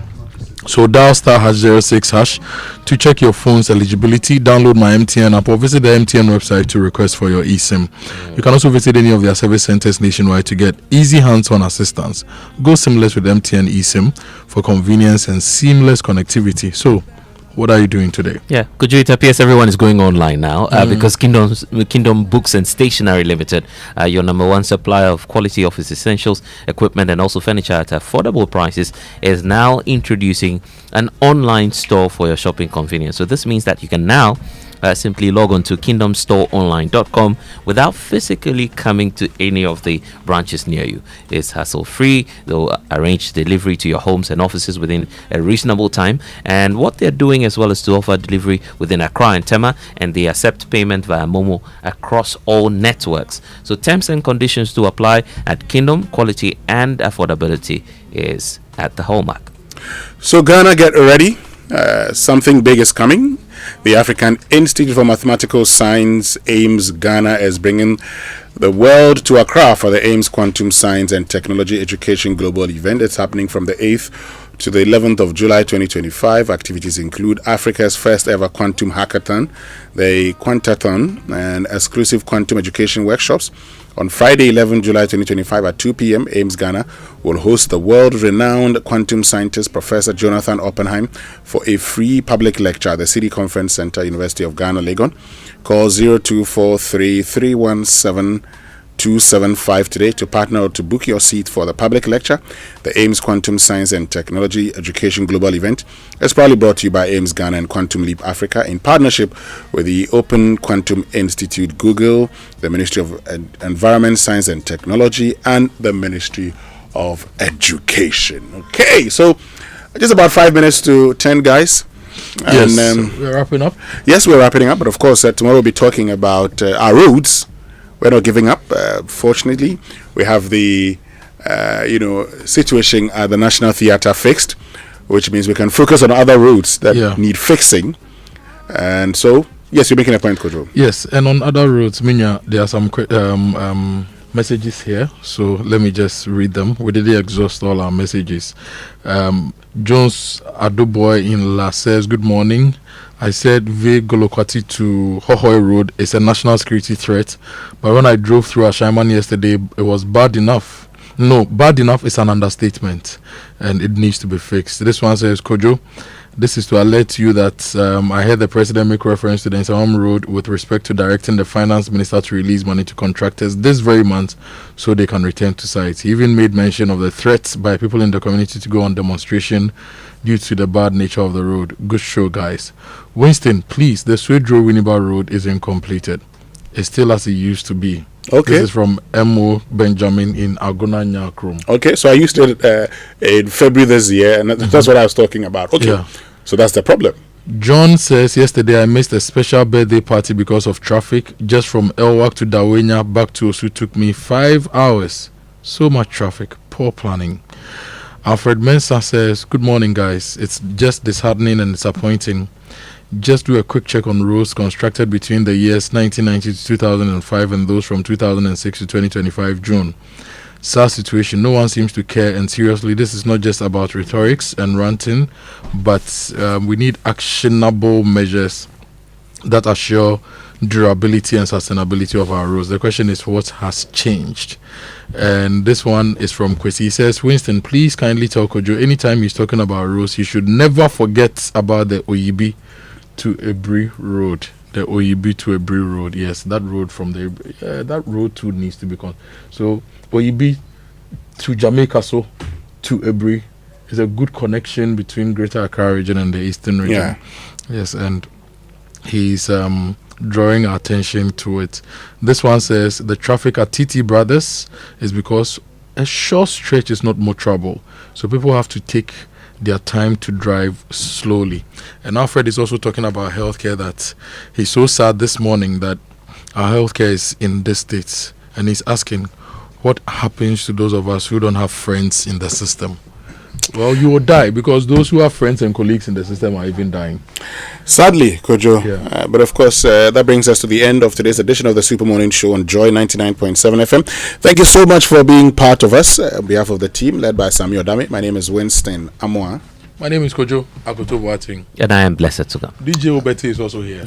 So dial *#06# to check your phone's eligibility, download my MTN app or visit the MTN website to request for your eSIM. You can also visit any of their service centers nationwide to get easy hands-on assistance. Go seamless with MTN eSIM for convenience and seamless connectivity. So, what are you doing today? Yeah, Kojo, it appears everyone is going online now because Kingdom Books and Stationery Limited, your number one supplier of quality office essentials, equipment, and also furniture at affordable prices, is now introducing an online store for your shopping convenience. So this means that you can now simply log on to kingdomstoreonline.com without physically coming to any of the branches near you. It's hassle-free. They'll arrange delivery to your homes and offices within a reasonable time. And what they're doing as well is to offer delivery within Accra and Tema, and they accept payment via Momo across all networks. So terms and conditions to apply at Kingdom. Quality and affordability is at the hallmark. So Ghana, get ready. Something big is coming. The African Institute for Mathematical Science, AIMS Ghana, is bringing the world to Accra for the AIMS Quantum Science and Technology Education Global Event. It's happening from the 8th to the 11th of July 2025. Activities include Africa's first ever quantum hackathon, the Quantathon, and exclusive quantum education workshops. On Friday, 11 July 2025 at 2 p.m., AIMS Ghana will host the world-renowned quantum scientist Professor Jonathan Oppenheim for a free public lecture at the City Conference Center, University of Ghana, Legon. Call 0243-317-275 today to partner or to book your seat for the public lecture. The AIMS Quantum Science and Technology Education Global Event is proudly brought to you by AIMS Ghana and Quantum Leap Africa in partnership with the Open Quantum Institute, Google, the Ministry of Environment, Science and Technology, and the Ministry of Education. Okay, so just about 5 minutes to 10, guys. Yes, and, we're wrapping up. Yes, we're wrapping up, but of course, tomorrow we'll be talking about our roads. We're not giving up. Fortunately, we have the situation at the National Theatre fixed, which means we can focus on other roads that need fixing. And so, yes, you're making a point, Kojo. Yes, and on other roads, Minya, there are some messages here, so let me just read them. We didn't exhaust all our messages. Jones Adoboy in La says, good morning. I said V Golokwati to Hohoi Road is a national security threat, but when I drove through Ashaiman yesterday, it was bad enough. No, bad enough is an understatement, and it needs to be fixed. This one says, Kojo, this is to alert you that I heard the president make reference to the Insawam Road with respect to directing the finance minister to release money to contractors this very month so they can return to site. He even made mention of the threats by people in the community to go on demonstration due to the bad nature of the road. Good show, guys. Winston, please, the Swedro Winneba Road is incompleted. It's still as it used to be. Okay. This is from M.O. Benjamin in Agona Nyakrum. Okay, so I used it in February this year, and that's what I was talking about. Okay, so that's the problem. John says, yesterday I missed a special birthday party because of traffic. Just from Elwak to Dawenya back to Osu took me 5 hours. So much traffic. Poor planning. Alfred Mensah says, good morning, guys. It's just disheartening and disappointing. Just do a quick check on roads constructed between the years 1990 to 2005 and those from 2006 to 2025 June. Sad situation. No one seems to care, and seriously, this is not just about rhetorics and ranting, but we need actionable measures that assure durability and sustainability of our roads. The question is, what has changed? And this one is from Kwesi. He says, Winston, please kindly tell Kojo, anytime he's talking about roads, he should never forget about the Oyibi to Ebri Road. The Oyibi to Ebri Road. Yes, that road from the that road too needs to be so Oyibi to Jamaica, so to Ebri is a good connection between Greater Accra region and the Eastern region. Yeah. Yes, and he's drawing our attention to it. This one says the traffic at TT Brothers is because a short stretch is not more trouble, so people have to take their time to drive slowly. And Alfred is also talking about healthcare, that he's so sad this morning that our healthcare is in this state, and he's asking what happens to those of us who don't have friends in the system. Well, you will die, because those who have friends and colleagues in the system are even dying. Sadly, Kojo. But of course, that brings us to the end of today's edition of the Super Morning Show on Joy 99.7 FM. Thank you so much for being part of us. On behalf of the team led by Sami Odame, my name is Winston Amoah. My name is Kojo, Akoto Boateng. And I am Blessed Sogah. DJ Obete is also here.